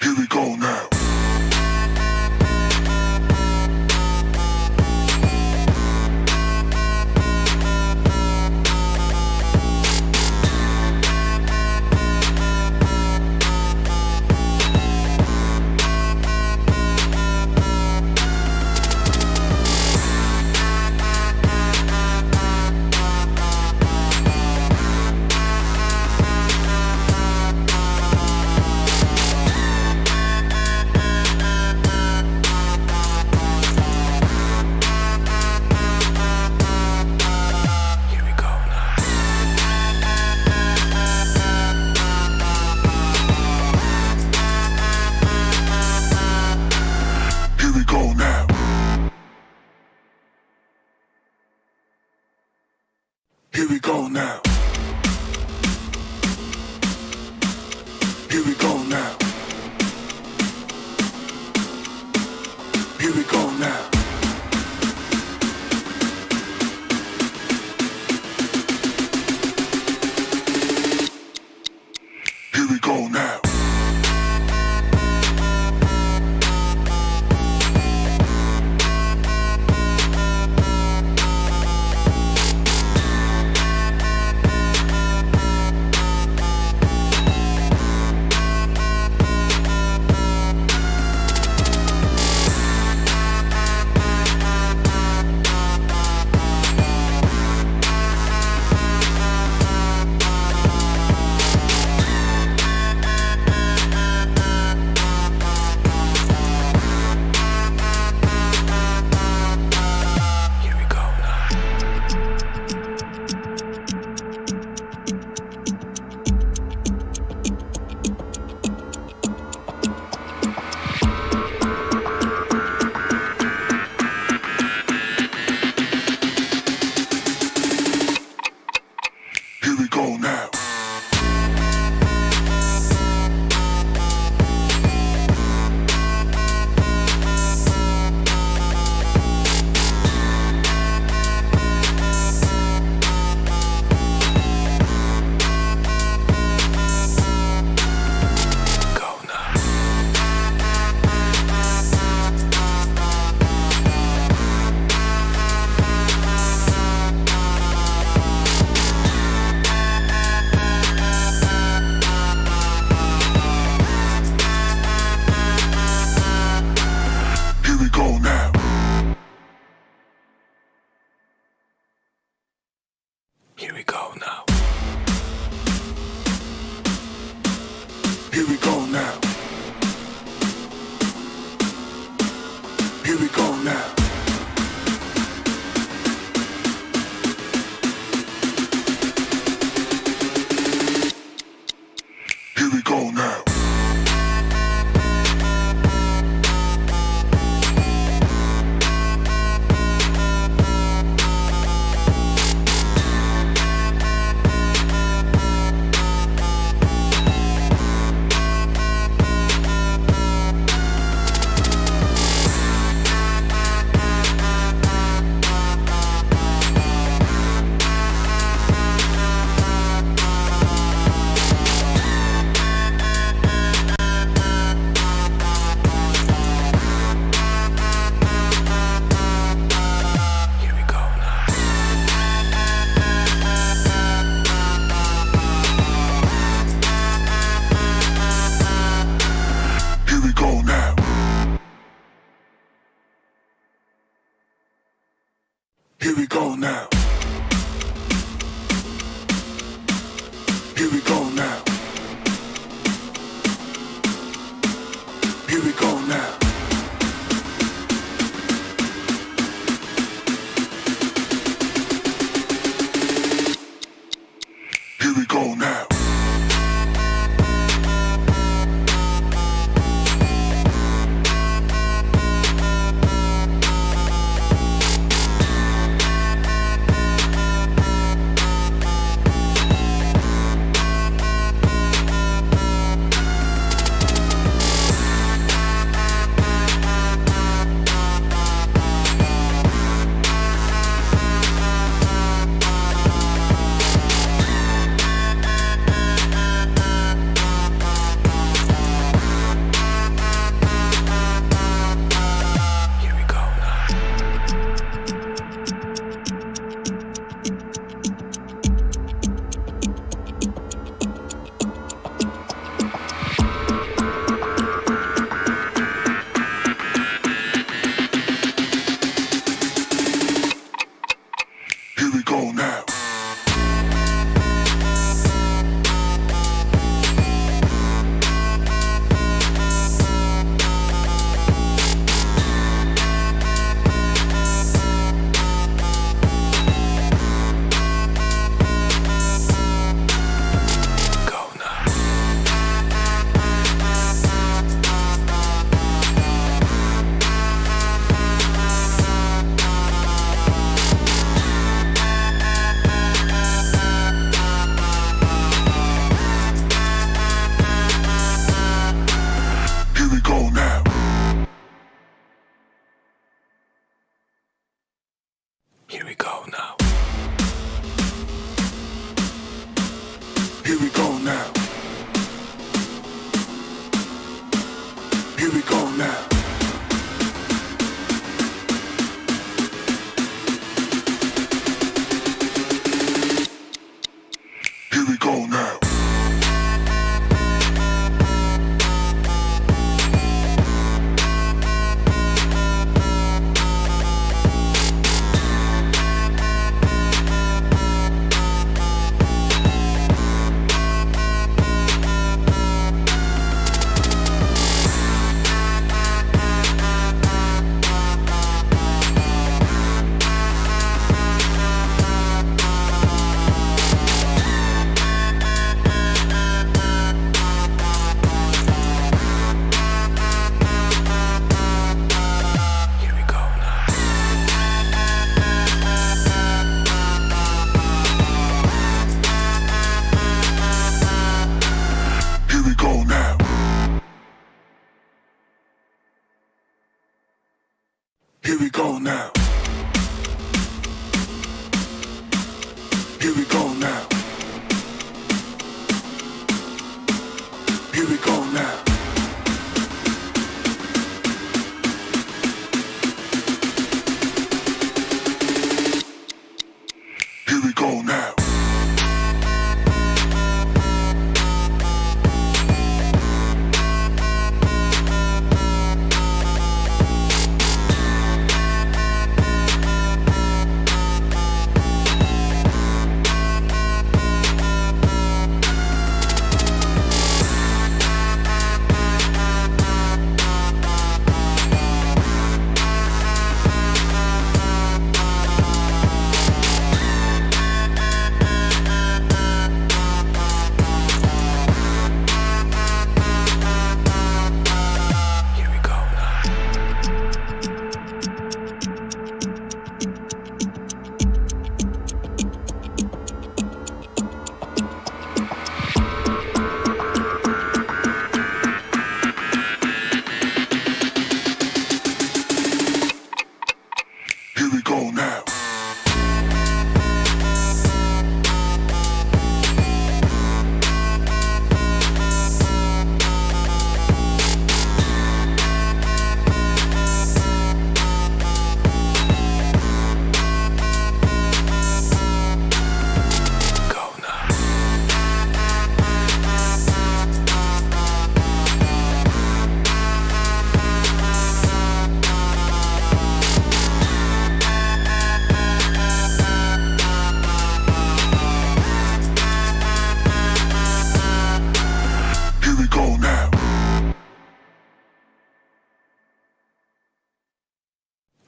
Here we go now. Here we go now. Here we go now. Here we go now. Here we go now. Here we go now. Here we go now. Here we go now. Here we go now. Here we go now. Here we go now. Here we go now. Here we go now. Here we go now. Here we go now. Here we go now. Here we go now. Here we go now. Here we go now. Here we go now. Here we go now. Here we go now.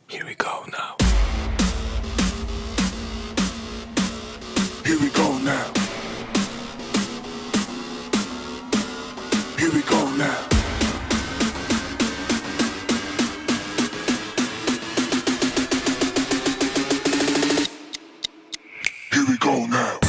Here we go now. Here we go now. Here we go now. Here we go now.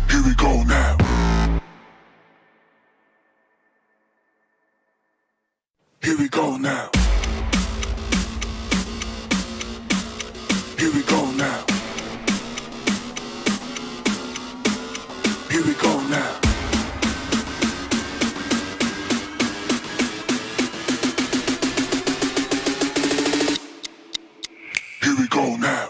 Here we go now. Here we go now. Here we go now. Here we go now. Here we go now.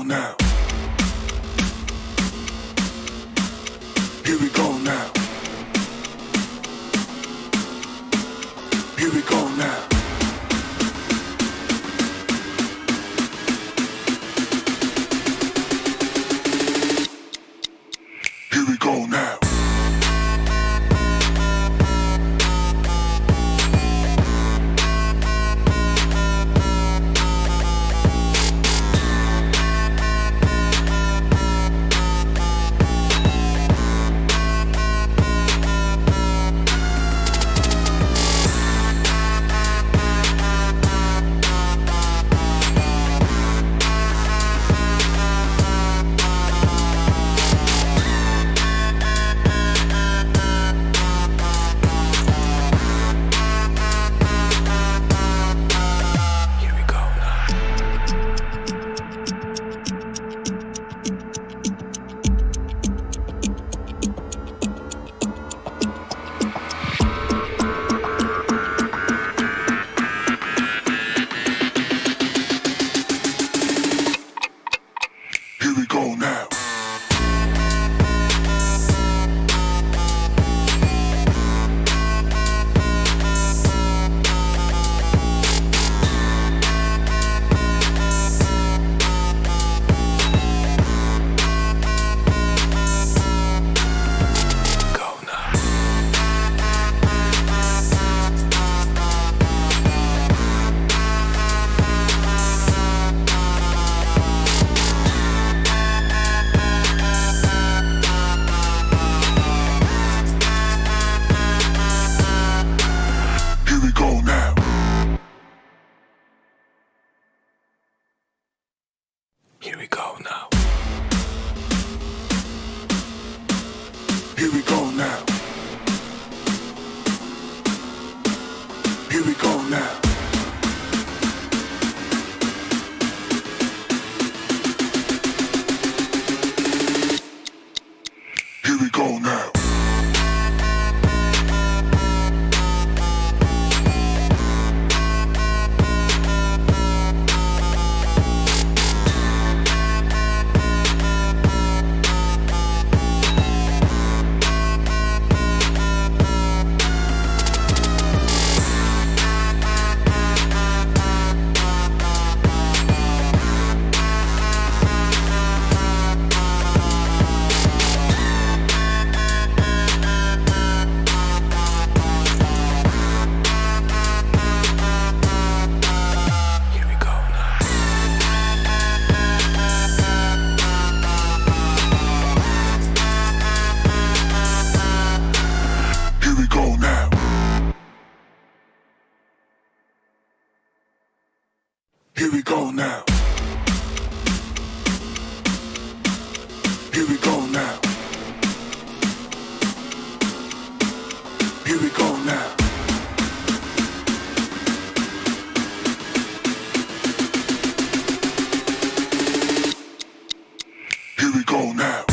now. Here we go now. Here we go now. Here we go now. Here we go now. Here we go now. Here we go now. Here we go now. Here we go now. Here we go now. Here we go now. Here we go now. Here we go now. Here we go now.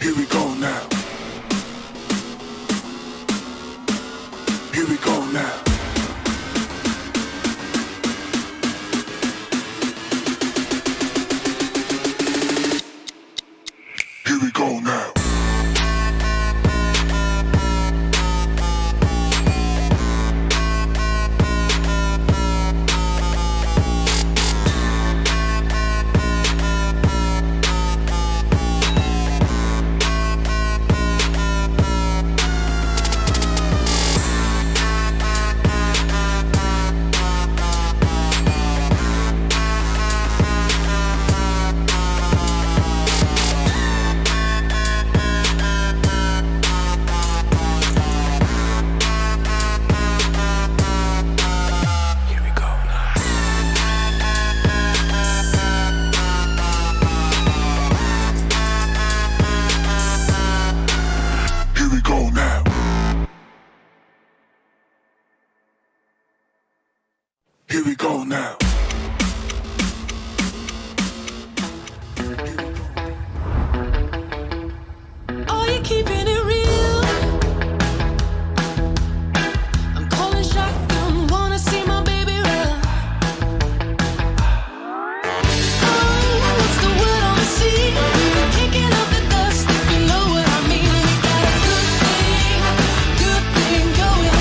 Here we go now. Here we go now. Here we go now. Here we go now. Are you keeping it real? I'm calling shotgun, wanna see my baby run. Oh, what's the word on the sea? Kicking up the dust, if you know what I mean. We got a good thing going.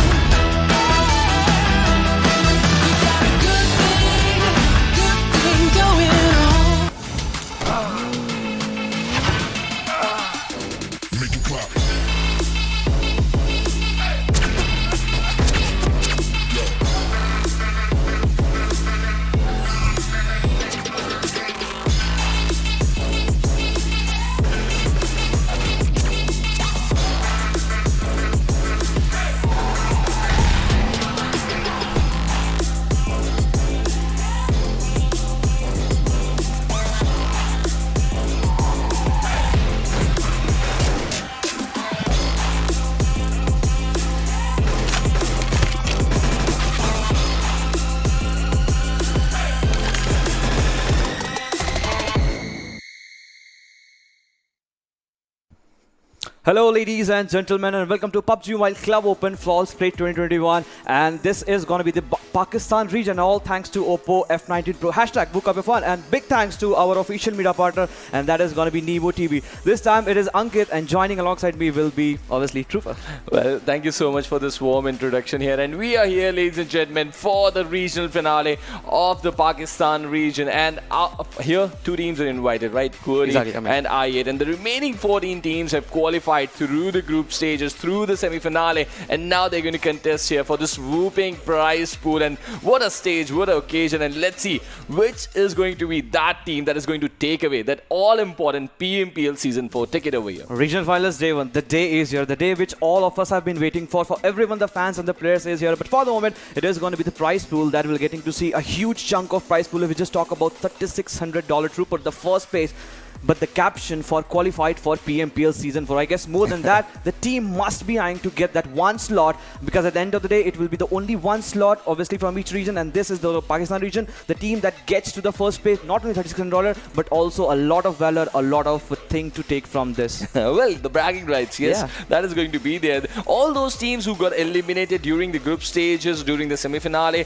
We got a good thing going on. Make it clap. Hello ladies and gentlemen, and welcome to PUBG Mobile Club Open Falls Play 2021, and this is going to be the Pakistan region. All thanks to Oppo F19 Pro, hashtag book up your fun, and big thanks to our official media partner, and that is going to be Nevo TV. This time it is Ankit, and joining alongside me will be obviously Trooper. Well, thank you so much for this warm introduction here, and we are here, ladies and gentlemen, for the regional finale of the Pakistan region. And here, two teams are invited, right? QWERTY Exactly, and I8, and the remaining 14 teams have qualified through the group stages, through the semi-finale, and now they're going to contest here for this whooping prize pool. And what a stage, what an occasion, and let's see which is going to be that team that is going to take away that all-important PMPL Season 4 ticket over here. Regional Finals Day 1, the day is here, the day which all of us have been waiting for everyone, the fans and the players is here. But for the moment, it is going to be the prize pool that we're getting to see a huge chunk of prize pool. If we just talk about $3,600 Trooper, the first place. But the caption for qualified for PMPL Season 4, I guess more than that, the team must be eyeing to get that one slot, because at the end of the day, it will be the only one slot, obviously, from each region, and this is the Pakistan region. The team that gets to the first place, not only $3,600, but also a lot of valor, a lot of thing to take from this. Well, the bragging rights, yes, that is going to be there. All those teams who got eliminated during the group stages, during the semi-finale,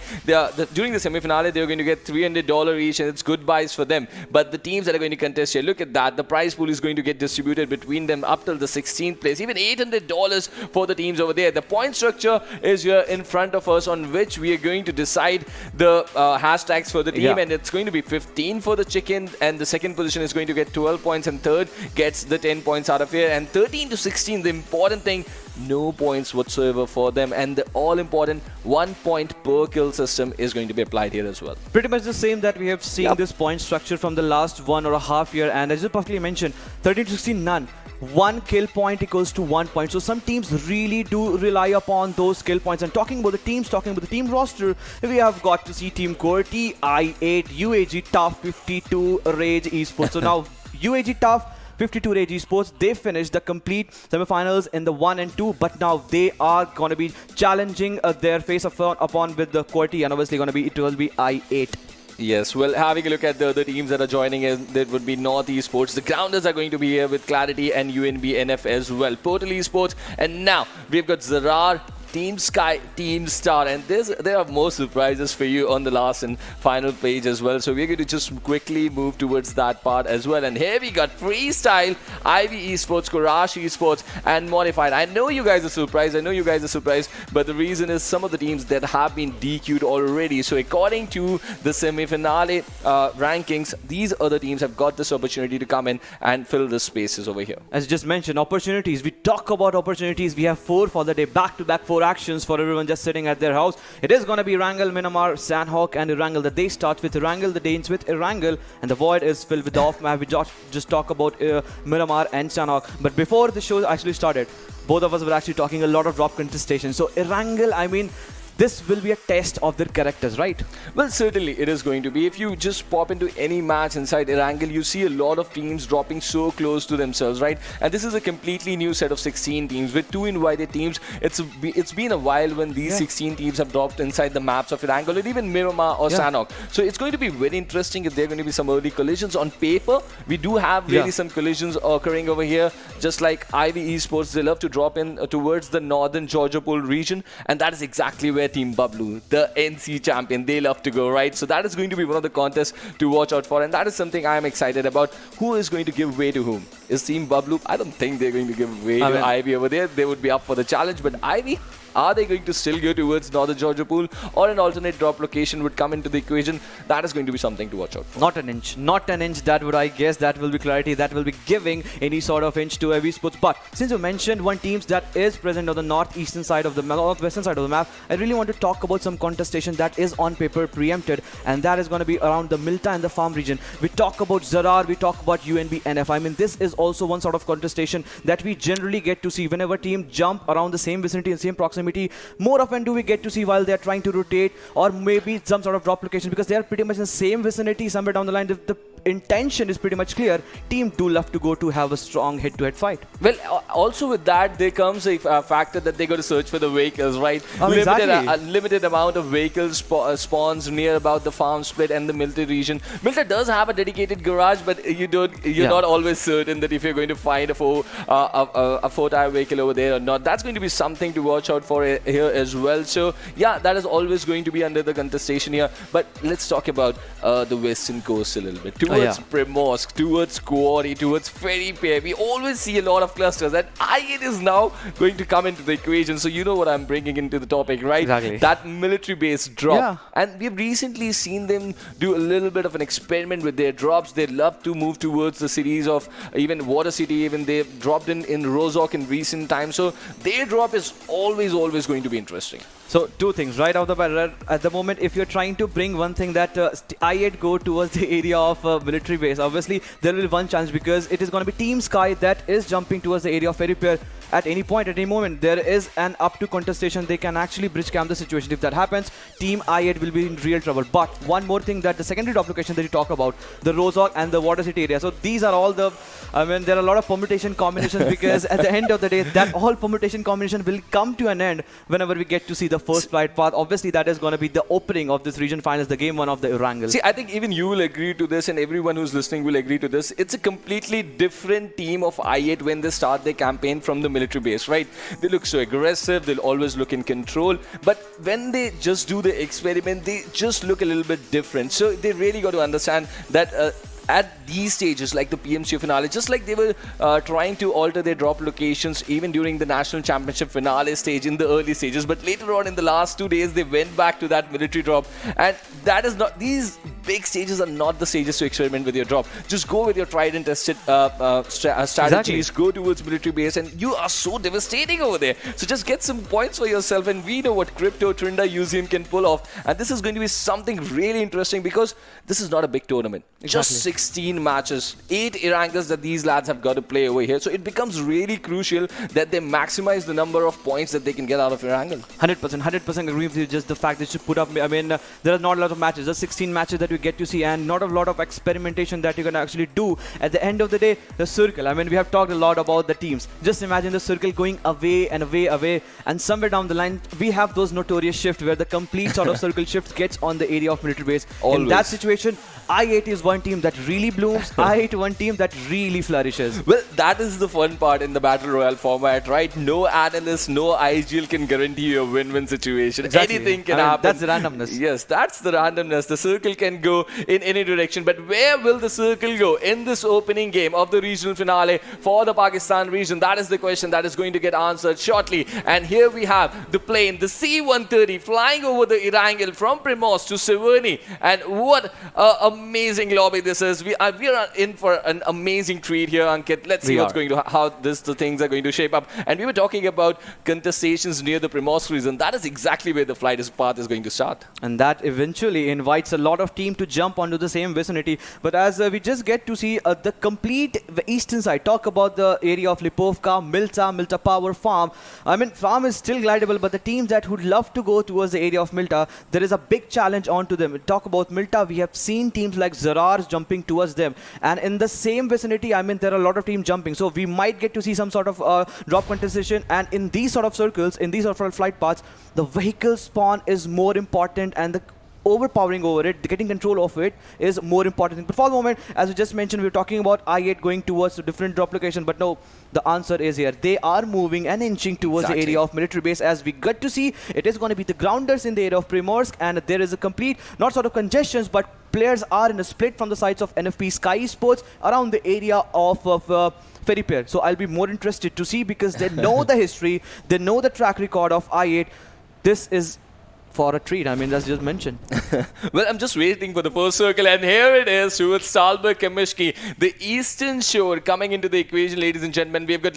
during the semi-finale, they're going to get $300 each, and it's goodbyes for them. But the teams that are going to contest here, look at that. The prize pool is going to get distributed between them up till the 16th place. Even $800 for the teams over there. The point structure is here in front of us, on which we are going to decide the hashtags for the team. And it's going to be 15 for the chicken, and the second position is going to get 12 points, and third gets the 10 points out of here. And 13 to 16, the important thing, no points whatsoever for them, and the all-important 1 point per kill system is going to be applied here as well. Pretty much the same that we have seen this point structure from the last 1.5 years, and as you perfectly mentioned, 13 to 16, none. 1 kill point equals to 1 point. So some teams really do rely upon those kill points. And talking about the teams, talking about the team roster, we have got to see Team QWERTY, I8, UAGxTUF, 52 Rage Esports. So now UAGxTUF, 52 Rage Esports, they finished the complete semi-finals in the 1 and 2, but now they are going to be challenging their face upon with the QWERTY, and obviously it will be I8. Yes, well, having a look at the other teams that are joining us, there would be North Esports. The Grounders are going to be here with Clarity and UNBNF as well. Portal Esports, and now we've got ZARAR, Team Sky, Team Star, and there are more surprises for you on the last and final page as well. So we're going to just quickly move towards that part as well. And here we got Freestyle, Ivy Esports, Quraysh Esports, and Modified. I know you guys are surprised. But the reason is some of the teams that have been DQ'd already. So according to the semi-finale rankings, these other teams have got this opportunity to come in and fill the spaces over here. As you just mentioned, opportunities. We talk about opportunities. We have 4 for the day, back-to-back 4 actions for everyone just sitting at their house. It is going to be Erangel, Miramar, Sanhok, and Erangel. The day starts with Erangel, the day ends with Erangel, and the void is filled with the off map. We just talk about Miramar and Sanhok. But before the show actually started, both of us were actually talking a lot of drop contestation. So Erangel, I mean, this will be a test of their characters, right? Well, certainly it is going to be. If you just pop into any match inside Erangel, you see a lot of teams dropping so close to themselves, right? And this is a completely new set of 16 teams with 2 invited teams. It's been a while when these 16 teams have dropped inside the maps of Erangel or even Miramar or Sanhok. So it's going to be very interesting if there are going to be some early collisions. On paper, we do have really some collisions occurring over here. Just like Ivy Esports, they love to drop in towards the northern Georgia Pool region, and that is exactly where Team Bablu, the NC champion, they love to go, right? So that is going to be one of the contests to watch out for, and that is something I am excited about. Who is going to give way to whom? Is Team Bablu? I don't think they're going to give way to Ivy over there. They would be up for the challenge, but Ivy, are they going to still go towards northern Georgia Pool, or an alternate drop location would come into the equation? That is going to be something to watch out for. Not an inch. That would, I guess, that will be Clarity. That will be giving any sort of inch to Ivy Sports. But since you mentioned one team that is present on the northeastern side of the northwestern side of the map, I really want to talk about some contestation that is on paper preempted, and that is going to be around the Milta and the farm region. We talk about ZARAR, we talk about UNBNF. I mean, this is also one sort of contestation that we generally get to see whenever teams jump around the same vicinity and same proximity. More often do we get to see while they are trying to rotate, or maybe some sort of drop location, because they are pretty much in the same vicinity somewhere down the line. The intention is pretty much clear. Team do love to go to have a strong head-to-head fight. Well, also with that, there comes a factor that they got to search for the vehicles, right? Limited amount of vehicles spawns near about the farm split and the Milta region. Milta does have a dedicated garage, but you're not always certain that if you're going to find a 4-tire vehicle over there or not. That's going to be something to watch out for here as well. So yeah, that is always going to be under the contestation here. But let's talk about the western coast a little bit. Towards Primorsk, towards QWERTY, towards Ferry Pair, we always see a lot of clusters, and IED is now going to come into the equation. So you know what I'm bringing into the topic, right? Exactly. That military base drop. And we've recently seen them do a little bit of an experiment with their drops. They love to move towards the cities of even Water City. Even they've dropped in Rozhok in recent times. So their drop is always going to be interesting. So 2 things right off the bat. At the moment, if you're trying to bring one thing that I8 go towards the area of military base, obviously there will be one chance, because it is going to be Team Sky that is jumping towards the area of Ferry Pier. At any point, at any moment, there is an up to contestation. They can actually bridge camp the situation. If that happens, Team I8 will be in real trouble. But one more thing, that the secondary drop location that you talk about, the Rozhok and the Water City area. So these are all the, I mean, there are a lot of permutation combinations because at the end of the day, that all permutation combination will come to an end whenever we get to see the first flight path. Obviously, that is going to be the opening of this region finals, the game 1 of the Erangel. See, I think even you will agree to this, and everyone who's listening will agree to this. It's a completely different team of I8 when they start their campaign from the military base, right? They look so aggressive, they'll always look in control, but when they just do the experiment, they just look a little bit different. So they really got to understand that at these stages, like the PMCO finale, just like they were trying to alter their drop locations even during the national championship finale stage in the early stages, but later on in the last 2 days they went back to that military drop, and that is not, these big stages are not the stages to experiment with your drop. Just go with your tried and tested strategies, go towards military base, and you are so devastating over there. So just get some points for yourself, and we know what Crypto Trinda Museum can pull off, and this is going to be something really interesting because this is not a big tournament. Just 16 matches, 8 Erangels that these lads have got to play over here. So it becomes really crucial that they maximize the number of points that they can get out of Erangel. 100% agree with you. Just the fact that you put up, I mean, there are not a lot of matches. Just 16 matches that to get to see, and not a lot of experimentation that you can actually do. At the end of the day, the circle. I mean, we have talked a lot about the teams. Just imagine the circle going away and away, and somewhere down the line, we have those notorious shifts where the complete sort of circle shift gets on the area of military base. Always. In that situation, I8 is one team that really blooms. I8 one team that really flourishes. Well, that is the fun part in the Battle Royale format, right? No analyst, no IGL can guarantee you a win-win situation. Exactly. Anything can I mean, happen. that's the randomness. Yes, that's the randomness. The circle can go in any direction. But where will the circle go in this opening game of the regional finale for the Pakistan region? That is the question that is going to get answered shortly. And here we have the plane, the C-130, flying over the Erangel from Primos to Severny. And what an amazing lobby this is. We are in for an amazing treat here, Ankit. Let's see how the things are going to shape up. And we were talking about contestations near the Primos region. That is exactly where the flight path is going to start. And that eventually invites a lot of teams to jump onto the same vicinity. But as we just get to see the complete eastern side, talk about the area of Lipovka, Milta Power, Farm. I mean, Farm is still glidable, but the teams that would love to go towards the area of Milta, there is a big challenge onto them. Talk about Milta, we have seen teams like ZARAR jumping towards them. And in the same vicinity, I mean, there are a lot of teams jumping. So we might get to see some sort of drop contestation. And in these sort of circles, in these sort of flight paths, the vehicle spawn is more important, and the overpowering over it, getting control of it is more important. But for the moment, as we just mentioned, we were talking about I8 going towards a different drop location, but no, the answer is here. They are moving and inching towards the area of military base. As we get to see, it is going to be the grounders in the area of Primorsk, and there is a complete, not sort of congestions, but players are in a split from the sides of NFP Sky Esports around the area of Ferry Pier. So I'll be more interested to see, because they know the history, they know the track record of I8. This is for a treat. I mean, as just mentioned. Well, I'm just waiting for the first circle, and here it is towards Stalberg Kamishki. The eastern shore coming into the equation, ladies and gentlemen. We've got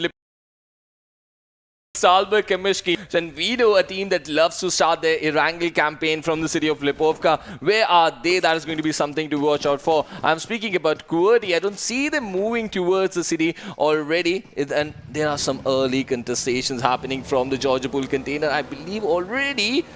Stalberg Kamishki, and we know a team that loves to start their Erangel campaign from the city of Lipovka. Where are they? That is going to be something to watch out for. I'm speaking about QWERTY. I don't see them moving towards the city already, and there are some early contestations happening from the Georgia Pool container. I believe already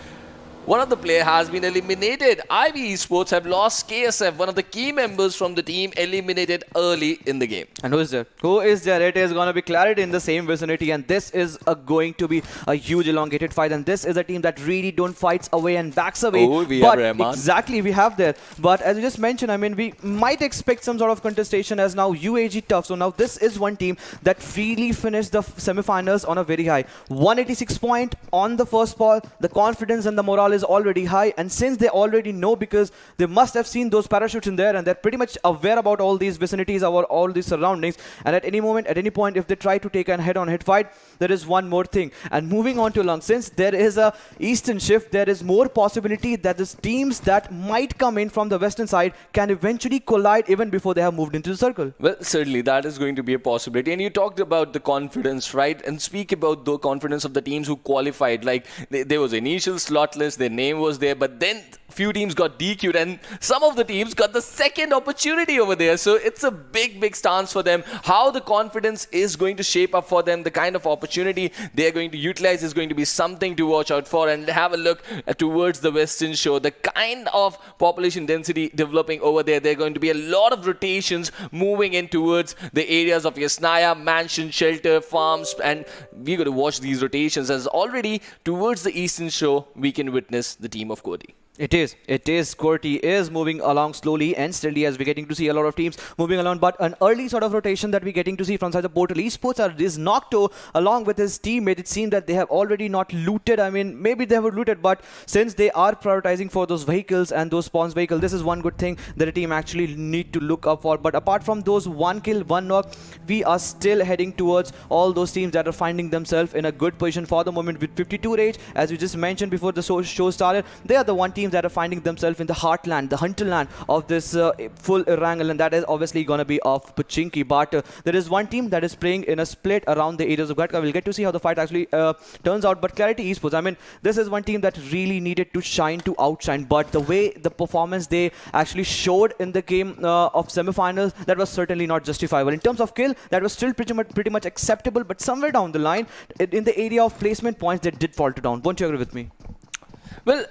one of the players has been eliminated. UAGxTUF have lost KSF, one of the key members from the team, eliminated early in the game. And who is there? Who is there? It is going to be Clarity in the same vicinity, and this is going to be a huge elongated fight, and this is a team that really don't fights away and backs away. Oh, we have Rahman. Exactly, we have there. But as you just mentioned, I mean, we might expect some sort of contestation as now UAGxTUF. So now this is one team that really finished the semifinals on a very high 186 point on the first ball. The confidence and the morale is already high, and since they already know, because they must have seen those parachutes in there, and they're pretty much aware about all these vicinities, about all these surroundings, and at any moment, at any point, if they try to take a head-on-head fight, there is one more thing. And moving on to long, since there is a eastern shift, there is more possibility that the teams that might come in from the western side can eventually collide even before they have moved into the circle. Well, certainly that is going to be a possibility. And you talked about the confidence, right? And speak about the confidence of the teams who qualified. Like, there was an initial slot list, their name was there, but then few teams got DQ'd, and some of the teams got the second opportunity over there. So it's a big stance for them. How the confidence is going to shape up for them, the kind of opportunity they're going to utilize is going to be something to watch out for. And have a look towards the western shore, the kind of population density developing over there. There are going to be a lot of rotations moving in towards the areas of Yasnaya, Mansion, Shelter, Farms, and we're going to watch these rotations, as already towards the eastern shore we can witness the team of QWERTY. It is. QWERTY is moving along slowly and steadily, as we're getting to see a lot of teams moving along. But an early sort of rotation that we're getting to see from side the Portal Esports is Nocto along with his teammate. It seems that they have already not looted. I mean, maybe they have looted, but since they are prioritizing for those vehicles and those spawns vehicle, this is one good thing that a team actually need to look up for. But apart from those one kill, one knock, we are still heading towards all those teams that are finding themselves in a good position for the moment with 52 rage. As we just mentioned before the show started, they are the one team that are finding themselves in the heartland, the hinterland of this full Erangel, and that is obviously going to be of Pachinki. But there is one team that is playing in a split around the areas of Gatka. We'll get to see how the fight actually turns out. But Clarity Esports, I mean, this is one team that really needed to shine, to outshine. But the way the performance they actually showed in the game of semifinals, that was certainly not justifiable. In terms of kill, that was still pretty much acceptable. But somewhere down the line, in the area of placement points, they did falter down. Won't you agree with me? Well,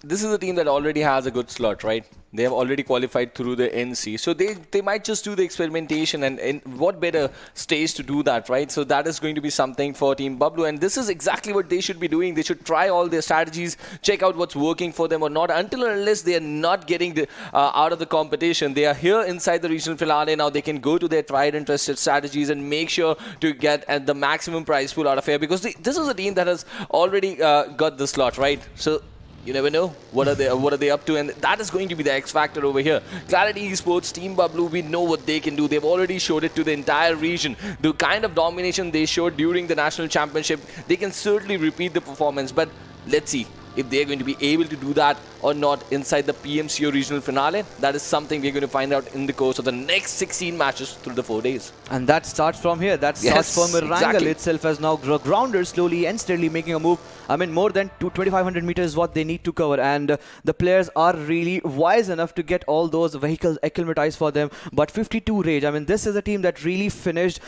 this is a team that already has a good slot, right? They have already qualified through the NC. So they might just do the experimentation, and what better stage to do that, right? So that is going to be something for Team Bablu, and this is exactly what they should be doing. They should try all their strategies, check out what's working for them or not, until or unless they are not getting the, out of the competition. They are here inside the regional finale. Now they can go to their tried and trusted strategies and make sure to get at the maximum prize pool out of here, because this is a team that has already got the slot, right? So you never know what are they up to, and that is going to be the X factor over here. QWERTY Esports, Team Bablu, we know what they can do. They've already showed it to the entire region. The kind of domination they showed during the national championship, they can certainly repeat the performance, but let's see if they're going to be able to do that or not inside the PMCO regional finale. That is something we're going to find out in the course of the next 16 matches through the 4 days. And that starts from here. That starts from Erangel itself, as now Grounders slowly and steadily making a move. I mean, more than 2,500 meters is what they need to cover, and the players are really wise enough to get all those vehicles acclimatized for them. But 52 Rage, I mean, this is a team that really finished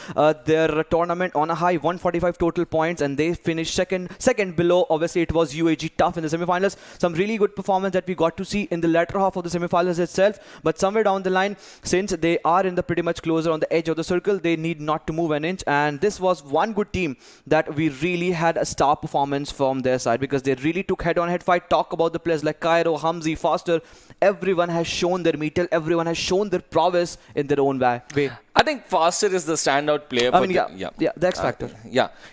their tournament on a high, 145 total points, and they finished second below. Obviously, it was UAGxTUF in the semifinals. Some really good performance that we got to see in the latter half of the semifinals itself. But somewhere down the line, since they are in the pretty much closer on the edge of the circle, they need not to move an inch. And this was one good team that we really had a star performance from their side, because they really took head-on-head fight. Talk about the players like Cairo, Hamzi, Foster. Everyone has shown their mettle. Everyone has shown their prowess in their own way. I think Foster is the standout player. I mean, the X factor.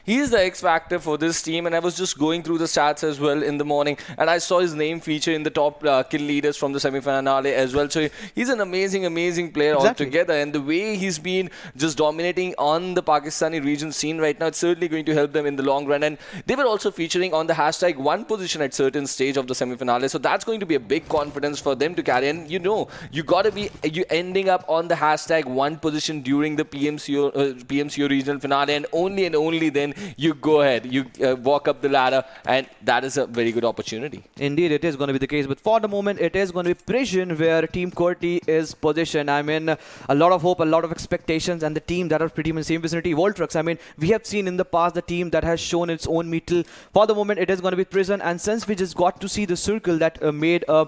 He is the X factor for this team, and I was just going through the stats as well in the morning, and I saw his name feature in the top kill leaders from the semi-finale as well. So he's an amazing player altogether, and the way he's been just dominating on the Pakistani region scene right now, it's certainly going to help them in the long run. And they were also featuring on the hashtag one position at certain stage of the semi-finale, so that's going to be a big confidence for them to carry. And you know, you got to be ending up on the hashtag one position during the PMCO regional finale, and only then you go ahead, you walk up the ladder, and that is a very good opportunity. Indeed, it is going to be the case, but for the moment it is going to be Prison where Team QWERTY is positioned. I mean, a lot of hope, a lot of expectations, and the team that are pretty much in the same vicinity, Voltrux. I mean, we have seen in the past the team that has shown its own mettle. For the moment it is going to be Prison, and since we just got to see the circle that made a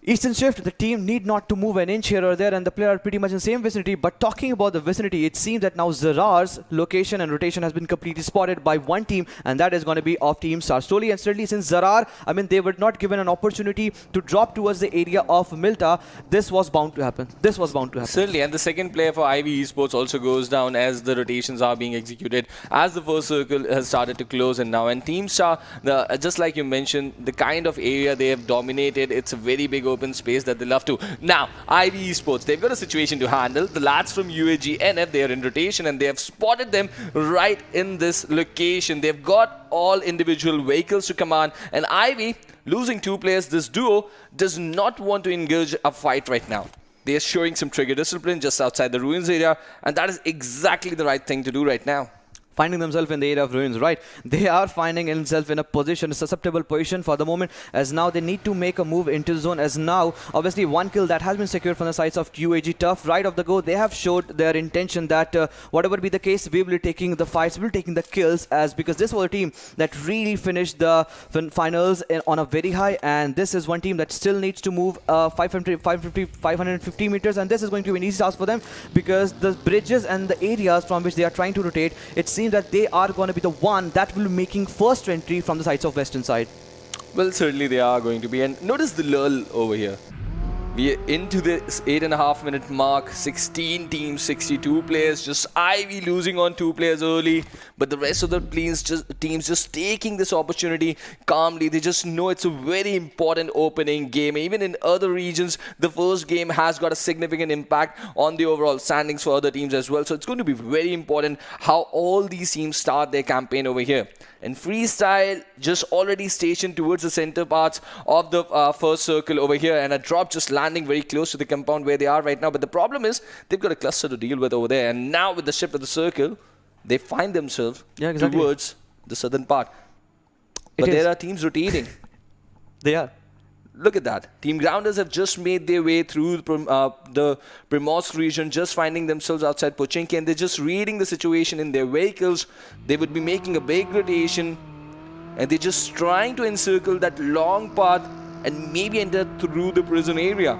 Eastern Shift, the team need not to move an inch here or there, and the player are pretty much in the same vicinity. But talking about the vicinity, it seems that now ZARAR's location and rotation has been completely spotted by one team, and that is going to be of Team Star. Slowly and steadily, since ZARAR, I mean, they were not given an opportunity to drop towards the area of Milta, this was bound to happen. Certainly, and the second player for UAGxTUF also goes down as the rotations are being executed, as the first circle has started to close in now. And Team Star, just like you mentioned, the kind of area they have dominated, it's a very big open space that they love to. Now, UAGxTUF, they've got a situation to handle. The lads from UAGxNF, they are in rotation, and they have spotted them right in this location. They've got all individual vehicles to command, and Ivy, losing 2 players, this duo does not want to engage a fight right now. They are showing some trigger discipline just outside the ruins area, and that is exactly the right thing to do right now. Finding themselves in the area of ruins, right? They are finding themselves in a position, a susceptible position for the moment, as now they need to make a move into the zone, as now obviously one kill that has been secured from the sides of UAGxTUF. Right off the go, they have showed their intention that whatever be the case, we will be taking the fights, we will be taking the kills, as because this was a team that really finished the finals on a very high, and this is one team that still needs to move 550 meters, and this is going to be an easy task for them, because the bridges and the areas from which they are trying to rotate, it seems that they are going to be the one that will be making first entry from the sides of western side. Well, certainly they are going to be. And notice the lull over here. We are into the 8.5 minute mark. 16 teams, 62 players. Just Ivy losing on 2 players early. But the rest of the teams just taking this opportunity calmly. They just know it's a very important opening game. Even in other regions, the first game has got a significant impact on the overall standings for other teams as well. So it's going to be very important how all these teams start their campaign over here. And Freestyle just already stationed towards the center parts of the first circle over here, and a drop just landing very close to the compound where they are right now. But the problem is they've got a cluster to deal with over there, and now with the shift of the circle, they find themselves towards the southern part. But there are teams rotating. They are. Look at that. Team Grounders have just made their way through the Primorsk region, just finding themselves outside Pochinki, and they're just reading the situation in their vehicles. They would be making a big rotation, and they're just trying to encircle that long path and maybe enter through the prison area.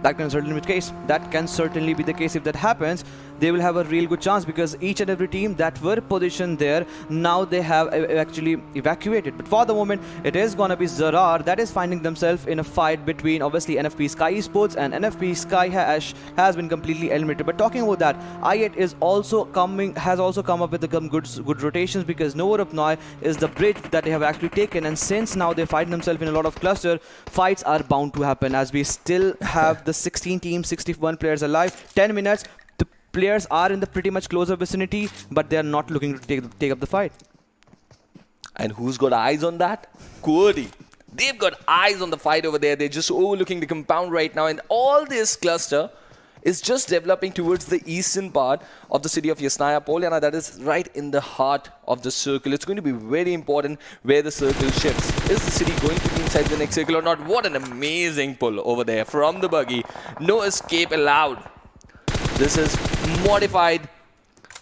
That can certainly be the case. That can certainly be the case. If that happens, they will have a real good chance, because each and every team that were positioned there, now they have actually evacuated. But for the moment, it is going to be ZARAR that is finding themselves in a fight between obviously NFP Sky Esports, and NFP Sky has been completely eliminated. But talking about that, I8 has also come up with the good rotations, because Novorupnoi is the bridge that they have actually taken, and since now they find themselves in a lot of cluster, fights are bound to happen, as we still have the 16 teams, 61 players alive, 10 minutes. The players are in the pretty much closer vicinity, but they are not looking to take up the fight. And who's got eyes on that? QWERTY. They've got eyes on the fight over there. They're just overlooking the compound right now, and all this cluster is just developing towards the eastern part of the city of Yasnaya Polyana, that is right in the heart of the circle. It's going to be very important where the circle shifts. Is the city going to be inside the next circle or not? What an amazing pull over there from the buggy. No escape allowed. This is modified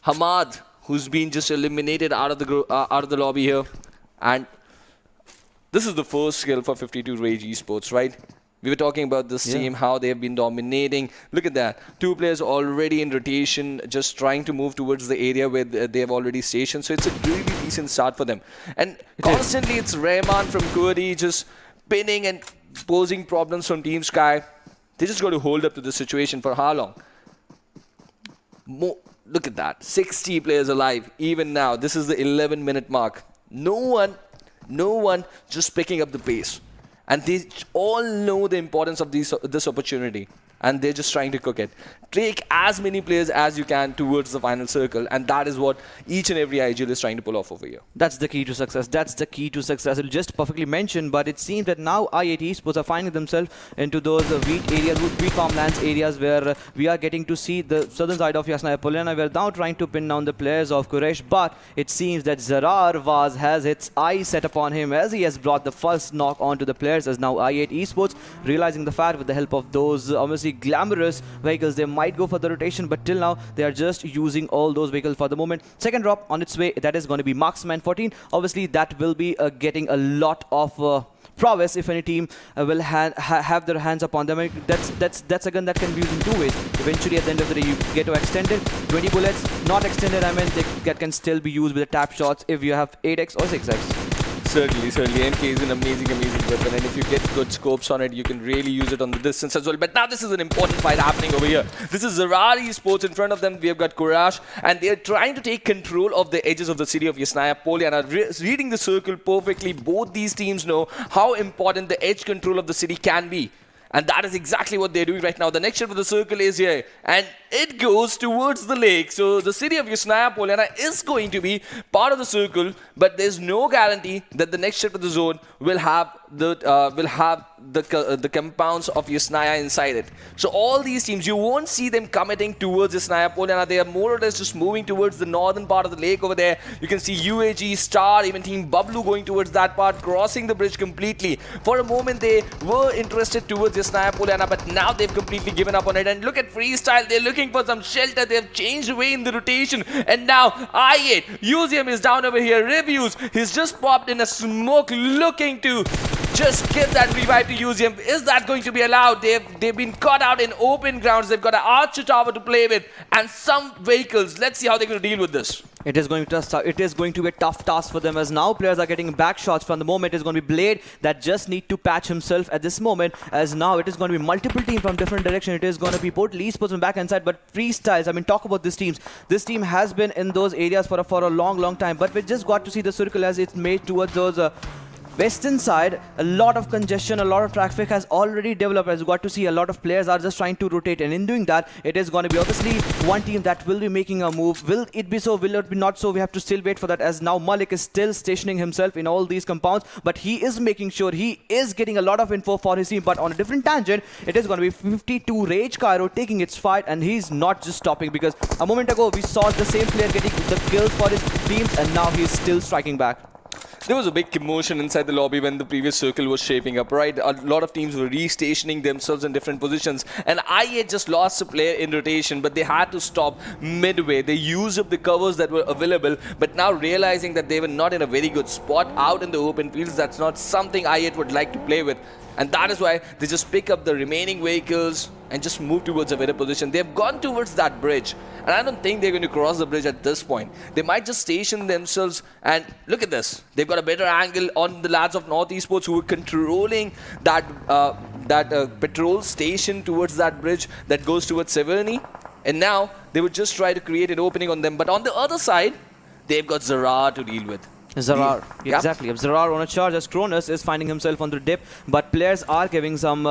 Hamad, who's been just eliminated out of the lobby here. And this is the first kill for 52 Rage Esports, right? We were talking about this team, how they have been dominating. Look at that. 2 players already in rotation, just trying to move towards the area where they have already stationed. So it's a really decent start for them. And constantly it's Rahman from QWERTY just pinning and posing problems from Team Sky. They just got to hold up to the situation for how long? Look at that. 60 players alive even now. This is the 11-minute mark. No one just picking up the pace. And they all know the importance of this opportunity, and they're just trying to cook it. Take as many players as you can towards the final circle, and that is what each and every IGL is trying to pull off over here. That's the key to success. That's the key to success. It'll just perfectly mentioned, but it seems that now I8 Esports are finding themselves into those wheat areas, wheat farmlands areas, where we are getting to see the southern side of Yasnaya Polyana. We're now trying to pin down the players of Quraysh, but it seems that ZARAR has its eyes set upon him, as he has brought the first knock onto the players, as now I8 Esports, realizing the fact with the help of those obviously glamorous vehicles, they might go for the rotation, but till now they are just using all those vehicles for the moment. Second drop on its way, that is going to be Marksman 14. Obviously that will be getting a lot of prowess if any team will have their hands upon them. That's a gun that can be used in 2 ways. Eventually at the end of the day you get to extend it. 20 bullets, not extended, I mean that can still be used with the tap shots if you have 8x or 6x. Certainly. MK is an amazing weapon, and if you get good scopes on it, you can really use it on the distance as well. But now this is an important fight happening over here. This is ZARAR Esports. In front of them, we have got Quraysh, and they are trying to take control of the edges of the city of Yasnaya Polyana. Reading the circle perfectly, both these teams know how important the edge control of the city can be. And that is exactly what they're doing right now. The next shot of the circle is here, and it goes towards the lake. So the city of Yasnaya Polyana is going to be part of the circle, but there's no guarantee that the next shot of the zone will have the compounds of Yasnaya inside it. So all these teams, you won't see them committing towards Yasnaya Polyana. They are more or less just moving towards the northern part of the lake over there. You can see UAG, Star, even Team Bablu going towards that part, crossing the bridge completely. For a moment, they were interested towards Yasnaya Polyana, but now they've completely given up on it. And look at Freestyle. They're looking for some shelter. They've changed away in the rotation. And now I8, Uzium is down over here. Reviews, he's just popped in a smoke, looking to just give that revive to Uzium. Is that going to be allowed? They've been caught out in open grounds. They've got an archer tower to play with and some vehicles. Let's see how they're going to deal with this. It is going to be a tough task for them, as now players are getting back shots from the moment. It's going to be Blade that just need to patch himself at this moment, as now it is going to be multiple teams from different direction. It is going to be both Esports and back inside, but Freestyles, I mean, talk about these teams. This team has been in those areas for a long time, but we just got to see the circle as it's made towards those western side. A lot of congestion, a lot of traffic has already developed, as you got to see. A lot of players are just trying to rotate, and in doing that, it is going to be obviously one team that will be making a move. Will it be so? Will it be not so? We have to still wait for that, as now Malik is still stationing himself in all these compounds, but he is making sure he is getting a lot of info for his team. But on a different tangent, it is going to be 52 Rage Cairo taking its fight, and he's not just stopping, because a moment ago we saw the same player getting the kills for his teams, and now he's still striking back. There was a big commotion inside the lobby when the previous circle was shaping up, right? A lot of teams were restationing themselves in different positions, and I8 just lost a player in rotation, but they had to stop midway. They used up the covers that were available, but now realizing that they were not in a very good spot out in the open fields, that's not something I8 would like to play with. And that is why they just pick up the remaining vehicles and just move towards a better position. They've gone towards that bridge, and I don't think they're going to cross the bridge at this point. They might just station themselves, and look at this. They've got a better angle on the lads of North Esports who are controlling that patrol station towards that bridge that goes towards Severny. And now they would just try to create an opening on them. But on the other side, they've got ZARAR to deal with. ZARAR, Yep. exactly. ZARAR on a charge as Cronus is finding himself on the dip, but players are giving some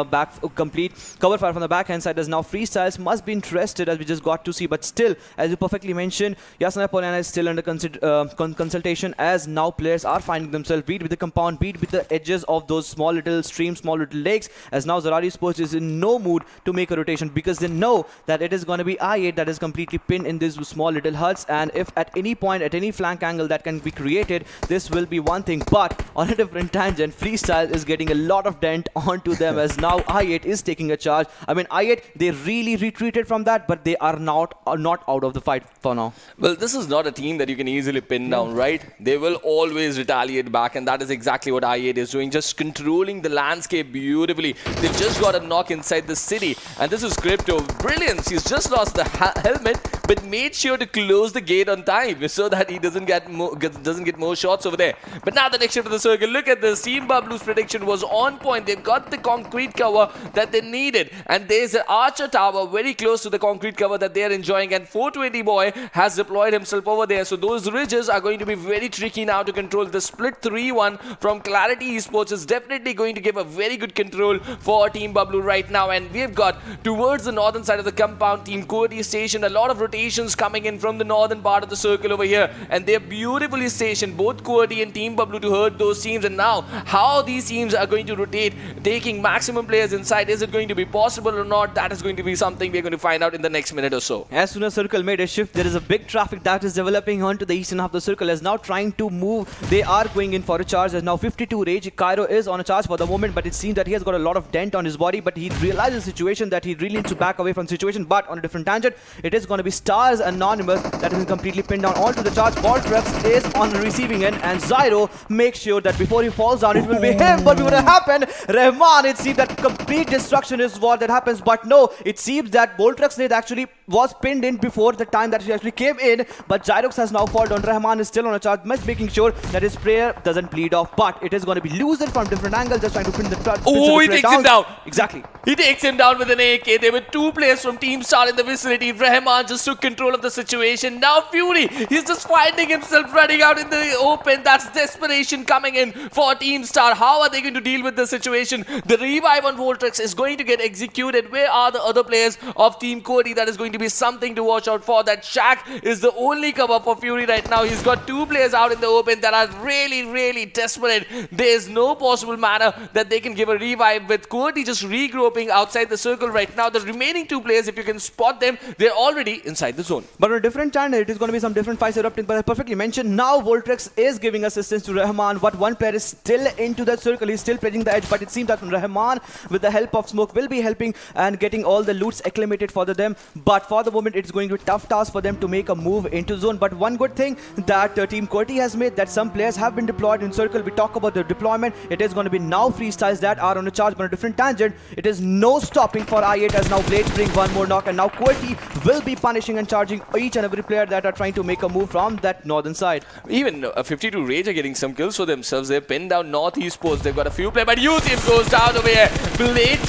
complete cover fire from the backhand side as now Freestyles must be interested as we just got to see, but still, as you perfectly mentioned, Yasna Polana is still under consultation as now players are finding themselves beat with the compound, beat with the edges of those small little streams, small little lakes, as now ZARAR Esports is in no mood to make a rotation because they know that it is going to be I8 that is completely pinned in these small little huts, and if at any point, at any flank angle that can be created, this will be one thing. But on a different tangent, Freestyle is getting a lot of dent onto them as now I8 is taking a charge. I mean, I8, they really retreated from that, but they are not out of the fight for now. Well, this is not a team that you can easily pin down, right? They will always retaliate back, and that is exactly what I8 is doing, just controlling the landscape beautifully. They've just got a knock inside the city, and this is Crypto. Brilliance! He's just lost the helmet, but made sure to close the gate on time so that he doesn't get more shots over there. But now the next shift of the circle, look at this. Team Bablu's prediction was on point. They've got the concrete cover that they needed, and there's an Archer Tower very close to the concrete cover that they're enjoying, and 420 boy has deployed himself over there. So those ridges are going to be very tricky now to control. The split 3-1 from Clarity Esports is definitely going to give a very good control for Team Bablu right now, and we've got towards the northern side of the compound, Team QWERTY stationed. A lot of rotations coming in from the northern part of the circle over here, and they're beautifully stationed, both QWERTY and Team Bablu, to hurt those teams. And now how these teams are going to rotate, taking maximum players inside, is it going to be possible or not? That is going to be something we're going to find out in the next minute or so. As soon as Circle made a shift, there is a big traffic that is developing onto the eastern half of the circle as now trying to move. They are going in for a charge as now 52 rage. Cairo is on a charge for the moment, but it seems that he has got a lot of dent on his body, but he realizes the situation that he really needs to back away from the situation. But on a different tangent, it is going to be Stars Anonymous that is completely pinned down onto the charge. Voltrex is on the receiving end, and Zyro makes sure that before he falls down, it will be him. But what will happen? Rahman, it seems that complete destruction is what that happens. But no, it seems that Voltrex actually was pinned in before the time that he actually came in. But Gyrox has now fallen down. Rahman is still on a charge, making sure that his prayer doesn't bleed off. But it is going to be loosened from different angles, just trying to pin the charge. Oh, he takes him down. Exactly. He takes him down with an AK. There were two players from Team Star in the vicinity. Rahman just took control of the situation. Now Fury, he's just finding himself running out in the open. That's desperation coming in for Team Star. How are they going to deal with the situation? The revive on Voltrex is going to get executed. Where are the other players of Team QWERTY? That is going to be something to watch out for. That Shaq is the only cover for Fury right now. He's got two players out in the open that are really desperate. There is no possible manner that they can give a revive, with QWERTY just regrouping outside the circle right now. The remaining two players, if you can spot them, they're already inside the zone. But on a different channel, it is going to be some different fights erupting. But I perfectly mentioned, now Voltrex is giving assistance to Rahman, but one player is still into that circle. He's still pledging the edge, but it seems that Rahman, with the help of Smoke, will be helping and getting all the loots acclimated for them. But for the moment, it's going to be a tough task for them to make a move into zone. But one good thing that Team QWERTY has made, that some players have been deployed in circle. We talk about the deployment. It is going to be now Freestyles that are on a charge, but on a different tangent. It is no stopping for I8 as now Blades bring one more knock, and now QWERTY will be punishing and charging each and every player that are trying to make a move from that northern side. Even 52 Rage are getting some kills for themselves. They've pinned down North Esports. They've got a few players, but Yusuf goes down over here. Blade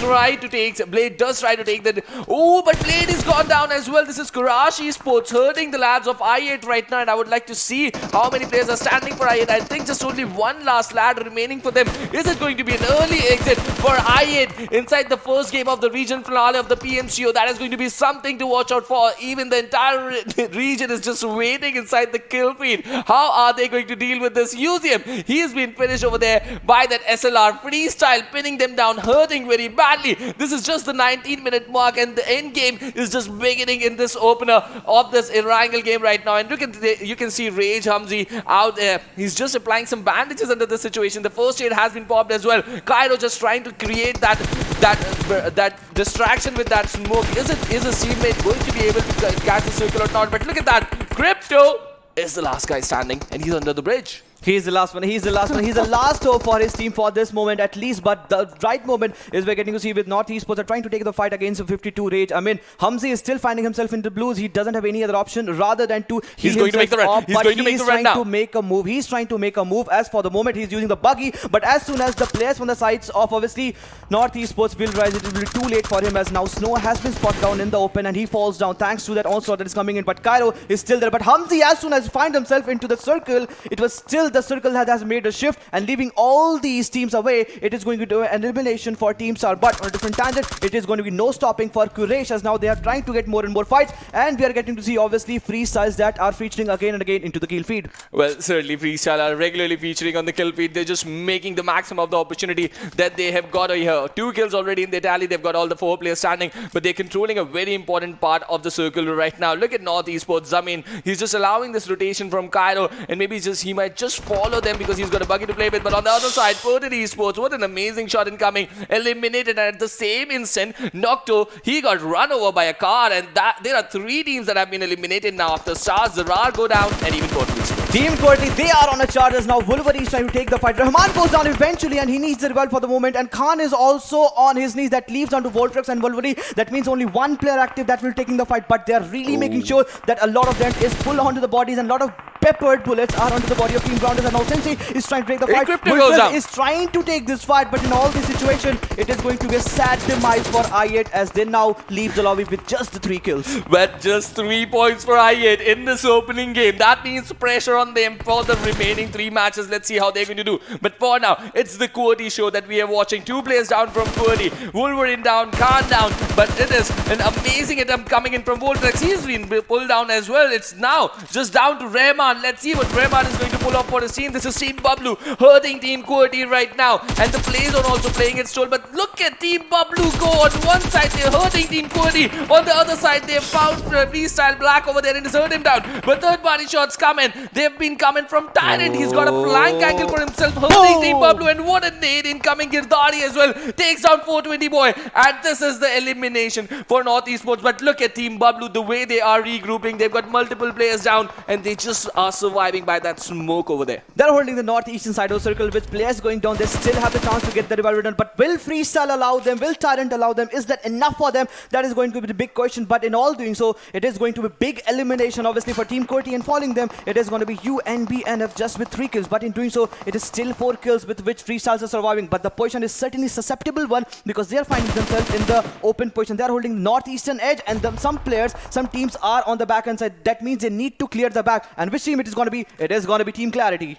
does try to take that. Oh, but Blade is gone down as well. This is Quraysh Esports hurting the lads of I8 right now, and I would like to see how many players are standing for I8. I think just only one last lad remaining for them. Is it going to be an early exit for I8 inside the first game of the region finale of the PMCO? That is going to be something to watch out for. Even the entire region is just waiting inside the kill feed. How are they going to deal with this? Museum, he's been finished over there by that SLR. Freestyle pinning them down, hurting very badly. This is just the 19-minute mark, and the end game is just beginning in this opener of this Erangel game right now. And look at you can see Rage Hamzi out there. He's just applying some bandages under the situation. The first aid has been popped as well. Cairo just trying to create that distraction with that smoke. Is his teammate going to be able to catch the circle or not? But look at that. Crypto is the last guy standing, and he's under the bridge. He's the last one. He's the last one. He's the last hope for his team for this moment at least. But the right moment is we're getting to see with North Esports are trying to take the fight against 52 Rage. I mean, Hamzi is still finding himself in the blues. He doesn't have any other option rather than to He's going to make the run. He's going to make the run now. He's trying to make a move. He's trying to make a move. As for the moment, he's using the buggy. But as soon as the players from the sides of obviously North Esports will rise, it will be too late for him as now Snow has been spotted down in the open and he falls down thanks to that onslaught that is coming in. But Cairo is still there. But Hamzi, as soon as he finds himself into the circle, it was still the circle that has made a shift and leaving all these teams away. It is going to do an elimination for Team Star, but on a different tangent, it is going to be no stopping for Quraysh as now they are trying to get more and more fights, and we are getting to see obviously freestyles that are featuring again and again into the kill feed. Well, certainly freestyle are regularly featuring on the kill feed. They're just making the maximum of the opportunity that they have got here. 2 kills already in their tally. They've got all the 4 players standing, but they're controlling a very important part of the circle right now. Look at North Esports. Zamin, he's just allowing this rotation from Cairo, and maybe he might just follow them because he's got a buggy to play with. But on the other side, QWERTY Esports, what an amazing shot incoming, eliminated, and at the same instant, Nocto, he got run over by a car, and there are 3 teams that have been eliminated now after Stars, ZARAR go down, and even QWERTY Esports. Team QWERTY, they are on a charges now. Wolverine is trying to take the fight. Rahman goes down eventually, and he needs the revive for the moment, and Khan is also on his knees. That leaves down to Voltrex and Wolverine. That means only 1 player active that will taking the fight, but they are really making sure that a lot of them is pulled onto the bodies, and a lot of peppered bullets are onto the body of Team Grounders, and now Sensei is trying to take the fight. Woltrex is trying to take this fight, but in all this situation, it is going to be a sad demise for I8 as they now leave the lobby with just the 3 kills. But just 3 points for I8 in this opening game. That means pressure on them for the remaining 3 matches. Let's see how they're going to do. But for now, it's the QWERTY show that we are watching. 2 players down from QWERTY. Wolverine down, Khan down. But it is an amazing attempt coming in from Voltrex. He's been pulled down as well. It's now just down to Rahman. Let's see what Rahman is going to pull off for his team. This is Team Bablu hurting Team QWERTY right now. And the players are also playing it stole. But look at Team Bablu go. On one side, they're hurting Team QWERTY. On the other side, they've found Freestyle Black over there and has hurt him down. But third party shots coming. They've been coming from Tyrant. He's got a flank angle for himself, hurting Team Bablu. And what a nade incoming. Girdari as well takes down 420 boy. And this is the elimination for North Esports. But look at Team Bablu, the way they are regrouping. They've got multiple players down and they just are surviving by that smoke over there. They're holding the northeastern side of the circle with players going down. They still have the chance to get the revival done. But will Freestyle allow them? Will Tyrant allow them? Is that enough for them? That is going to be the big question. But in all doing so, it is going to be big elimination obviously for Team QWERTY, and following them, it is going to be UNBxNF just with 3 kills. But in doing so, it is still 4 kills with which Freestyles are surviving. But the position is certainly susceptible one because they are finding themselves in the open position. They are holding the northeastern edge, and some players, some teams are on the back end side. That means they need to clear the back. And which team it is going to be? It is going to be Team Clarity.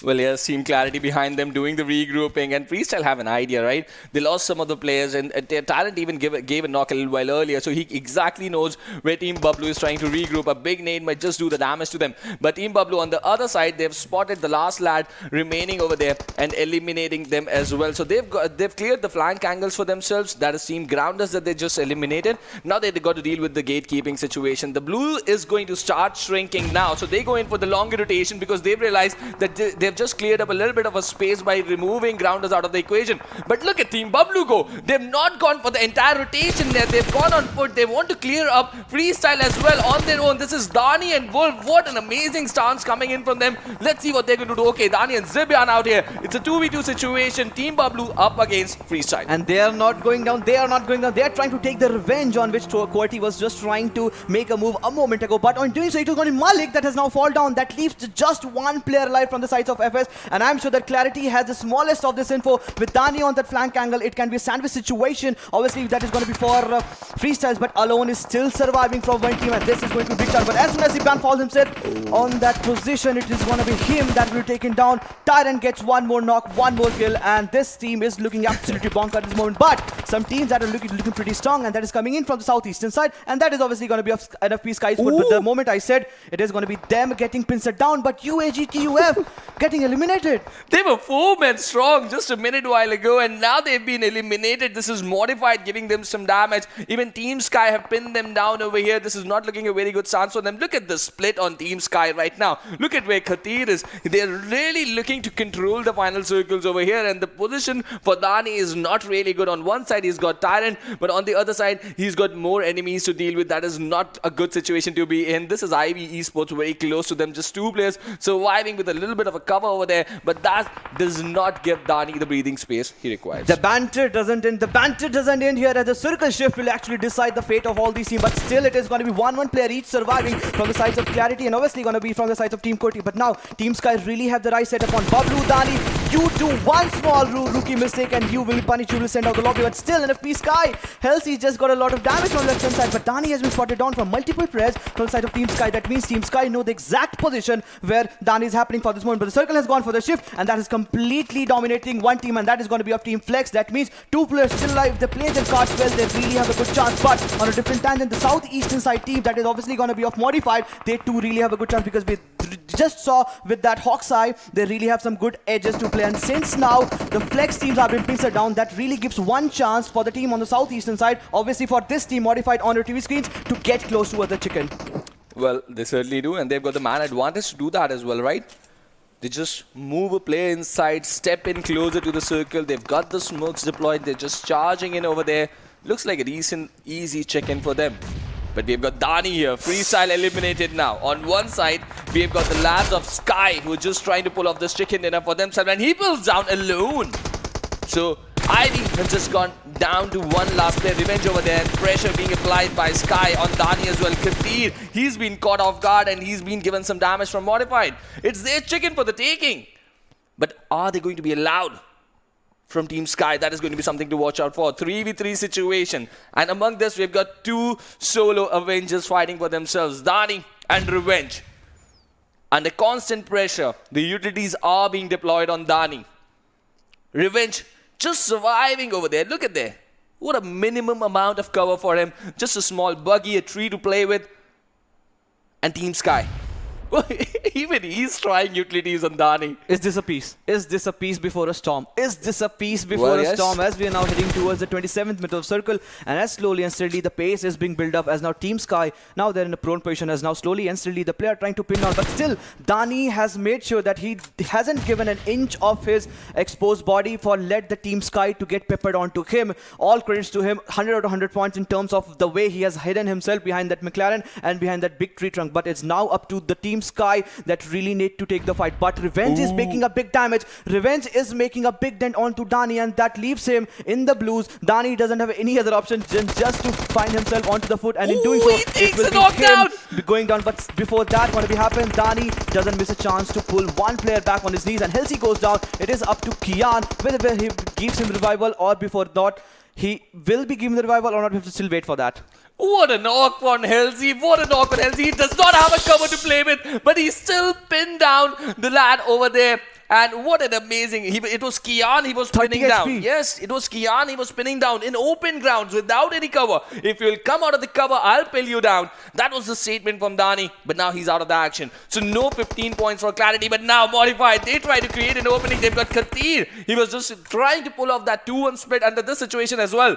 Well, yes, Team Clarity behind them doing the regrouping, and Freestyle have an idea, right? They lost some of the players, and their Tyrant even gave a knock a little while earlier, so he exactly knows where Team Bablu is trying to regroup. A big nade might just do the damage to them. But Team Bablu on the other side, they've spotted the last lad remaining over there and eliminating them as well. So they've cleared the flank angles for themselves. That is Team Grounders that they just eliminated. Now they've got to deal with the gatekeeping situation. The blue is going to start shrinking now, so they go in for the longer rotation because they've realized that they've just cleared up a little bit of a space by removing Grounders out of the equation. But look at Team Bablu go. They've not gone for the entire rotation there. They've gone on foot. They want to clear up Freestyle as well on their own. This is Dani and Wolf. What an amazing stance coming in from them. Let's see what they're going to do. Okay, Dani and Zibian out here. It's a 2v2 situation. Team Bablu up against Freestyle. And they are not going down. They are not going down. They are trying to take the revenge on which QWERTY was just trying to make a move a moment ago. But on doing so, it was going to be Malik that has now fallen down. That leaves just 1 player alive from the sides of FS. And I'm sure that Clarity has the smallest of this info. With Dani on that flank angle, it can be a sandwich situation. Obviously, that is going to be for Freestyles, but Alone is still surviving from one team, and this is going to be big chance. But as soon as Ziban falls himself on that position, it is going to be him that will take him down. Tyrant gets 1 more knock, 1 more kill, and this team is looking absolutely bonk at this moment. But some teams that are looking pretty strong, and that is coming in from the southeastern side, and that is obviously going to be of NFP Sky's foot. But the moment I said it is going to be them getting pinced down, but UAGxTUF getting eliminated. They were 4 men strong just a minute while ago, and now they've been eliminated. This is modified, giving them some damage. Even Team Sky have pinned them down over here. This is not looking a very good stance for them. Look at the split on Team Sky right now. Look at where Khatir is. They're really looking to control the final circles over here, and the position for Dani is not really good. On one side, he's got Tyrant, but on the other side, he's got more enemies to deal with. That is not a good situation to be in. This is IB Esports very close to them. Just 2 players surviving with a little bit of a cover. cover over there, but that does not give Dani the breathing space he requires. The banter doesn't end. The banter doesn't end here as the circle shift will actually decide the fate of all these teams. But still, it is going to be 1-1 player each surviving from the sides of Clarity and obviously going to be from the sides of Team QWERTY. But now, Team Sky really have the right setup on Bablu, Dani. You do one small rookie mistake and you will be punished. You will send out the lobby. But still, NFP Sky, Halsey just got a lot of damage from the left hand side. But Dani has been spotted down from multiple players from the side of Team Sky. That means Team Sky know the exact position where Dani is happening for this moment. But the circle has gone for the shift and that is completely dominating one team, and that is going to be of Team Flex. That means two players still alive. If they play their cards well, they really have a good chance. But on a different tangent, the southeastern side team that is obviously going to be of Modified, they too really have a good chance because we just saw with that Hawk's Eye, they really have some good edges to play. And since now the Flex teams have been pincered down, that really gives one chance for the team on the southeastern side, obviously for this team Modified on your TV screens, to get close to the chicken. Well, they certainly do, and they've got the man advantage to do that as well, right? They just move a player inside, step in closer to the circle. They've got the smokes deployed. They're just charging in over there. Looks like a decent, easy check-in for them. But we've got Dani here, freestyle eliminated now. On one side, we've got the lads of Sky who are just trying to pull off this chicken dinner for themselves, and he pulls down alone. So Ivy has just gone down to one last player. Revenge over there, and pressure being applied by Sky on Dani as well. Katir, he's been caught off guard and he's been given some damage from Modified. It's their chicken for the taking. But are they going to be allowed from Team Sky? That is going to be something to watch out for. 3v3 situation. And among this, we've got two solo Avengers fighting for themselves. Dani and Revenge. Under constant pressure, the utilities are being deployed on Dani. Revenge just surviving over there. Look at there. What a minimum amount of cover for him. Just a small buggy, a tree to play with. And Team Sky. Even he's trying utilities on Dani. Is this a piece? Is this a piece before a storm? Is this a piece before a storm? As we are now heading towards the 27th middle of circle, and as slowly and steadily the pace is being built up as now Team Sky, now they're in a prone position as now slowly and steadily the player trying to pin down, but still Dani has made sure that he hasn't given an inch of his exposed body for let the Team Sky to get peppered onto him. All credits to him, 100 out of 100 points in terms of the way he has hidden himself behind that McLaren and behind that big tree trunk. But it's now up to the Team Sky that really need to take the fight. But Revenge is making a big damage. Revenge is making a big dent onto Dani, and that leaves him in the blues. Dani doesn't have any other option than just to find himself onto the foot, and in doing so, it will be him going down. But before that going to be happen, Dani doesn't miss a chance to pull one player back on his knees, and Halsey goes down. It is up to Kian whether he gives him revival or before not he will be given the revival or not. We have to still wait for that. What a knock on Halsey. What a knock on Halsey. He does not have a cover to play with, but he still pinned down the lad over there. And what an amazing... it was Kian he was pinning down. Yes, it was Kian he was pinning down in open grounds without any cover. If you'll come out of the cover, I'll pin you down. That was the statement from Dani, but now he's out of the action. So no 15 points for Clarity, but now Modified. They try to create an opening. They've got Katir. He was just trying to pull off that 2-1 split under this situation as well.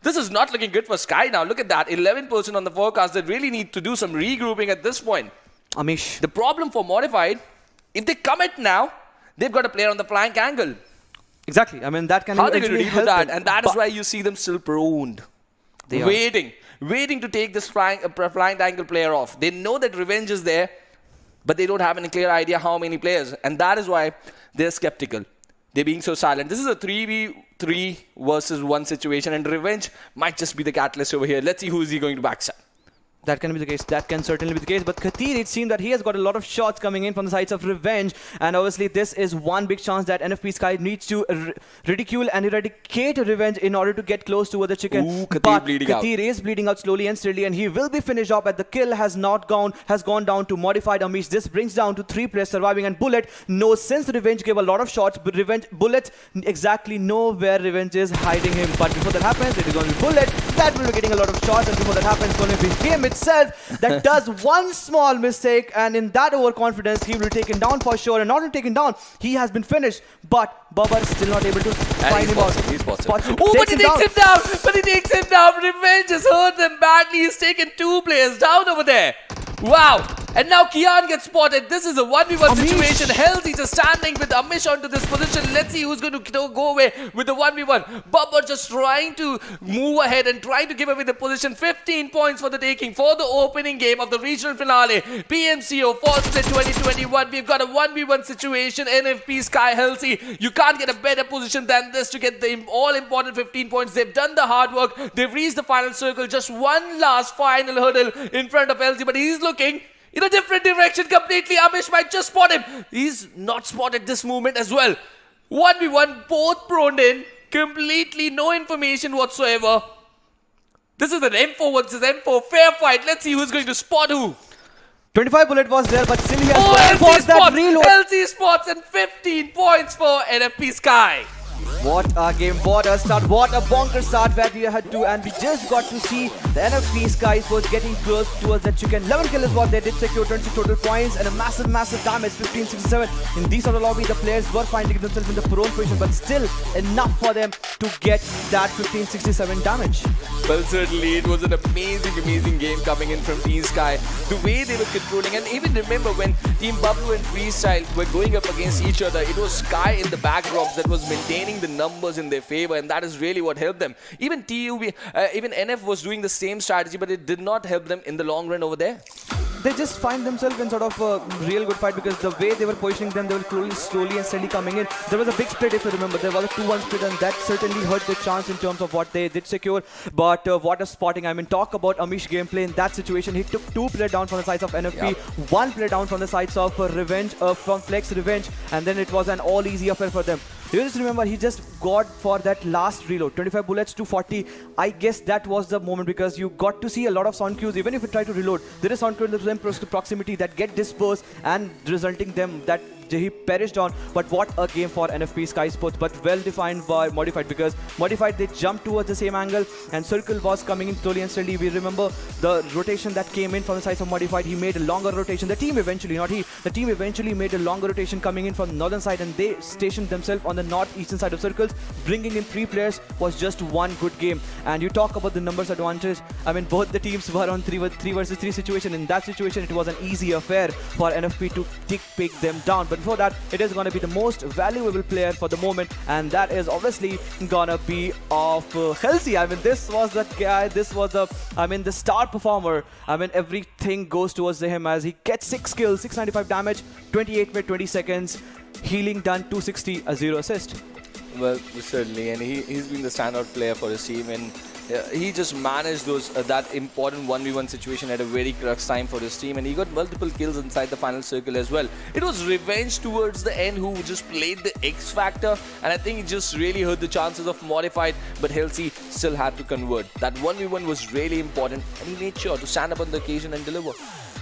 This is not looking good for Sky now. Look at that, 11% on the forecast. They really need to do some regrouping at this point. Amish. The problem for Modified, if they commit now, they've got a player on the flank angle. Exactly. I mean, that can How are they going to deal with that? them. And that is why you see them still prone. Waiting to take this flank angle player off. They know that Revenge is there, but they don't have any clear idea how many players. And that is why they're skeptical. They're being so silent. This is a 3v3 versus 1 situation, and Revenge might just be the catalyst over here. Let's see who is he going to backstab. That can be the case. That can certainly be the case. But Katir, it seems that he has got a lot of shots coming in from the sides of Revenge. And obviously, this is one big chance that NFP Sky needs to ridicule and eradicate Revenge in order to get close to the chicken. Ooh, Katir but bleeding Katir is bleeding out slowly and steadily, and he will be finished off. At the kill has gone down to Modified Amish. This brings down to 3 players surviving. And Bullet knows since Revenge gave a lot of shots, but Bullet exactly know where Revenge is hiding him. But before that happens, it is going to be Bullet that will be getting a lot of shots. And before that happens, it's going to be him itself that does one small mistake, and in that overconfidence he will be taken down for sure. And not only taken down, he has been finished, but Bubba is still not able to find him out. He's possible. Oh, but he takes him down. But he takes him down. Revenge has hurt them badly. He's taken 2 players down over there. Wow. And now Kian gets spotted. This is a 1v1 Amish. situation. Healthy just standing with Amish onto this position. Let's see who's going to go away with the 1v1. Bubba just trying to move ahead and trying to give away the position. 15 points for the taking for the opening game of the regional finale. PMCO Fall Split 2021. We've got a 1v1 situation. NFP Sky Healthy. You can't get a better position than this to get the all-important 15 points. They've done the hard work. They've reached the final circle. Just one last final hurdle in front of Healthy, but he's looking in a different direction completely. Amish might just spot him. He's not spotted this movement as well. 1v1, both prone in. Completely no information whatsoever. This is an M4 versus M4 fair fight. Let's see who's going to spot who. 25 bullet was there, but still he has Oh, gone for LC that spots. reload. LC spots and 15 points for NFP Sky. What a game, what a start, what a bonker start where we had to, and we just got to see the NFP Skies was getting close towards that chicken. 11 kills is what they did, secure 20 total points and a massive damage, 1567. In this sort of lobby, the players were finding themselves in the prone position, but still enough for them to get that 1567 damage. Well, certainly it was an amazing game coming in from Team Sky. The way they were controlling, and even remember when Team Bablu and Freestyle were going up against each other, it was Sky in the backdrops that was maintaining the numbers in their favor, and that is really what helped them. Even even NF was doing the same strategy, but it did not help them in the long run over there. They just find themselves in sort of a real good fight because the way they were positioning them, they were slowly and steadily coming in. There was a big split, if you remember. There was a 2-1 split, and that certainly hurt their chance in terms of what they did secure. But what a spotting. I mean, talk about Amish gameplay in that situation. He took 2 players down from the sides of NFP, 1 player down from the sides of from Flex Revenge, and then it was an all easy affair for them. You just remember, he just got for that last reload, 25 bullets to 40. I guess that was the moment because you got to see a lot of sound cues. Even if you try to reload, there is sound cues in proximity that get dispersed and resulting them that he perished on. But what a game for NFP Sky Sports, but well defined by Modified, because Modified, they jumped towards the same angle and Circle was coming in slowly and steadily. We remember the rotation that came in from the sides of Modified. He made a longer rotation. The team eventually, not he, the team eventually made a longer rotation coming in from the northern side, and they stationed themselves on the northeastern side of Circles. Bringing in 3 players was just one good game. And you talk about the numbers advantage. I mean, both the teams were on 3 versus 3 situation. In that situation, it was an easy affair for NFP to pick them down. But before that, it is going to be the most valuable player for the moment, and that is obviously gonna be of Healthy. I mean, this was the guy, this was the star performer. I mean, everything goes towards him as he gets 6 kills, 695 damage, 28 with 20 seconds, healing done, 260, a 0 assist. Well, certainly, and he's been the standout player for his team, and he just managed that important 1v1 situation at a very crux time for his team, and he got multiple kills inside the final circle as well. It was Revenge towards the end who just played the X factor, and I think it just really hurt the chances of Modified, but Healthy still had to convert. That 1v1 was really important, and he made sure to stand up on the occasion and deliver.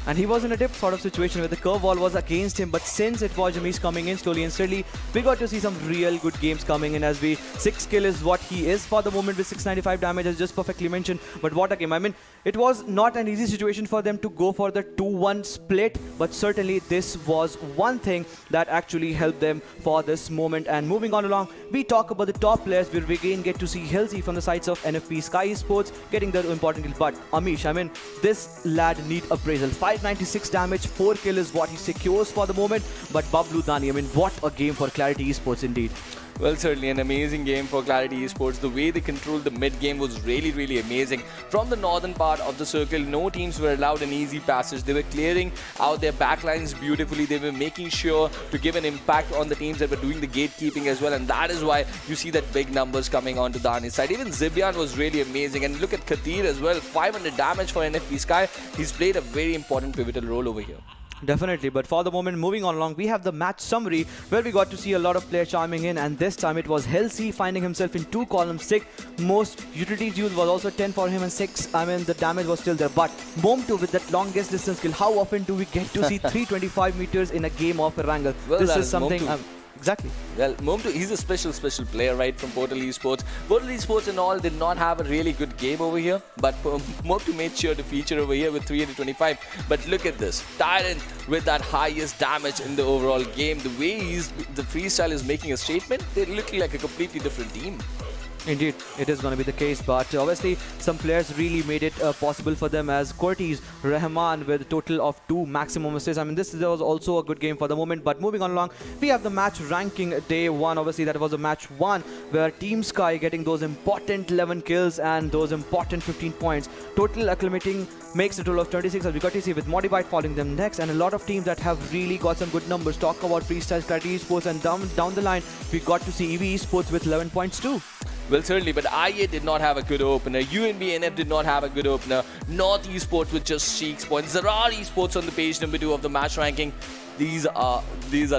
And he was in a dip sort of situation where the curve wall was against him, but since it was Jameez coming in slowly and steadily, we got to see some real good games coming in as 6 kill is what he is for the moment with 695 damage, as just perfectly mentioned. But what a game. I mean, it was not an easy situation for them to go for the 2-1 split, but certainly this was one thing that actually helped them for this moment. And moving on along, we talk about the top players where we again get to see Healthy from the sides of NFP Sky Esports getting the important kill. But Amish, I mean, this lad need appraisal. 596 damage, 4 kill is what he secures for the moment. But Bablu Dani, I mean, what a game for Clarity Esports indeed. Well, certainly an amazing game for Clarity Esports. The way they controlled the mid game was really amazing. From the northern part of the circle, no teams were allowed an easy passage. They were clearing out their backlines beautifully. They were making sure to give an impact on the teams that were doing the gatekeeping as well, and that is why you see that big numbers coming onto Dani's side. Even Zibian was really amazing, and look at Khatir as well. 500 damage for NFP Sky. He's played a very important pivotal role over here. Definitely, but for the moment, moving on along, we have the match summary where we got to see a lot of players chiming in, and this time it was Healthy finding himself in 2 columns, 6. Most utilities used was also 10 for him and 6. I mean, the damage was still there, but Mom2 with that longest distance kill, how often do we get to see 325 meters in a game of Erangel? Well, this is something... Exactly. Well, Mom2, he's a special player, right, from Portal Esports. Portal Esports and all did not have a really good game over here, but Mom2 made sure to feature over here with 325. But look at this, Tyrant with that highest damage in the overall game. The way the freestyle is making a statement, they're looking like a completely different team. Indeed, it is going to be the case, but obviously some players really made it possible for them, as QWERTY's Rahman with a total of 2 maximum assists. I mean, this was also a good game for the moment, but moving on along, we have the match ranking day 1. Obviously, that was a match 1 where Team Sky getting those important 11 kills and those important 15 points. Total acclimating makes a total of 26, as we got to see with Modified following them next, and a lot of teams that have really got some good numbers. Talk about Freestyle, Quraysh Esports, and down the line, we got to see EV Esports with 11 points too. Well, certainly, but IA did not have a good opener. UNBNF did not have a good opener. North Esports with just 6 points. ZARAR Esports on the page number 2 of the match ranking. These are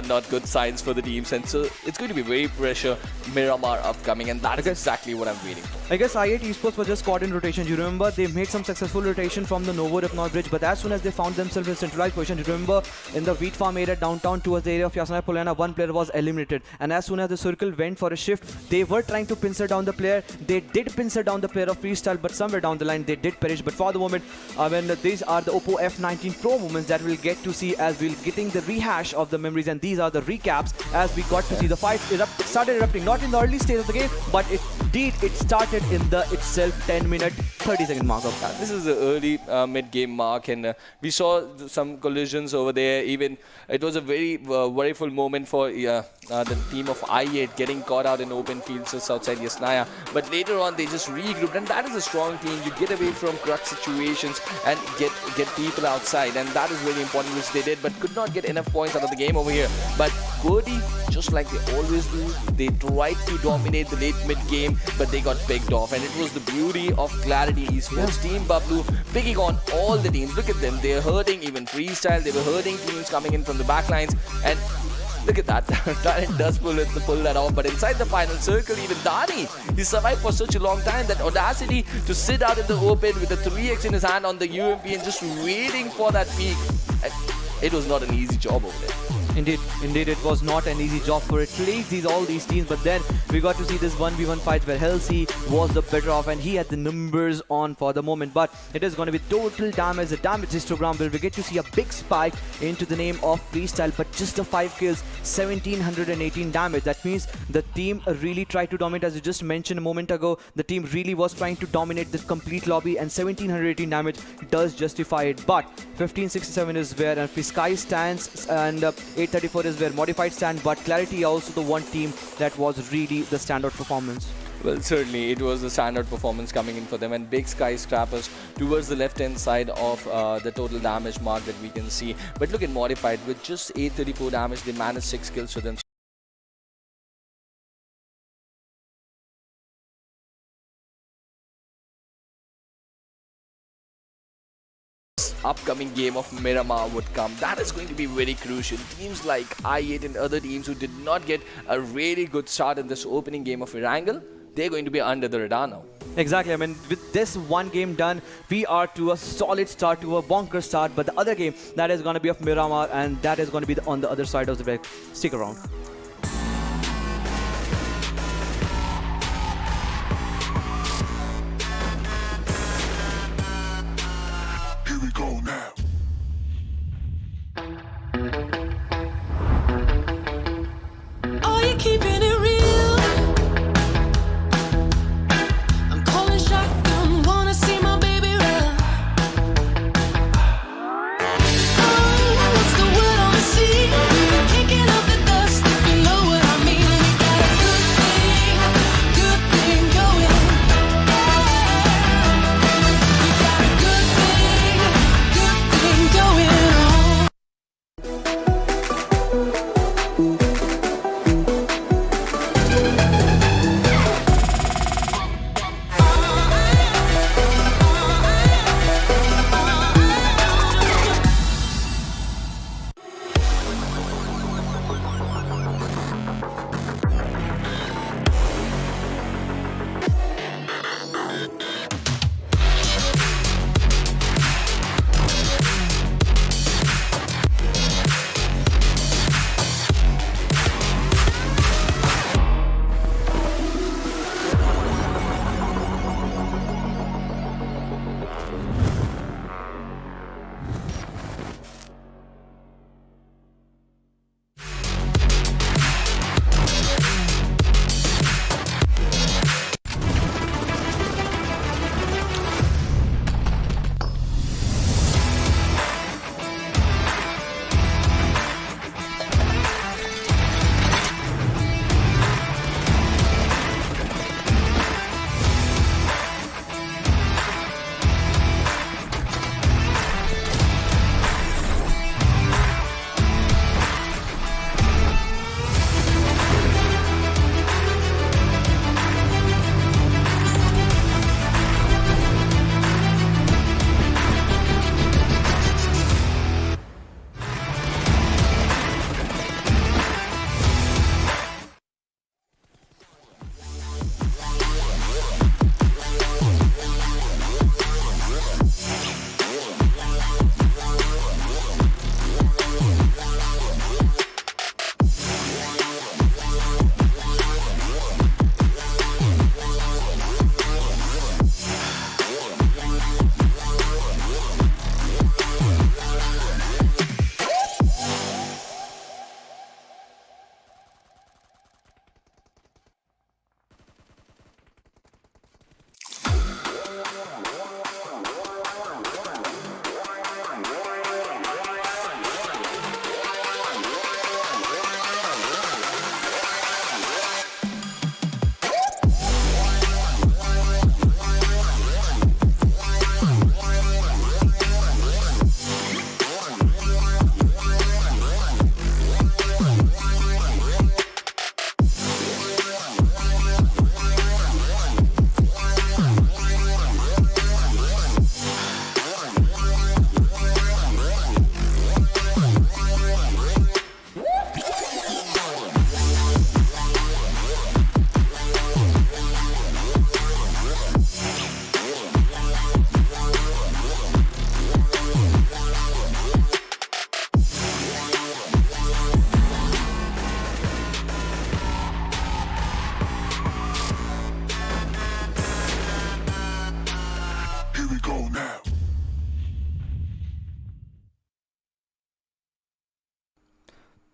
not good signs for the teams, and so it's going to be very pressure Miramar upcoming, and that is exactly what I'm waiting for. I guess IIT Esports was just caught in rotation. You remember they made some successful rotation from the Novo Ripnor Bridge, but as soon as they found themselves in centralized position, you remember in the wheat farm area downtown towards the area of Yasna Polana, one player was eliminated, and as soon as the circle went for a shift, they were trying to pincer down the player. They did pincer down the player of Freestyle, but somewhere down the line they did perish. But for the moment, these are the Oppo F19 Pro moments that we'll get to see as we'll getting the rehash of the memories, and these are the recaps as we got to see the fight started erupting, not in the early stage of the game, but it started in the itself 10-minute 30-second mark of that. This is the early mid-game mark, and we saw some collisions over there. Even it was a very worryful moment for the team of I8 getting caught out in open fields just outside Yasnaya, but later on they just regrouped, and that is a strong team. You get away from crux situations and get people outside, and that is really important, which they did, but could not get enough points out of the game over here. But QWERTY, just like they always do, they tried to dominate the late mid game, but they got picked off, and it was the beauty of Clarity Esports. Team Bablu picking on all the teams. Look at them, they're hurting even Freestyle, they were hurting teams coming in from the backlines, and look at that. Talent does pull that off, but inside the final circle, even Dani, he survived for such a long time. That audacity to sit out in the open with a 3x in his hand on the UMP and just waiting for that peak. It was not an easy job over there. Indeed, it was not an easy job for at least all these teams, but then we got to see this 1v1 fight where Halsey was the better off, and he had the numbers on for the moment. But it is going to be total damage, the damage histogram where we get to see a big spike into the name of Freestyle, but just the 5 kills, 1718 damage. That means the team really tried to dominate, as you just mentioned a moment ago. The team really was trying to dominate this complete lobby, and 1718 damage does justify it. But 1567 is where Sky stands, and 834 is where Modified stand, but Clarity also the one team that was really the standout performance. Well, certainly it was a standard performance coming in for them, and big skyscrapers towards the left hand side of the total damage mark that we can see. But look at Modified with just 834 damage, they managed 6 kills for them. Upcoming game of Miramar would come. That is going to be very crucial. Teams like I8 and other teams who did not get a really good start in this opening game of Erangel, they're going to be under the radar now. Exactly. I mean, with this one game done, we are to a solid start, to a bonker start. But the other game, that is going to be of Miramar, and that is going to be on the other side of the break. Stick around. Here we go now. Are you keeping it real? I'm calling shotgun, wanna see my baby run. Oh, what's the word on the sea? Kicking up the dust, if you know what I mean. We got a good thing going. We got a good thing going on.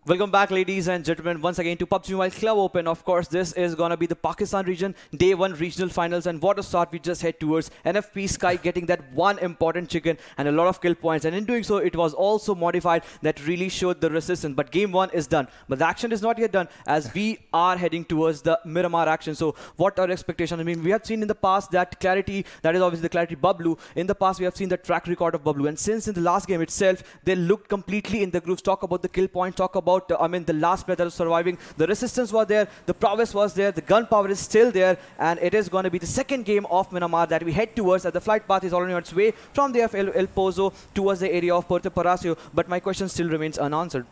Welcome back, ladies and gentlemen, once again to PUBG Mobile Club Open. Of course, this is going to be the Pakistan region, Day 1 regional finals. And what a start we just head towards. NFP Sky getting that one important chicken and a lot of kill points. And in doing so, it was also modified that really showed the resistance. But game 1 is done. But the action is not yet done as we are heading towards the Miramar action. So what are expectations? I mean, we have seen in the past that Clarity, that is obviously the Clarity Bablu. In the past, we have seen the track record of Bablu. And since in the last game itself, they looked completely in the grooves. Talk about the kill points, talk about the last player that was surviving. The resistance was there, the prowess was there, the gunpowder is still there, and it is going to be the second game of Miramar that we head towards. As the flight path is already on its way from the El Pozo towards the area of Puerto Palacio. But my question still remains unanswered.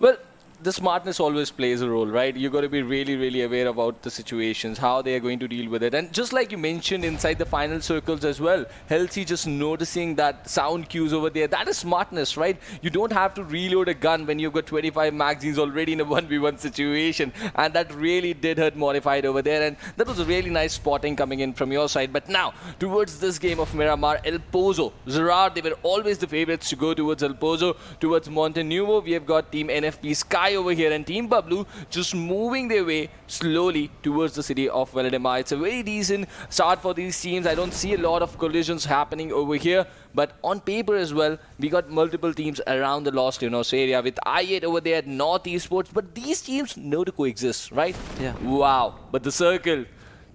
Well, the smartness always plays a role, right? You got to be really, really aware about the situations, how they are going to deal with it. And just like you mentioned inside the final circles as well, Halsey just noticing that sound cues over there, that is smartness, right? You don't have to reload a gun when you've got 25 magazines already in a 1v1 situation. And that really did hurt Modified over there. And that was a really nice spotting coming in from your side. But now, towards this game of Miramar, El Pozo, ZARAR, they were always the favorites to go towards El Pozo, towards Montenuvo. We have got Team NFP Sky over here and Team Bablu just moving their way slowly towards the city of Valdemar. It's a very decent start for these teams. I don't see a lot of collisions happening over here, but on paper as well, we got multiple teams around the Los Leonos area with I8 over there at North Esports, but these teams know to coexist, right? Yeah. Wow. But the circle,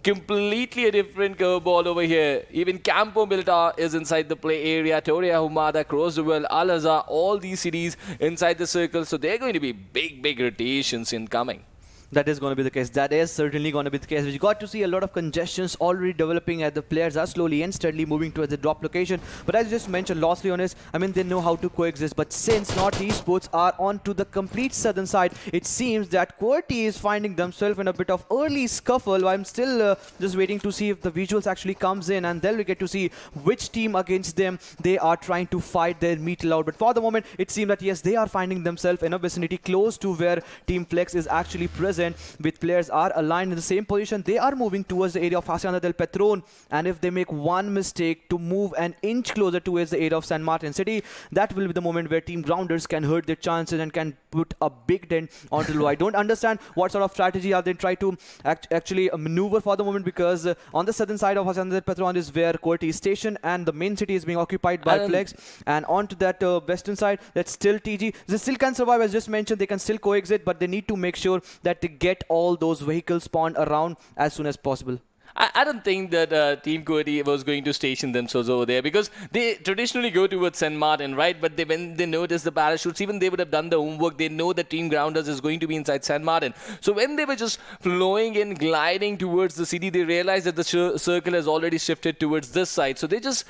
completely a different curveball over here. Even Campo Militar is inside the play area. Toria Humada, Crozwell, Al-Azhar, all these cities inside the circle. So they're going to be big, big rotations incoming. That is going to be the case. That is certainly going to be the case. We got to see a lot of congestions already developing as the players are slowly and steadily moving towards the drop location. But as you just mentioned, Los Leones, I mean, they know how to coexist. But since North Esports are on to the complete southern side, it seems that QWERTY is finding themselves in a bit of early scuffle. I'm still just waiting to see if the visuals actually comes in, and then we get to see which team against them they are trying to fight their metal out. But for the moment, it seems that yes, they are finding themselves in a vicinity close to where Team Flex is actually present. With players are aligned in the same position, they are moving towards the area of Hacienda del Petron, and if they make one mistake to move an inch closer towards the area of San Martin City, that will be the moment where Team Grounders can hurt their chances and can put a big dent onto the low. I don't understand what sort of strategy are they trying to actually maneuver for the moment, because on the southern side of Hacienda del Petron is where QWERTY is stationed and the main city is being occupied by Flex, and onto that western side, that's still TG. They still can survive, as just mentioned, they can still coexist, but they need to make sure that they get all those vehicles spawned around as soon as possible. I don't think that Team QWERTY was going to station themselves over there, because they traditionally go towards San Martin, right? But when they notice the parachutes, even they would have done the homework. They know that Team Grounders is going to be inside San Martin. So when they were just flowing in, gliding towards the city, they realized that the circle has already shifted towards this side. So they just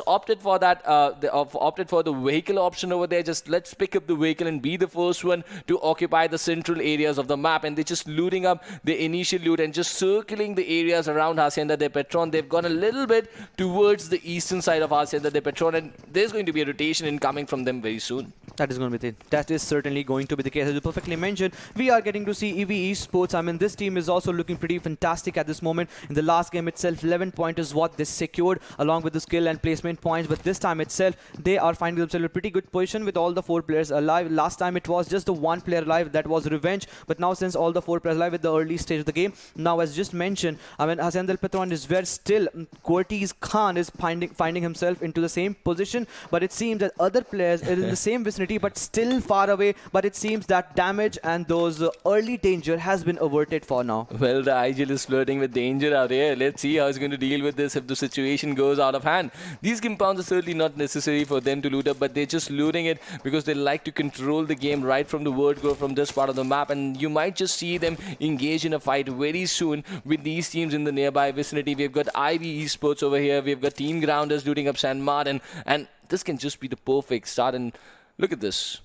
opted for that. They opted for the vehicle option over there. Just let's pick up the vehicle and be the first one to occupy the central areas of the map. And they're just looting up the initial loot and just circling the areas around Hacienda de Petron. They've gone a little bit towards the eastern side of Hacienda de Petron, and there's going to be a rotation incoming from them very soon. That is going to be that is certainly going to be the case. As you perfectly mentioned, we are getting to see UAGxTUF. I mean, this team is also looking pretty fantastic at this moment. In the last game itself, 11 points is what they secured along with the skill and placement points. But this time itself, they are finding themselves in a pretty good position with all the 4 players alive. Last time it was just the 1 player alive, that was Revenge. But now since all the 4 players alive at the early stage of the game, now as just mentioned, I mean, Hacienda del Petron is where still QWERTY's Khan is finding himself into the same position. But it seems that other players are in the same vicinity but still far away. But it seems that damage and those early danger has been averted for now. Well, the Igel is flirting with danger out here. Let's see how he's going to deal with this if the situation goes out of hand. These compounds are certainly not necessary for them to loot up, but they're just looting it because they like to control the game right from the word go from this part of the map. And you might just see them engage in a fight very soon with these teams in the nearby vicinity. We've got UAGxTUF over here. We've got Team Grounders looting up San Martin. And this can just be the perfect start. And look at this.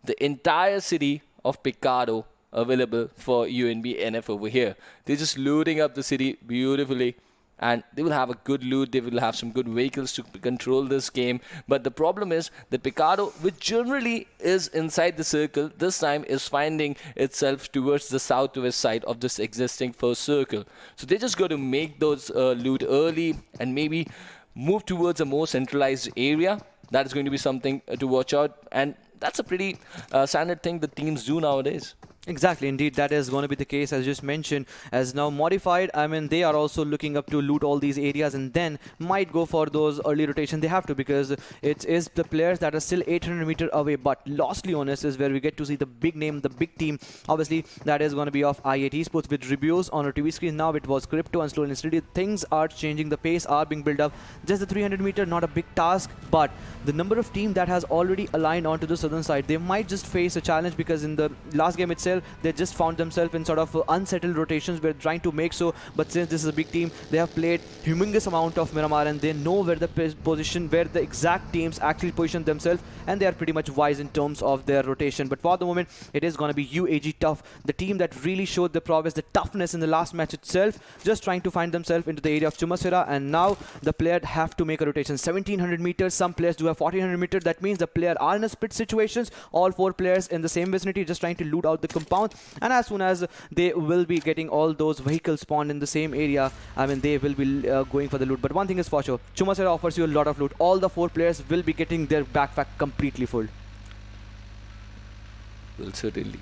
The entire city of Picado available for UNBxNF over here. They're just looting up the city beautifully. And they will have a good loot. They will have some good vehicles to control this game. But the problem is that Picado, which generally is inside the circle, this time is finding itself towards the southwest side of this existing first circle. So they just got to make those loot early and maybe move towards a more centralized area. That is going to be something to watch out. And that's a pretty standard thing that teams do nowadays. Exactly, indeed, that is going to be the case as just mentioned. As now modified, I mean, they are also looking up to loot all these areas and then might go for those early rotation. They have to, because it is the players that are still 800 meter away. But Lost Leones is where we get to see the big name, the big team. Obviously, that is going to be of i8 Esports with reviews on our TV screen. Now it was Crypto, and slowly and steady things are changing. The pace are being built up. Just the 300 meter, not a big task, but the number of team that has already aligned onto the southern side, they might just face a challenge, because in the last game itself, they just found themselves in sort of unsettled rotations. We're trying to make so, but since this is a big team, they have played humongous amount of Miramar, and they know where the position, where the exact teams actually position themselves, and they are pretty much wise in terms of their rotation. But for the moment, it is going to be UAGxTUF, the team that really showed the prowess, the toughness in the last match itself, just trying to find themselves into the area of Chumasera, and now the player have to make a rotation. 1700 meters, some players do have 1400 meters. That means the player are in a split situations, all 4 players in the same vicinity, just trying to loot out the compound. And as soon as they will be getting all those vehicles spawned in the same area, I mean, they will be going for the loot. But one thing is for sure, Chumasera offers you a lot of loot. All the 4 players will be getting their backpack completely full. Well, certainly.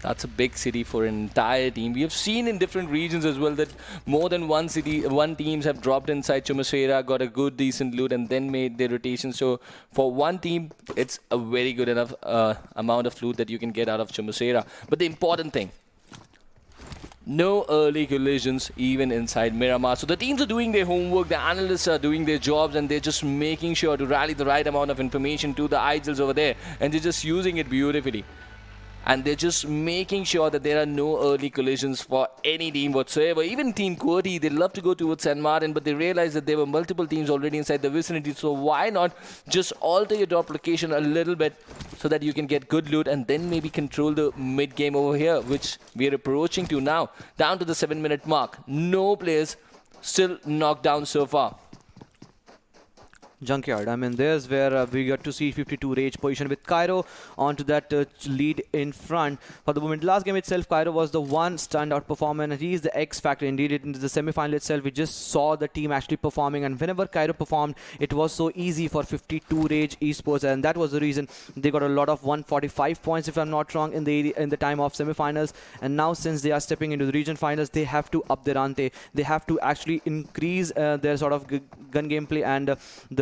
That's a big city for an entire team. We have seen in different regions as well that more than one teams have dropped inside Chumasera, got a good decent loot, and then made their rotation. So for one team, it's a very good enough amount of loot that you can get out of Chumasera. But the important thing, no early collisions even inside Miramar. So the teams are doing their homework, the analysts are doing their jobs, and they're just making sure to rally the right amount of information to the idols over there, and they're just using it beautifully. And they're just making sure that there are no early collisions for any team whatsoever. Even Team QWERTY, they love to go towards San Martin, but they realized that there were multiple teams already inside the vicinity. So why not just alter your drop location a little bit so that you can get good loot and then maybe control the mid game over here, which we are approaching to now. Down to the 7-minute mark. No players still knocked down so far. Junkyard. I mean, there's where we got to see 52 Rage position with Cairo onto that lead in front. For the moment, last game itself, Cairo was the one standout performer, and he is the X factor. Indeed, in the semi-final itself, we just saw the team actually performing, and whenever Cairo performed, it was so easy for 52 Rage Esports, and that was the reason they got a lot of 145 points, if I'm not wrong, in the time of semi-finals. And now, since they are stepping into the region finals, they have to up their ante. They have to actually increase their sort of gun gameplay, and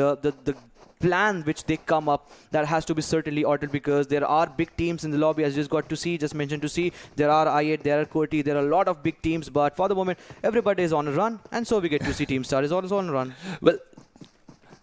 the plan which they come up, that has to be certainly altered, because there are big teams in the lobby, as you just mentioned to see. There are i8, there are QWERTY, there are a lot of big teams, but for the moment everybody is on a run, and so we get to see Team Star is also on a run. Well,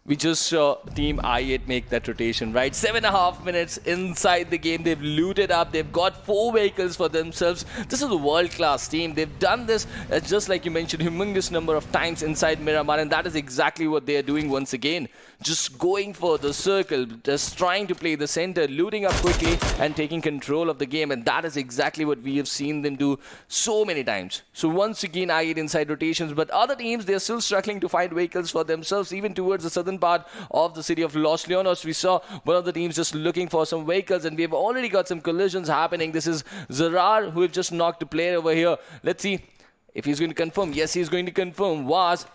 we just saw Team i8 make that rotation, right? 7.5 minutes inside the game. They've looted up. They've got 4 vehicles for themselves. This is a world-class team. They've done this, just like you mentioned, humongous number of times inside Miramar, and that is exactly what they are doing once again. Just going for the circle, just trying to play the center, looting up quickly and taking control of the game, and that is exactly what we have seen them do so many times. So once again, i8 inside rotations, but other teams, they're still struggling to find vehicles for themselves, even towards the southern part of the city of Los Leonos. We saw one of the teams just looking for some vehicles, and we have already got some collisions happening. This is ZARAR, who have just knocked a player over here. Let's see if he's going to confirm. Yes, he's going to confirm. Vaz,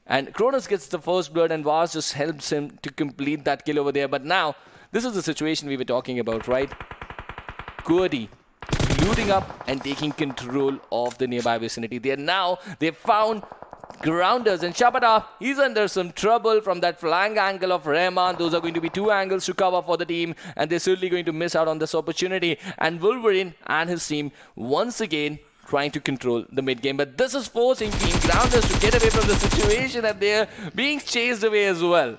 and Kronos gets the first blood, and Vaz just helps him to complete that kill over there. But now, this is the situation we were talking about, right? QWERTY looting up and taking control of the nearby vicinity. They've found grounders, and Shabada, he's under some trouble from that flank angle of Rahman. Those are going to be 2 angles to cover for the team, and they're certainly going to miss out on this opportunity. And Wolverine and his team once again trying to control the mid game, but this is forcing Team Grounders to get away from the situation, and they're being chased away as well.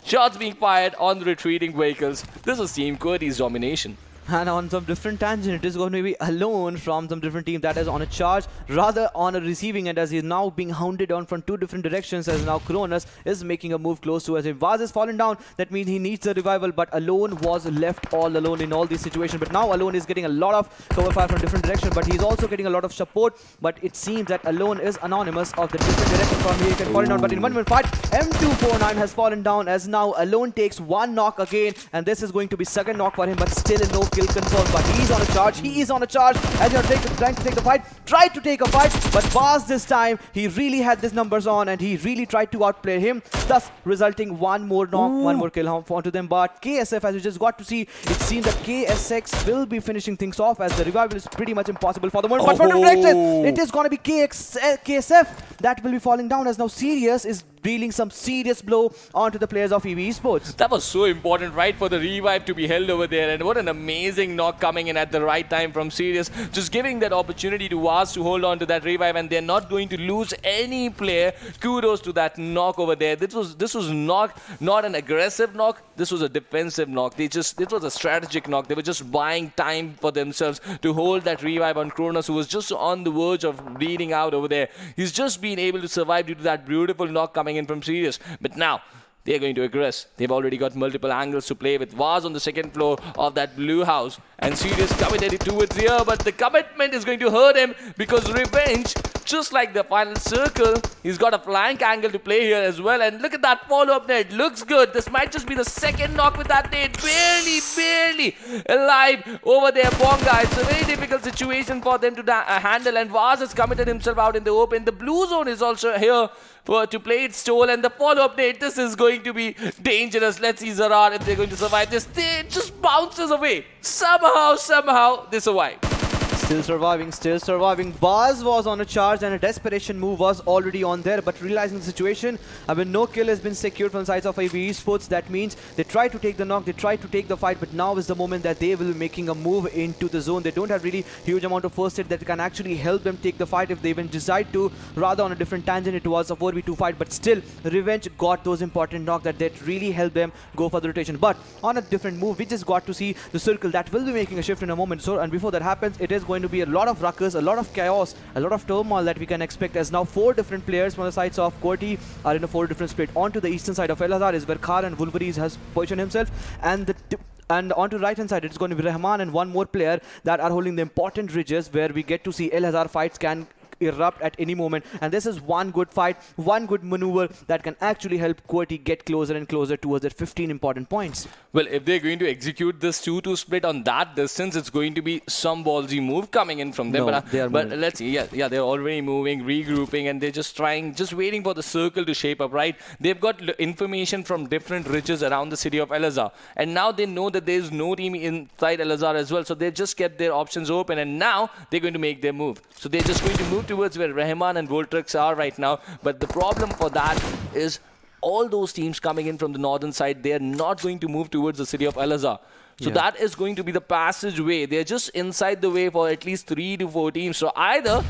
Shots being fired on the retreating vehicles. This is Team QWERTY's domination. And on some different tangent, it is going to be Alone from some different team that is on a charge, rather on a receiving end, as he is now being hounded down from 2 different directions, as now Kronos is making a move close to us. If Vaz is fallen down, that means he needs a revival, but Alone was left all alone in all these situations. But now Alone is getting a lot of cover fire from different directions, but he's also getting a lot of support. But it seems that Alone is anonymous of the different directions from here. He can fall down, but in 1 minute fight, M249 has fallen down, as now Alone takes 1 knock again, and this is going to be second knock for him, but still in no kill confirmed, but he's on a charge. He is on a charge as you're trying to take the fight. Tried to take a fight, but Baz this time, he really had his numbers on and he really tried to outplay him, thus resulting one more knock, one more kill onto them. But KSF, as you just got to see, it seems that KSX will be finishing things off as the revival is pretty much impossible for the moment. But for the direction, it is going to be KSF that will be falling down, as now Sirius is dealing some serious blow onto the players of UAGxTUF. That was so important, right, for the revive to be held over there. And what an amazing knock coming in at the right time from Sirius. Just giving that opportunity to Vaz to hold on to that revive, and they're not going to lose any player. Kudos to that knock over there. This was not an aggressive knock. This was a defensive knock. It was a strategic knock. They were just buying time for themselves to hold that revive on Kronos, who was just on the verge of bleeding out over there. He's just been able to survive due to that beautiful knock coming in from Sirius. But now they're going to aggress. They've already got multiple angles to play with. Vaz on the second floor of that blue house, and Sirius committed it towards here, but the commitment is going to hurt him because Revenge, just like the final circle, he's got a flank angle to play here as well. And look at that follow-up net. Looks good. This might just be the second knock with that net. Barely alive over there, Bonga. It's a very difficult situation for them to handle, and Vaz has committed himself out in the open. The blue zone is also here to play its toll, and the follow-up net, this is going to be dangerous. Let's see ZARAR if they're going to survive this. It just bounces away. Somehow they survive. Still surviving. Baz was on a charge and a desperation move was already on there, but realizing the situation, no kill has been secured from the sides of UAGxTUF. That means they try to take the knock, they try to take the fight, but now is the moment that they will be making a move into the zone. They don't have really huge amount of first aid that can actually help them take the fight if they even decide to. Rather on a different tangent, it was a 4v2 fight, but still Revenge got those important knocks that really helped them go for the rotation. But on a different move, we just got to see the circle that will be making a shift in a moment. So, and before that happens, it is going to be a lot of ruckus, a lot of chaos, a lot of turmoil that we can expect, as now 4 different players from the sides of QWERTY are in a 4 different split. Onto the eastern side of El-Azhar is where Kar and Wolverines has positioned himself, and onto the right hand side it's going to be Rahman and one more player that are holding the important ridges, where we get to see El-Azhar fights can erupt at any moment, and this is one good fight, one good maneuver that can actually help QWERTY get closer and closer towards their 15 important points. Well, if they're going to execute this 2-2 split on that distance, it's going to be some ballsy move coming in from them. No, but let's see. Yeah, they're already moving, regrouping, and they're just waiting for the circle to shape up, right? They've got information from different ridges around the city of El-Azhar, and now they know that there's no team inside El-Azhar as well, so they've just kept their options open, and now they're going to make their move. So they're just going to move towards where Rahman and Voltrix are right now. But the problem for that is all those teams coming in from the northern side, they are not going to move towards the city of El-Azhar. So that is going to be the passageway. They're just inside the way for at least 3 to 4 teams. So either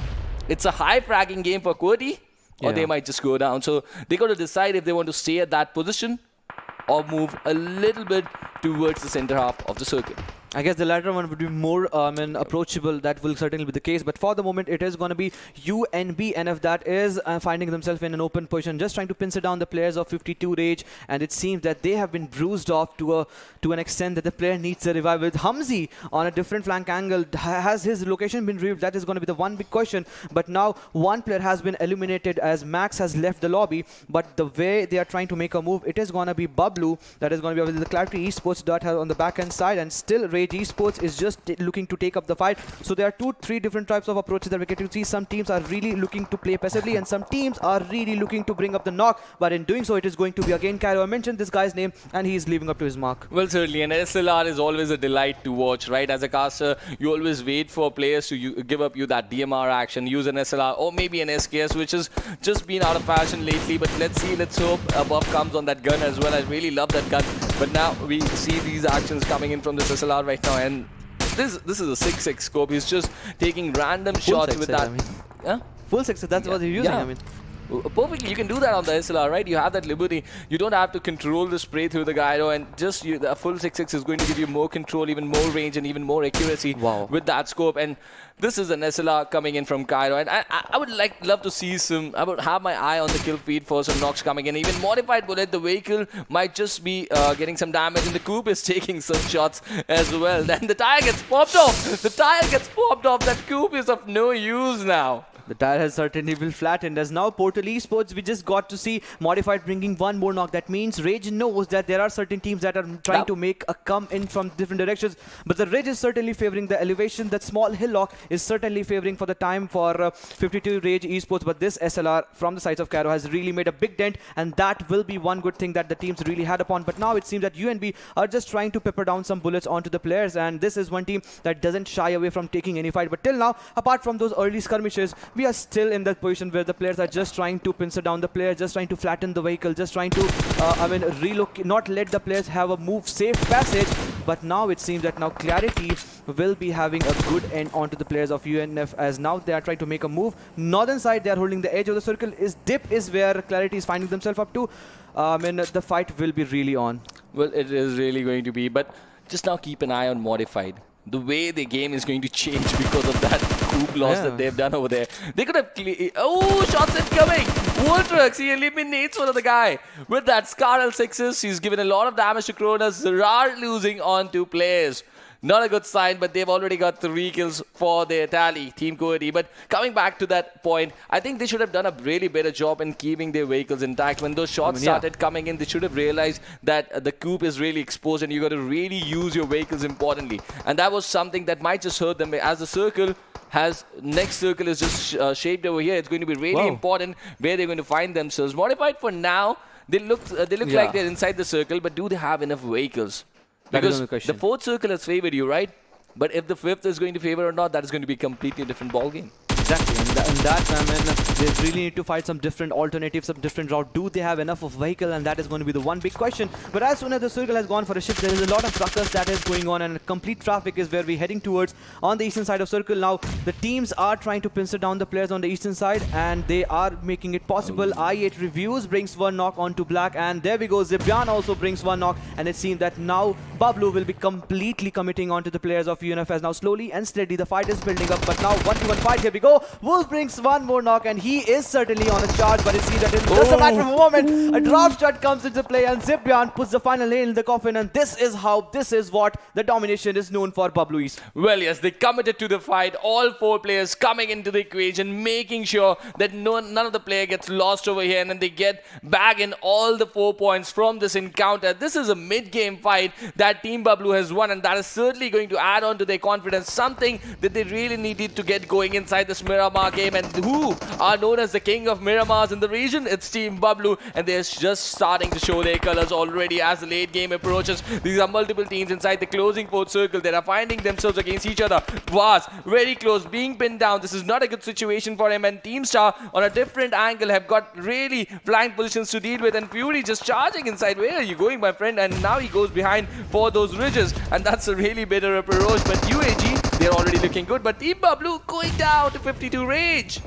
it's a high fragging game for QWERTY, or they might just go down. So they got to decide if they want to stay at that position or move a little bit towards the center half of the circle. I guess the latter one would be more approachable. That will certainly be the case. But for the moment, it is going to be UNBxNF that is finding themselves in an open position, just trying to pincer down the players of 52 Rage. And it seems that they have been bruised off to an extent that the player needs a revive. With Hamzi on a different flank angle, has his location been revealed? That is going to be the one big question. But now one player has been eliminated as Max has left the lobby. But the way they are trying to make a move, it is going to be Bablu. That is going to be with the QWERTY Esports that has on the back end side, and still Rage Esports is just looking to take up the fight. So there are 2-3 different types of approaches that we get to see. Some teams are really looking to play passively, and some teams are really looking to bring up the knock. But in doing so, it is going to be again Cairo. I mentioned this guy's name, and he is living up to his mark. Well, certainly, and SLR is always a delight to watch, right? As a caster, you always wait for players to give up you that DMR action, use an SLR or maybe an SKS, which has just been out of fashion lately. But let's see, let's hope a buff comes on that gun as well. I really love that gun. But now we see these actions coming in from this SLR right now, and this is a 6-6 scope. He's just taking random shots with that. Yeah? Full 6, that's what he's using. Yeah. I mean, perfectly, you can do that on the SLR, right? You have that liberty. You don't have to control the spray through the gyro, and just the full 6-6 is going to give you more control, even more range, and even more accuracy with that scope. And this is an SLR coming in from Cairo, and I would love to see some. I would have my eye on the kill feed for some knocks coming in. Even modified bullet, the vehicle might just be getting some damage, and the coupe is taking some shots as well. Then the tire gets popped off. The tire gets popped off. That coupe is of no use now. The tire has certainly been flattened as now Portal Esports, we just got to see Modified bringing one more knock. That means Rage knows that there are certain teams that are trying to make a come in from different directions. But the Rage is certainly favoring the elevation. That small hillock is certainly favoring for the time for 52 Rage Esports. But this SLR from the sides of Caro has really made a big dent. And that will be one good thing that the teams really had upon. But now it seems that UNB are just trying to pepper down some bullets onto the players. And this is one team that doesn't shy away from taking any fight. But till now, apart from those early skirmishes, we are still in that position where the players are just trying to pincer down the player, just trying to flatten the vehicle, just trying to, relocate, not let the players have a safe passage. But now it seems that now Clarity will be having a good end onto the players of UNF as now they are trying to make a move. Northern side, they are holding the edge of the circle. Dip is where Clarity is finding themselves up to. The fight will be really on. Well, it is really going to be, but just now keep an eye on Modified. The way the game is going to change because of that coup loss that they've done over there. They could have... Oh, shots incoming! Voltrux, he eliminates one of the guy. With that Scar L6s, he's given a lot of damage to Cronus. ZARAR losing on 2 players. Not a good sign, but they've already got 3 kills for their tally, Team QWERTY. But coming back to that point, I think they should have done a really better job in keeping their vehicles intact. When those shots started coming in, they should have realized that the coup is really exposed and you got to really use your vehicles importantly. And that was something that might just hurt them as the circle next circle is just shaped over here. It's going to be really important where they're going to find themselves. Modified for now, they look like they're inside the circle, but do they have enough vehicles? Because the 4th circle has favored you, right? But if the 5th is going to favor or not, that is going to be a completely different ballgame. Exactly, and that, they really need to find some different alternatives, some different route. Do they have enough of vehicle? And that is going to be the one big question. But as soon as the circle has gone for a shift, there is a lot of truckers that is going on, and complete traffic is where we're heading towards on the eastern side of circle. Now, the teams are trying to pincer down the players on the eastern side, and they are making it possible. I8 Reviews brings one knock onto Black, and there we go. Zibyan also brings one knock, and it seems that now Bablu will be completely committing onto the players of UNF as now slowly and steady the fight is building up. But now 1v1 fight, here we go. Wolf brings one more knock and he is certainly on a charge, but it seems that it's just a matter of a moment. A drop shot comes into play and Zibyan puts the final nail in the coffin, and this is what the domination is known for Bablu East. Well, yes, they committed to the fight. All 4 players coming into the equation, making sure that none of the player gets lost over here, and then they get back in all the 4 points from this encounter. This is a mid-game fight that Team Bablu has won, and that is certainly going to add on to their confidence, something that they really needed to get going inside this Miramar game. And who are known as the king of Miramars in the region? It's Team Bablu, and they're just starting to show their colors already as the late game approaches. These are multiple teams inside the closing 4th circle that are finding themselves against each other. Vaz, very close, being pinned down. This is not a good situation for him, and Team Star on a different angle have got really flank positions to deal with, and Fury just charging inside. Where are you going, my friend? And now he goes behind for those ridges, and that's a really better approach. But UAG, they're already looking good, but Team Bablu going down to 52 Rage.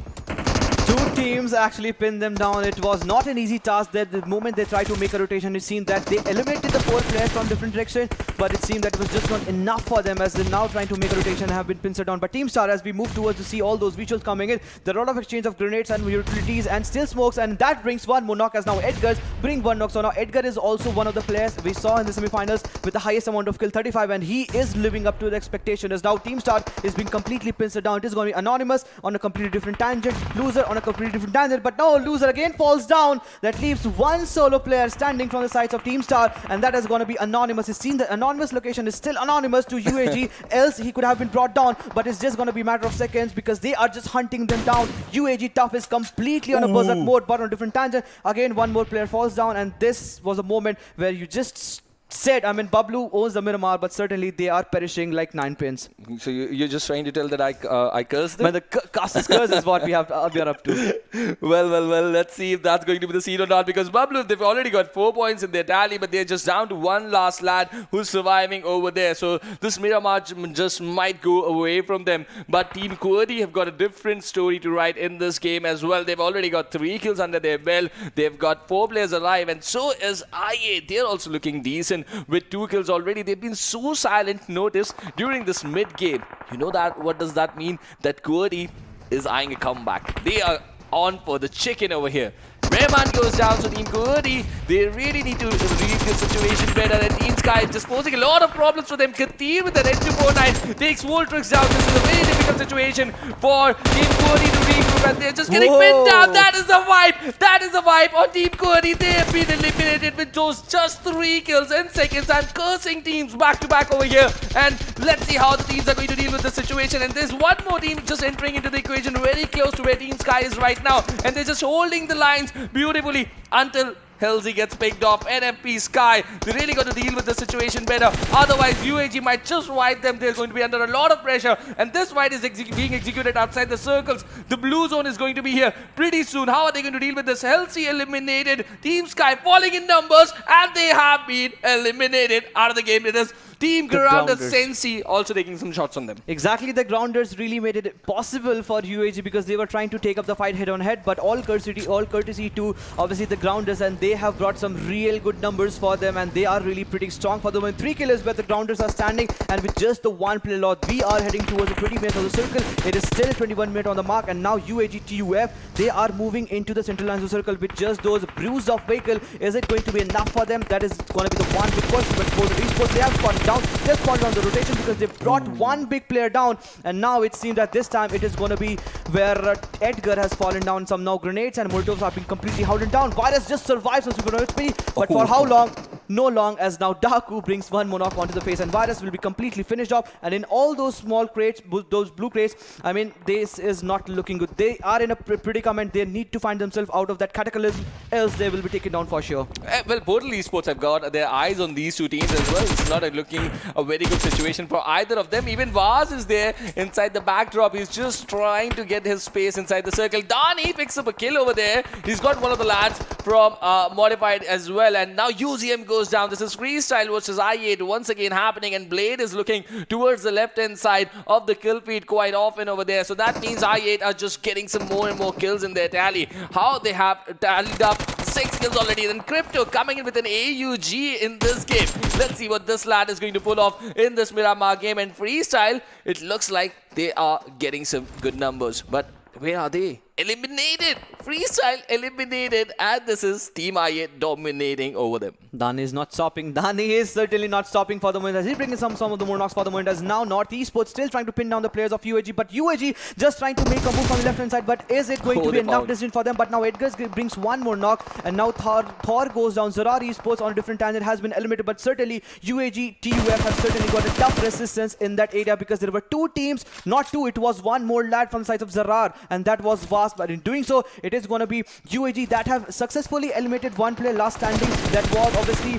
2 teams actually pinned them down. It was not an easy task. That the moment they tried to make a rotation, it seemed that they eliminated the 4 players from different directions, but it seemed that it was just not enough for them as they're now trying to make a rotation and have been pincered down. But Team Star, as we move towards to see all those visuals coming in, there are a lot of exchange of grenades and utilities and still smokes, and that brings one more knock as now Edgar's bring one knock. So now Edgar is also one of the players we saw in the semi-finals with the highest amount of kill, 35, and he is living up to the expectation as now Team Star is being completely pincered down. It is going to be Anonymous on a completely different tangent, Loser on a completely different tangent, but no, Loser again falls down. That leaves one solo player standing from the sides of Team Star, and that is going to be Anonymous. It's seen the Anonymous location is still anonymous to UAG, else he could have been brought down, but it's just going to be a matter of seconds because they are just hunting them down. UAGxTUF is completely on a berserk mode, but on a different tangent. Again, one more player falls down, and this was a moment where you just said, Bablu owns the Miramar, but certainly they are perishing like 9 pins. So you're just trying to tell that I cursed them? But the caster's curse is what we are up to. Well, let's see if that's going to be the scene or not, because Bablu, they've already got 4 points in their tally, but they're just down to one last lad who's surviving over there. So this Miramar just might go away from them. But Team QWERTY have got a different story to write in this game as well. They've already got 3 kills under their belt. They've got 4 players alive, and so is IA. They're also looking decent with 2 kills already. They've been so silent, notice, during this mid-game. You know that? What does that mean? That QWERTY is eyeing a comeback. They are on for the chicken over here. Rayman goes down, so Team QWERTY, they really need to read the situation better. And Team Sky just posing a lot of problems for them. Kathir with the red 249 takes Voltrix down. This is a very difficult situation for Team QWERTY to read. enemy group and they're just getting pinned down. That is the vibe. That is the vibe on Team QWERTY. They have been eliminated with those just 3 kills in seconds. I'm cursing teams back to back over here. And let's see how the teams are going to deal with the situation. And there's one more team just entering into the equation very close to where Team Sky is right now. And they're just holding the lines beautifully until Halsey gets picked off. NFP Sky, they really got to deal with the situation better. Otherwise, UAG might just wipe them. They're going to be under a lot of pressure. And this fight is being executed outside the circles. The blue zone is going to be here pretty soon. How are they going to deal with this? Halsey eliminated. Team Sky falling in numbers. And they have been eliminated out of the game. It is Team Grounders Sensi also taking some shots on them. Exactly, the Grounders really made it possible for UAG because they were trying to take up the fight head on head, but all courtesy to obviously the Grounders, and they have brought some real good numbers for them, and they are really pretty strong for them. And 3 killers where the Grounders are standing, and with just the 1 player lot, we are heading towards the 20 minutes of the circle. It is still 21 minutes on the mark, and now UAGTUF, they are moving into the central lines of the circle with just those bruised off vehicle. Is it going to be enough for them? That is going to be the one big question. But for the Esports, they have spotted down. They spotted on the rotation because they brought 1 big player down, and now it seems that this time it is going to be where Edgar has fallen down. Some now grenades and Molotovs have been completely held down. Virus just survives on Super HP, but for how long? No long, as now Daku brings 1 more knock onto the face, and Virus will be completely finished off. And in all those small crates, those blue crates, I mean, this is not looking good. They are in a predicament. They need to find themselves out of that cataclysm, else they will be taken down for sure. Well, Portal Esports have got their eyes on these 2 teams as well. It's not looking a very good situation for either of them. Even Vaz is there inside the backdrop. He's just trying to get his space inside the circle. Dani picks up a kill over there. He's got one of the lads from Modified as well. And now UZM goes down. This is Freestyle versus I8 once again happening. And Blade is looking towards the left-hand side of the kill feed quite often over there. So that means I8 are just getting some more and more kills in their tally. How they have tallied up 6 kills already. Then Crypto coming in with an AUG in this game. Let's see what this lad is going to pull off in this Miramar game. And Freestyle, it looks like they are getting some good numbers. But where are they? Eliminated! Freestyle eliminated, and this is Team I8 dominating over them. Dani is not stopping. Dani is certainly not stopping for the moment as he brings some of the more knocks for the moment, as now North Esports still trying to pin down the players of UAG, but UAG just trying to make a move from the left hand side, but is it going to be enough distance for them? But now Edgar brings 1 more knock, and now Thor goes down. ZARAR Esports on a different tangent has been eliminated, but certainly UAGTUF has certainly got a tough resistance in that area because there were 2 teams, not 2, it was 1 more lad from the side of ZARAR, and that was Vast. But in doing so, it is going to be UAG that have successfully eliminated 1 player last standing. That was obviously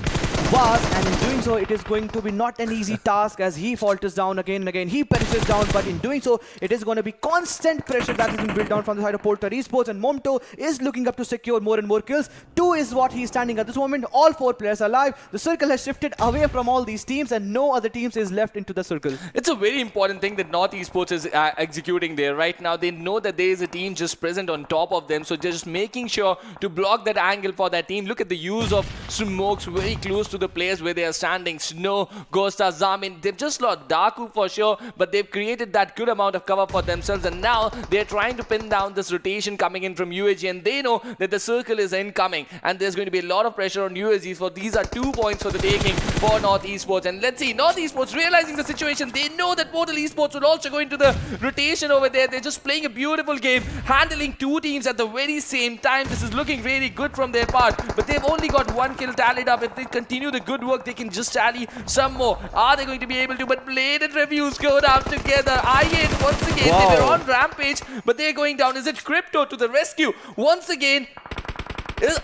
Vast, and in doing so, it is going to be not an easy task as he falters down again and again. He perishes down, but in doing so, it is going to be constant pressure that has been built down from the side of Portal Esports, and Momto is looking up to secure more and more kills. 2 is what he's standing at this moment. All 4 players are alive. The circle has shifted away from all these teams, and no other teams is left into the circle. It's a very important thing that North Esports is executing there right now. They know that there is a team just present on top of them, so they're just making sure to block that angle for that team. Look at the use of smokes very close to the place where they are standing. Snow, Ghosta, Zamin, they've just lost Daku for sure, but they've created that good amount of cover for themselves, and now they're trying to pin down this rotation coming in from UAG, and they know that the circle is incoming, and there's going to be a lot of pressure on UAG, for these are 2 points for the taking for North Esports. And let's see, North Esports realizing the situation. They know that Portal Esports will also go into the rotation over there. They're just playing a beautiful game, handling 2 teams at the very same time. This is looking really good from their part, but they've only got 1 kill tallied up. If they continue the good work, they can just tally some more. Are they going to be able to? But Blade and Reviews go down together. I8 once again, they were on Rampage, but they're going down. Is it Crypto to the rescue once again?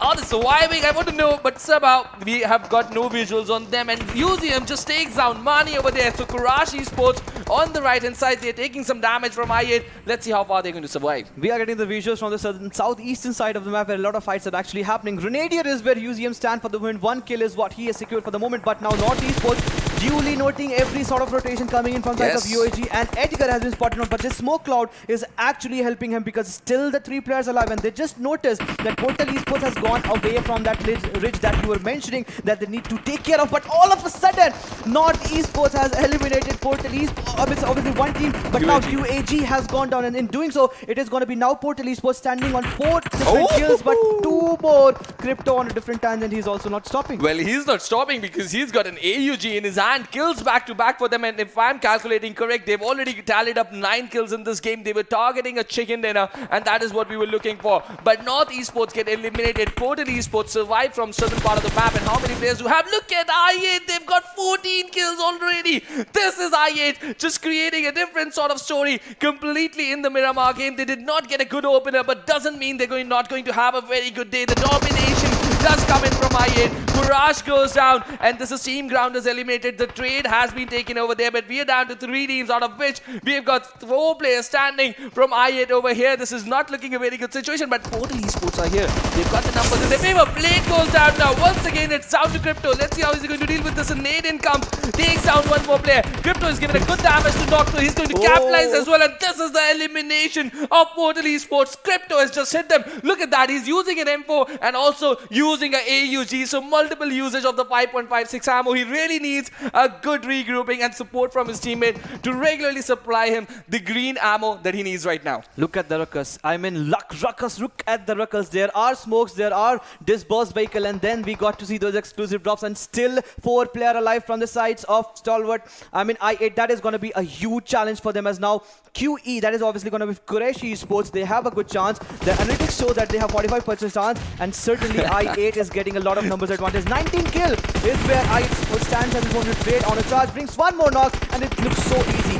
Are they surviving? I want to know, but somehow we have got no visuals on them, and UZM just takes down Mani over there. So Quraysh Esports on the right hand side, they're taking some damage from I8. Let's see how far they're going to survive. We are getting the visuals from the southeastern side of the map where a lot of fights are actually happening. Grenadier is where UZM stand for the win. 1 kill is what he has secured for the moment, but now North Esports duly noting every sort of rotation coming in from the side of UAG, and Edgar has been spotted out, but this smoke cloud is actually helping him because still the 3 players alive, and they just noticed that Portal Esports has gone away from that ridge that you were mentioning that they need to take care of, but all of a sudden North Esports has eliminated Portal Esports. It's obviously 1 team, but now UAG has gone down, and in doing so, it is going to be now Portal Esports standing on 4 different kills, but 2 more. Crypto on a different tangent, he's also not stopping. Well, he's not stopping because he's got an AUG in his hand. and kills back to back for them. And if I'm calculating correct, they've already tallied up 9 kills in this game. They were targeting a chicken dinner, and that is what we were looking for. But North Esports get eliminated. Portal Esports survive from southern part of the map. And how many players do you have? Look at I8. They've got 14 kills already. This is I8 just creating a different sort of story completely in the Miramar game. They did not get a good opener, but doesn't mean they're not going to have a very good day. The domination does come in from I8. Quraysh goes down, and this is Team Grounders eliminated. The trade has been taken over there, but we are down to 3 teams, out of which we've got 4 players standing from I8 over here. This is not looking a very good situation, but Portal Esports are here. They've got the numbers in their favor. Blade goes down now. Once again, it's down to Crypto. Let's see how he's going to deal with this. And Naden comes, takes down one more player. Crypto is given a good damage to knock through. He's going to capitalize as well, and this is the elimination of Portal Esports. Crypto has just hit them. Look at that. He's using an M4 and also using an AUG, so multiple usage of the 5.56 ammo. He really needs a good regrouping and support from his teammate to regularly supply him the green ammo that he needs right now. Look at the ruckus. I mean, ruckus. Look at the ruckus. There are smokes, there are disburst vehicle, and then we got to see those exclusive drops, and still 4 player alive from the sides of Stalwart. I mean, I8, that is going to be a huge challenge for them, as now QE, that is obviously going to be Quraysh Esports. They have a good chance. The analytics show that they have 45% chance, and certainly I8 is getting a lot of numbers advantage. 19 kill is where I8 stands at his own trade on a charge, brings one more knock, and it looks so easy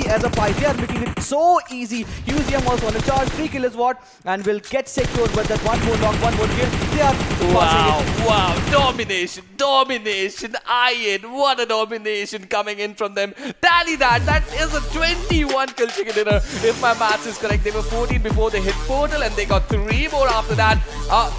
as a 5. They are making it so easy. UZM also on a charge, 3 kill is what, and will get secured with that one more knock, one more kill. They are Wow, domination, I8, what a domination coming in from them. Tally that is a 21 kill chicken dinner, if my maths is correct. They were 14 before they hit Portal, and they got 3 more after that.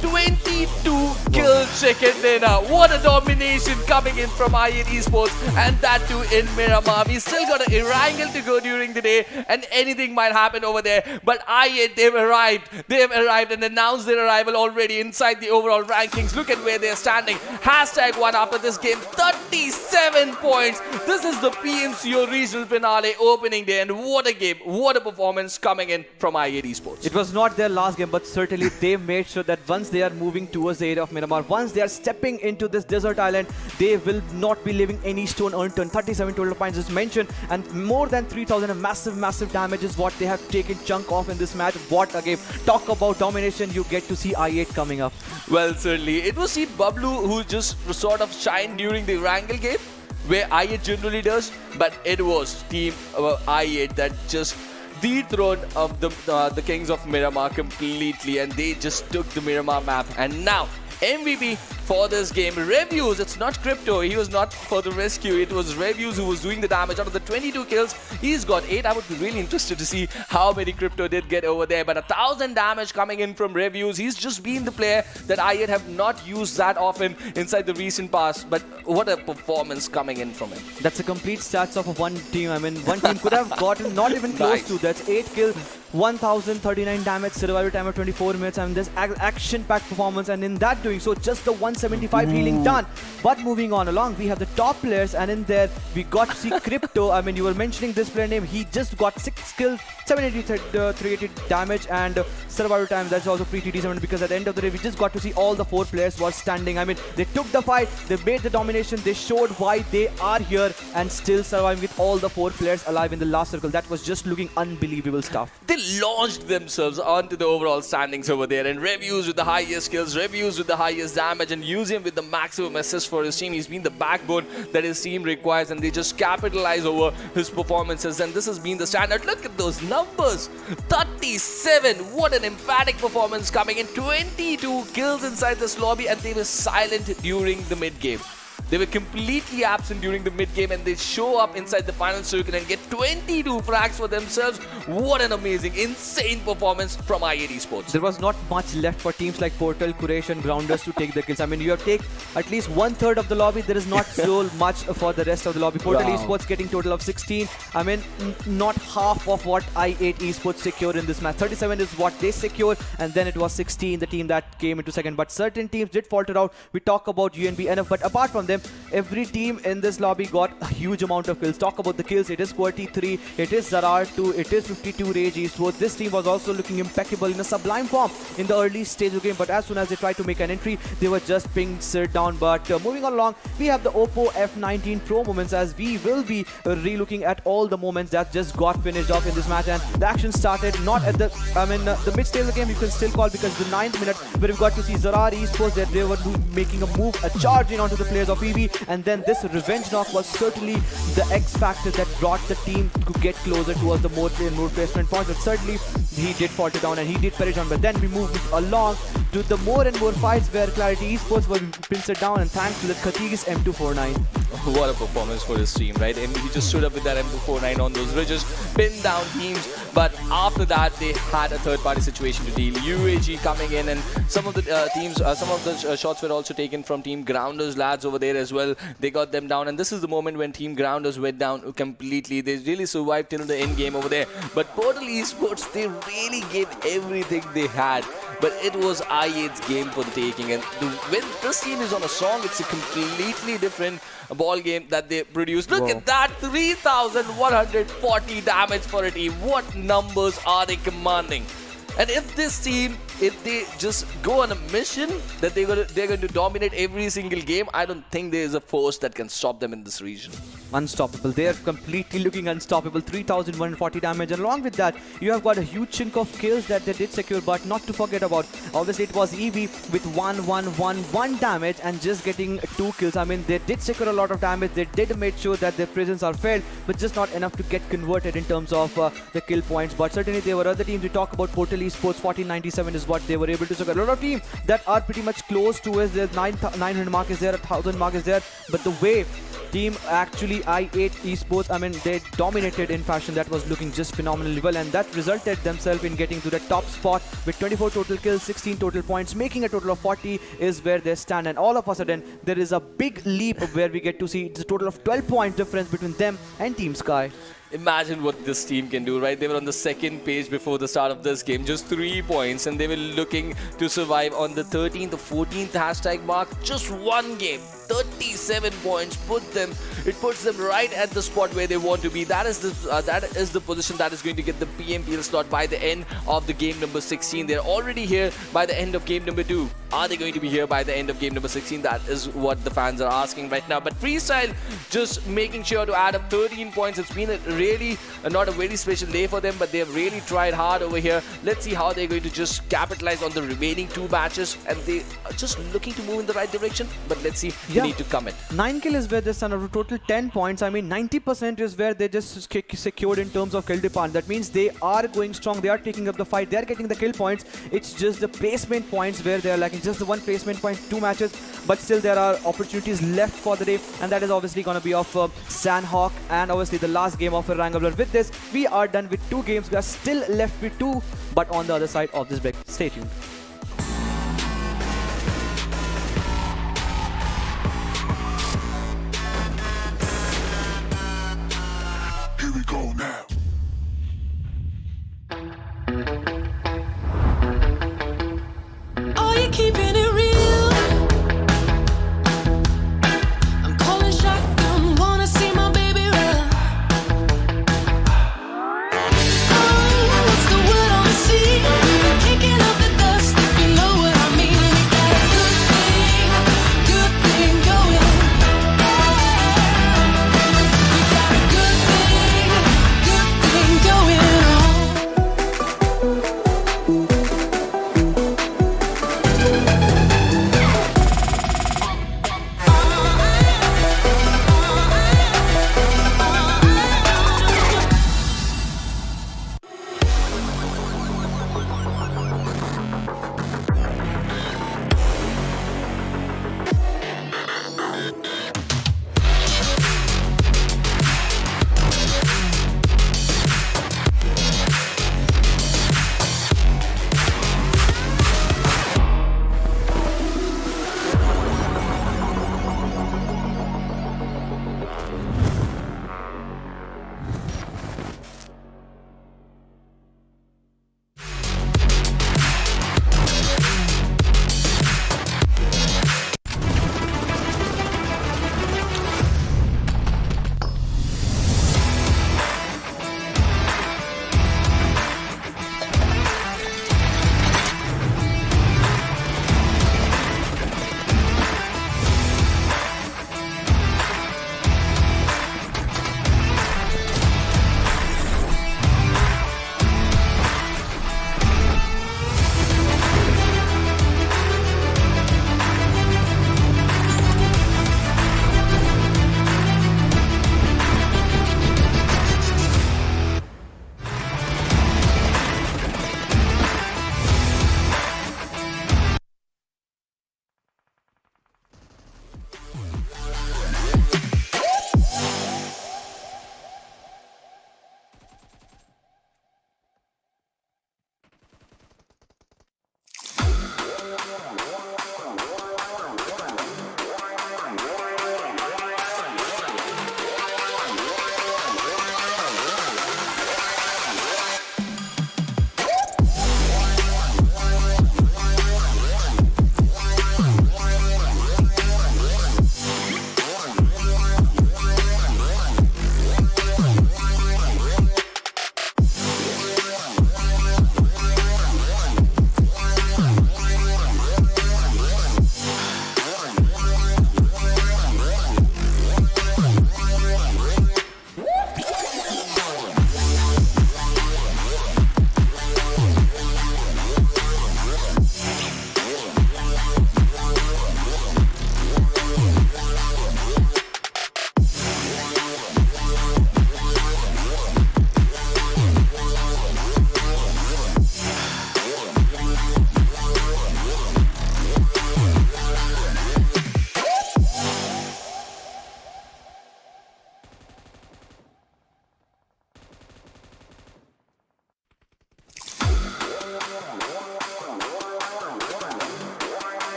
22 kill chicken dinner. What a domination coming in from I8 Esports, and that too in Miramar. We still got an Erangel to go during the day, and anything might happen over there. But I8, they've arrived and announced their arrival already inside the overall rankings. Look at where they're standing. #1 after this game, 37 points. This is the PMCO regional finale opening day, and what a game, what a performance coming in from I8 Esports. It was not their last game, but certainly they made sure that once they are moving towards the area of Miramar, once they are stepping into this desert island, they will not be leaving any stone unturned. 37 total points is mentioned, and more than 3,000 massive damage is what they have taken chunk off in this match. What a game. Talk about domination. You get to see I8 coming up. Well, certainly. It was Team Bablu who just sort of shined during the Erangel game, where I8 generally does, but it was Team I8 that just dethroned of the Kings of Miramar completely, and they just took the Miramar map. And now MVP for this game, Reviews. It's not Crypto. He was not for the rescue. It was Reviews who was doing the damage. Out of the 22 kills, he's got 8. I would be really interested to see how many Crypto did get over there. But 1,000 damage coming in from Reviews. He's just been the player that I8 have not used that often inside the recent past. But what a performance coming in from him. That's a complete stats of one team. I mean, one team could have gotten not even close to. That's 8 kills, 1,039 damage, survival time of 24 minutes, and this action-packed performance, and in that doing so, just the 175 healing done. But moving on along, we have the top players, and in there, we got to see Crypto. I mean, you were mentioning this player name. He just got 6 kills, 380 damage, and survival time. That's also pretty decent, because at the end of the day, we just got to see all the 4 players were standing. I mean, they took the fight, they made the domination, they showed why they are here, and still surviving with all the 4 players alive in the last circle. That was just looking unbelievable stuff. They launched themselves onto the overall standings over there, and Reviews with the highest kills, Reviews with the highest damage, and Museum with the maximum assists for his team. He's been the backbone that his team requires, and they just capitalize over his performances, and this has been the standard. Look at those numbers, 37. What an emphatic performance coming in. 22 kills inside this lobby, and they were silent during the mid game. They were completely absent during the mid-game, and they show up inside the final circle and get 22 frags for themselves. What an amazing, insane performance from I8 Esports. There was not much left for teams like Portal, Quraysh and Grounders to take the kills. I mean, you have to take at least 1/3 of the lobby. There is not so much for the rest of the lobby. Portal Esports getting total of 16. I mean, not half of what I8 Esports secured in this match. 37 is what they secured, and then it was 16, the team that came into second. But certain teams did falter out. We talk about UNBxNF, but apart from them, them. Every team in this lobby got a huge amount of kills. Talk about the kills. It is QWERTY 3, it is ZARAR 2, it is 52 Rage Esports. This team was also looking impeccable in a sublime form in the early stage of the game, but as soon as they tried to make an entry, they were just pinged down. But moving on along, we have the Oppo F19 Pro moments, as we will be re-looking at all the moments that just got finished off in this match. And the action started not at the the mid stage of the game, you can still call, because the 9th minute where we've got to see ZARAR Esports that they were making a move, a charge in onto the players of EV, and then this revenge knock was certainly the X factor that brought the team to get closer towards the more placement points. But certainly he did falter down and he did perish on. But then we moved along to the more and more fights where QWERTY Esports were pinched down, and thanks to the Khatig's M249. What a performance for his team, right? And he just stood up with that M249 on those ridges, pinned down teams. But after that, they had a third-party situation to deal. UAG coming in, and some of the shots were also taken from Team Grounders lads over there as well. They got them down, and this is the moment when Team Grounders went down completely. They really survived till the end game over there. But Portal Esports, they really gave everything they had. But it was I8's game for the taking, and when this team is on a song, it's a completely different ball game that they produce. Look at that, 3,140 damage for a team. What numbers are they commanding? And if this team, if they just go on a mission that they're going to dominate every single game, I don't think there is a force that can stop them in this region. Unstoppable. They are completely looking unstoppable. 3,140 damage, and along with that, you have got a huge chunk of kills that they did secure. But not to forget about, obviously it was EV with 1,111 damage and just getting 2 kills. I mean, they did secure a lot of damage. They did make sure that their prisons are failed, but just not enough to get converted in terms of the kill points. But certainly there were other teams. We talk about Portal Esports, 1497 is what they were able to secure. A lot of teams that are pretty much close to us. There's 900 mark is there, 1,000 mark is there, but the way team actually I8 Esports, I mean, they dominated in fashion that was looking just phenomenally well, and that resulted themselves in getting to the top spot with 24 total kills, 16 total points, making a total of 40 is where they stand. And all of a sudden there is a big leap where we get to see the total of 12 point difference between them and Team Sky. Imagine what this team can do, right? They were on the second page before the start of this game, just 3 points, and they were looking to survive on the 13th or 14th hashtag mark. Just one game, 37 points, it puts them right at the spot where they want to be. That is the position that is going to get the PMPL slot by the end of the game number 16. They're already here by the end of game number 2. Are they going to be here by the end of game number 16? That is what the fans are asking right now. But Freestyle just making sure to add up 13 points. It's been really not a very special day for them, but they have really tried hard over here. Let's see how they're going to just capitalize on the remaining 2 matches, and they are just looking to move in the right direction. But let's see, they need to commit. 9 kill is where they stand, a total 10 points. I mean, 90% is where they just secured in terms of kill department. That means they are going strong, they are taking up the fight, they are getting the kill points. It's just the placement points where they are lacking. Just the 1 placement point, 2 matches, but still there are opportunities left for the day, and that is obviously going to be of Sanhok and obviously the last game of Erangel. With this, we are done with 2 games. We are still left with 2, but on the other side of this break. Stay tuned. Here we go now. Are you keeping it real? I'm calling shotgun, wanna see my baby run. Oh, what's the word on the sea? Kicking up the dust, you know what I mean. We got a good thing going. We got a good thing going on.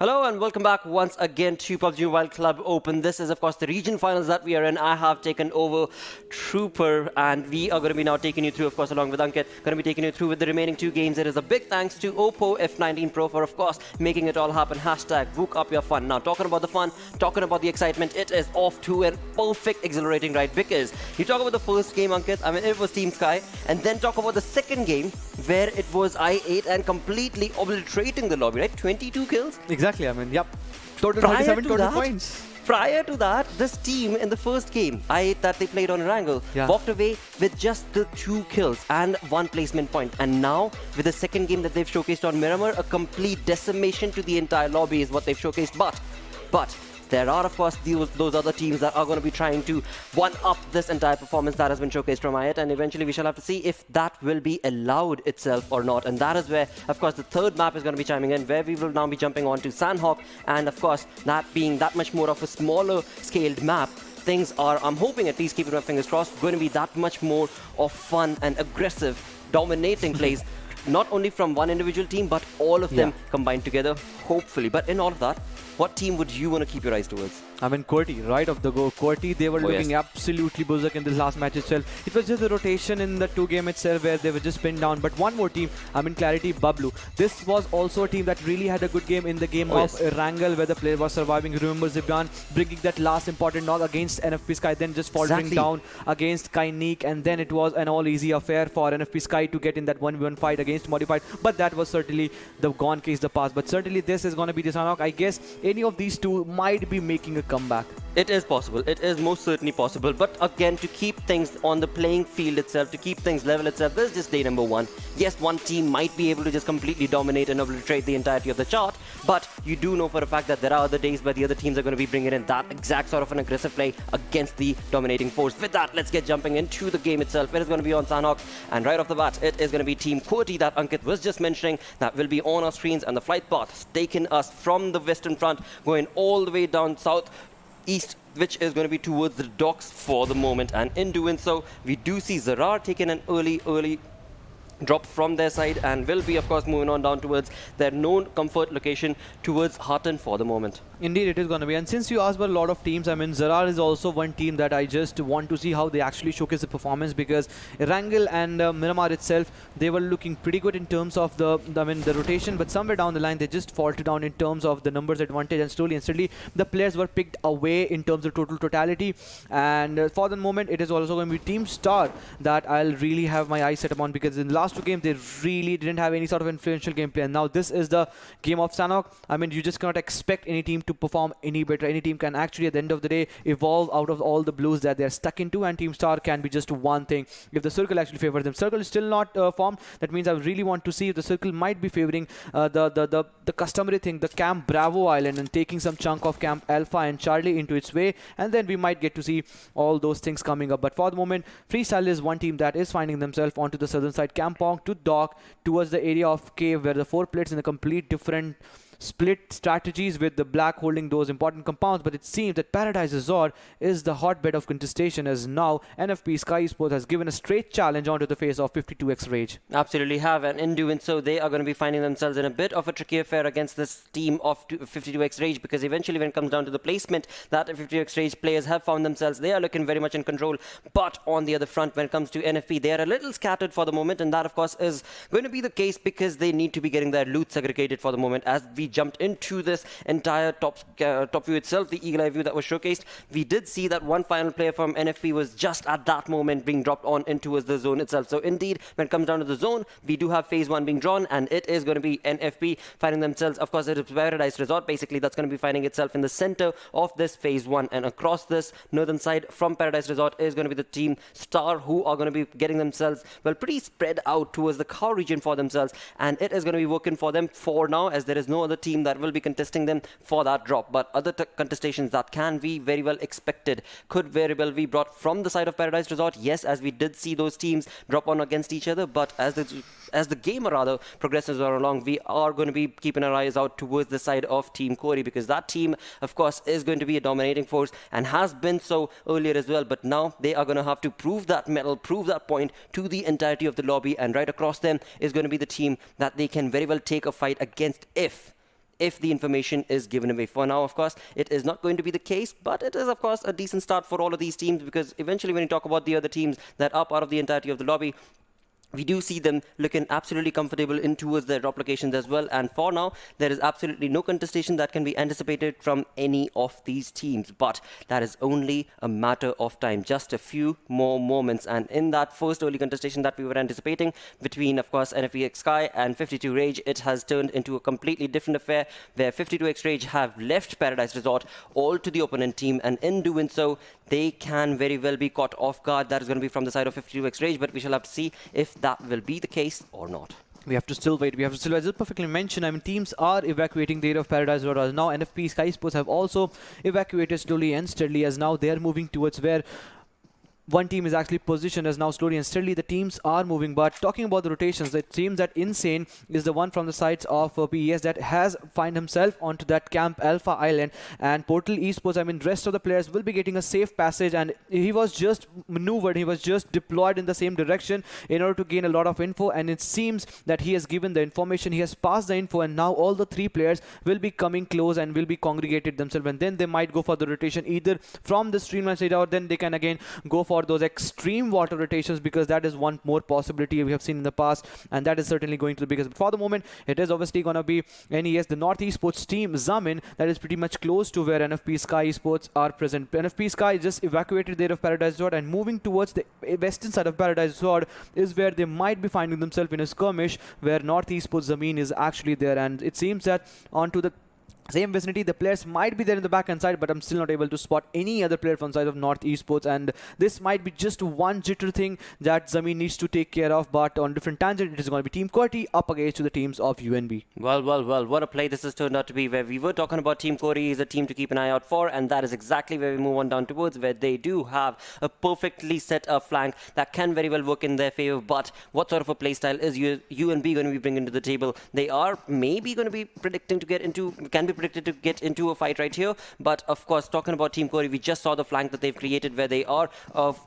Hello and welcome back once again to PUBG Mobile Club Open. This is of course the region finals that we are in. I have taken over Trooper and we are going to be now taking you through, of course, along with Ankit, going to be taking you through with the remaining two games. It is a big thanks to Oppo F19 Pro for, of course, making it all happen. Hashtag book up your fun. Now, talking about the fun, talking about the excitement, it is off to a perfect exhilarating ride because you talk about the first game, Ankit, I mean, it was Team Sky, and then talk about the second game where it was I8 and completely obliterating the lobby, right? 22 kills? Exactly, I mean, yep. Total 27 total points. Prior to that, this team in the first game, I8 that they played on Erangel, walked away with just the 2 kills and 1 placement point. And now, with the second game that they've showcased on Miramar, a complete decimation to the entire lobby is what they've showcased. But there are, of course, those other teams that are going to be trying to one-up this entire performance that has been showcased from I8, and eventually we shall have to see if that will be allowed itself or not. And that is where, of course, the third map is going to be chiming in, where we will now be jumping on to Sanhok, and of course, that being that much more of a smaller scaled map, things are, I'm hoping, at least keeping my fingers crossed, going to be that much more of fun and aggressive, dominating plays. Not only from one individual team, but all of them combined together, hopefully. But in all of that, what team would you want to keep your eyes towards? I mean, QWERTY, right off the go. QWERTY, they were looking absolutely berserk in this last match itself. It was just a rotation in the 2-game itself where they were just pinned down. But one more team, I mean, Clarity, Bablu. This was also a team that really had a good game in the game of Erangel, where the player was surviving. Remember Zibran bringing that last important knock against NFP Sky, then just faltering down against Kainik, and then it was an all-easy affair for NFP Sky to get in that 1v1 fight against Modified. But that was certainly the gone case, the past. But certainly this is going to be the Sanhok. I guess any of these two might be making a comeback. It is possible. It is most certainly possible. But again, to keep things on the playing field itself, to keep things level itself, this is just day number 1. Yes, one team might be able to just completely dominate and obliterate the entirety of the chart, but you do know for a fact that there are other days where the other teams are going to be bringing in that exact sort of an aggressive play against the dominating force. With that, let's get jumping into the game itself. It is going to be on Sanhok, and right off the bat, it is going to be Team QWERTY that Ankit was just mentioning that will be on our screens, and the flight path taking us from the western front, going all the way down south, east, which is going to be towards the docks for the moment. And in doing so, we do see ZARAR taking an early drop from their side and will be, of course, moving on down towards their known comfort location towards Harton for the moment. Indeed, it is going to be. And since you asked about a lot of teams, I mean, ZARAR is also one team that I just want to see how they actually showcase the performance, because Erangel and Miramar itself, they were looking pretty good in terms of the rotation, but somewhere down the line, they just faltered down in terms of the numbers advantage, and slowly and steadily, the players were picked away in terms of totality. And for the moment, it is also going to be Team Star that I'll really have my eyes set upon, because in the last 2 games, they really didn't have any sort of influential gameplay. And now this is the game of Sanhok. I mean, you just cannot expect any team to perform any better. Any team can actually, at the end of the day, evolve out of all the blues that they're stuck into, and Team Star can be just one thing. If the circle actually favors them, circle is still not formed. That means I really want to see if the circle might be favoring the customary thing, the Camp Bravo Island, and taking some chunk of Camp Alpha and Charlie into its way, and then we might get to see all those things coming up. But for the moment, Freestyle is one team that is finding themselves onto the southern side, Kampong to dock towards the area of cave, where the 4 plates in a complete different split strategies, with the black holding those important compounds. But it seems that Paradise Resort is the hotbed of contestation, as now NFP Sky Esports has given a straight challenge onto the face of 52x Rage. Absolutely have, and in doing so, they are going to be finding themselves in a bit of a tricky affair against this team of 52x Rage, because eventually when it comes down to the placement that 52x Rage players have found themselves, they are looking very much in control. But on the other front, when it comes to NFP, they are a little scattered for the moment, and that of course is going to be the case because they need to be getting their loot segregated for the moment. As we jumped into this entire top view itself, the eagle eye view that was showcased, we did see that one final player from NFP was just at that moment being dropped on into the zone itself. So indeed, when it comes down to the zone, we do have phase 1 being drawn, and it is going to be NFP finding themselves, of course, it is Paradise Resort basically that's going to be finding itself in the center of this phase 1, and across this northern side from Paradise Resort is going to be the Team Star, who are going to be getting themselves, well, pretty spread out towards the cow region for themselves, and it is going to be working for them for now, as there is no other team that will be contesting them for that drop. But other contestations that can be very well expected could very well be brought from the side of Paradise Resort. Yes, as we did see those teams drop on against each other, but as the game rather progresses along, we are going to be keeping our eyes out towards the side of Team QWERTY, because that team, of course, is going to be a dominating force and has been so earlier as well. But now they are going to have to prove that medal, prove that point to the entirety of the lobby, and right across them is going to be the team that they can very well take a fight against if the information is given away. For now, of course, it is not going to be the case, but it is, of course, a decent start for all of these teams, because eventually when you talk about the other teams that are part of the entirety of the lobby, we do see them looking absolutely comfortable in towards their drop locations as well. And for now, there is absolutely no contestation that can be anticipated from any of these teams. But that is only a matter of time, just a few more moments. And in that first early contestation that we were anticipating between, of course, NFVXSky and 52 Rage, it has turned into a completely different affair where 52X Rage have left Paradise Resort all to the opponent team. And in doing so, they can very well be caught off guard. That is going to be from the side of 52X Rage, but we shall have to see if that will be the case or not. We have to still wait. We have to still wait. As you perfectly mentioned, I mean, teams are evacuating the area of Paradise Road. Now, NFP Esports have also evacuated slowly and steadily, as now they are moving towards where one team is actually positioned. As now slowly and steadily the teams are moving. But talking about the rotations, it seems that Insane is the one from the sides of PES that has find himself onto that Camp Alpha Island, and Portal Esports, I mean, rest of the players will be getting a safe passage, and he was just maneuvered, he was just deployed in the same direction in order to gain a lot of info, and it seems that he has given the information, he has passed the info, and now all the three players will be coming close and will be congregated themselves, and then they might go for the rotation either from the streamline side, or then they can again go for those extreme water rotations, because that is one more possibility we have seen in the past, and that is certainly going to be because for the moment it is obviously going to be NES, the North Esports team Zamin, that is pretty much close to where NFP Sky Esports are present. NFP Sky just evacuated there of Paradise Resort, and moving towards the western side of Paradise Resort is where they might be finding themselves in a skirmish where North Esports Zamin is actually there, and it seems that onto the same vicinity the players might be there in the back end side, but I'm still not able to spot any other player from the side of North Esports, and this might be just one jitter thing that Zamin needs to take care of. But on different tangent, it is going to be Team QWERTY up against the teams of UNB. Well, what a play this has turned out to be, where we were talking about Team QWERTY is a team to keep an eye out for, and that is exactly where we move on down towards, where they do have a perfectly set up flank that can very well work in their favor. But what sort of a playstyle is UNB going to be bringing to the table? They are maybe going to be predicted to get into a fight right here, but of course, talking about Team QWERTY, we just saw the flank that they've created, where they are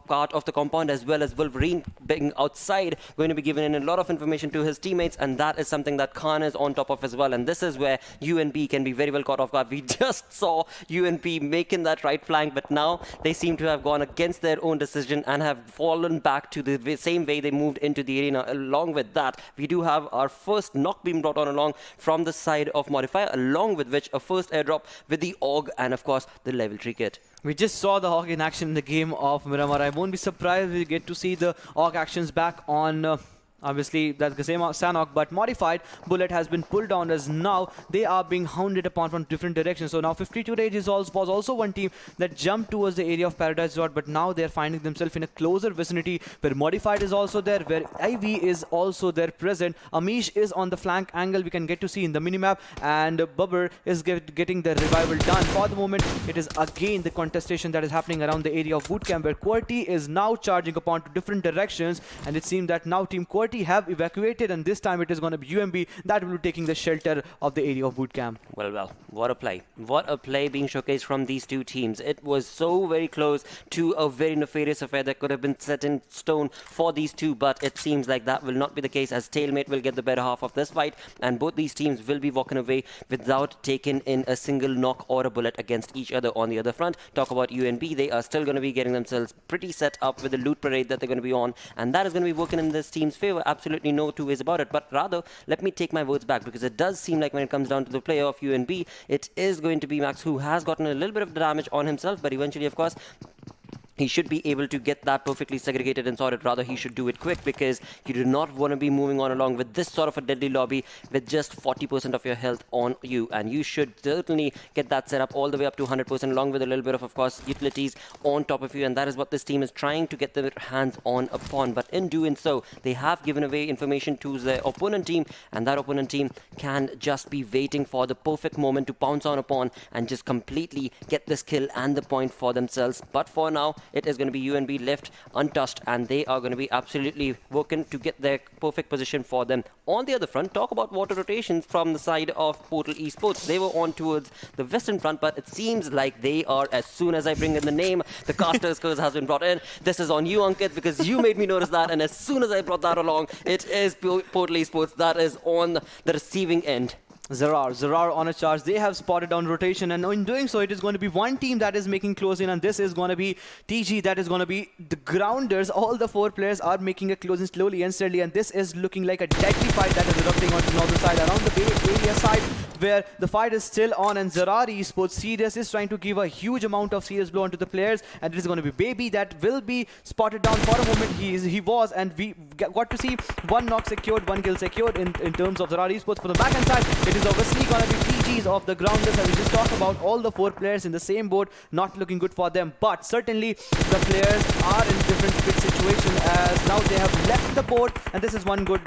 part of the compound, as well as Wolverine being outside, going to be giving in a lot of information to his teammates, and that is something that Khan is on top of as well, and this is where UNB can be very well caught off guard. We just saw UNB making that right flank, but now they seem to have gone against their own decision and have fallen back to the same way they moved into the arena. Along with that, we do have our first knock being brought on along from the side of Modifier, along with which a first airdrop with the AUG and of course the level 3 kit. We just saw the AUG in action in the game of Miramar. I won't be surprised if we get to see the AUG actions back on obviously that's the same Sanhok, but modified bullet has been pulled down, as now they are being hounded upon from different directions. So now 52 Rage was also one team that jumped towards the area of Paradise Resort, but now they are finding themselves in a closer vicinity where modified is also there, where IV is also there present. Amish is on the flank angle, we can get to see in the minimap, and Bubber is getting the revival done. For the moment, it is again the contestation that is happening around the area of bootcamp, where QWERTY is now charging upon to different directions, and it seems that now Team QWERTY have evacuated, and this time it is going to be UNB that will be taking the shelter of the area of bootcamp. Well, what a play. What a play being showcased from these two teams. It was so very close to a very nefarious affair that could have been set in stone for these two, but it seems like that will not be the case, as Stalemate will get the better half of this fight, and both these teams will be walking away without taking in a single knock or a bullet against each other. On the other front, talk about UNB, they are still going to be getting themselves pretty set up with the loot parade that they're going to be on, and that is going to be working in this team's favor. Absolutely no two ways about it. But rather, let me take my words back, because it does seem like when it comes down to the player of UNB, it is going to be Max, who has gotten a little bit of damage on himself, but eventually, of course, he should be able to get that perfectly segregated and sorted. Rather, he should do it quick, because you do not want to be moving on along with this sort of a deadly lobby with just 40% of your health on you. And you should certainly get that set up all the way up to 100%, along with a little bit of course, utilities on top of you. And that is what this team is trying to get their hands on upon. But in doing so, they have given away information to the opponent team, and that opponent team can just be waiting for the perfect moment to pounce on upon and just completely get this kill and the point for themselves. But for now, it is going to be UNB left untouched, and they are going to be absolutely working to get their perfect position for them. On the other front, talk about water rotations from the side of Portal Esports. They were on towards the western front, but it seems like they are, as soon as I bring in the name, the caster's curse has been brought in. This is on you, Ankit, because you made me notice that, and as soon as I brought that along, it is Portal Esports that is on the receiving end. ZARAR on a charge. They have spotted down rotation, and in doing so, it is going to be one team that is making close in, and this is going to be TG. That is going to be the grounders. All the 4 players are making a close in slowly and steadily, and this is looking like a deadly fight that is erupting on the northern side, around the Bay Area side, where the fight is still on, and ZARAR Esports Serious is trying to give a huge amount of serious blow onto the players, and it is going to be Baby that will be spotted down for a moment. He was, and we got to see 1 knock secured, 1 kill secured in terms of ZARAR Esports. For the backhand side, it is obviously going to be TGs of the grounders, and we just talked about all the 4 players in the same boat, not looking good for them, but certainly the players are in different pitch situation as now they have left the board, and this is one good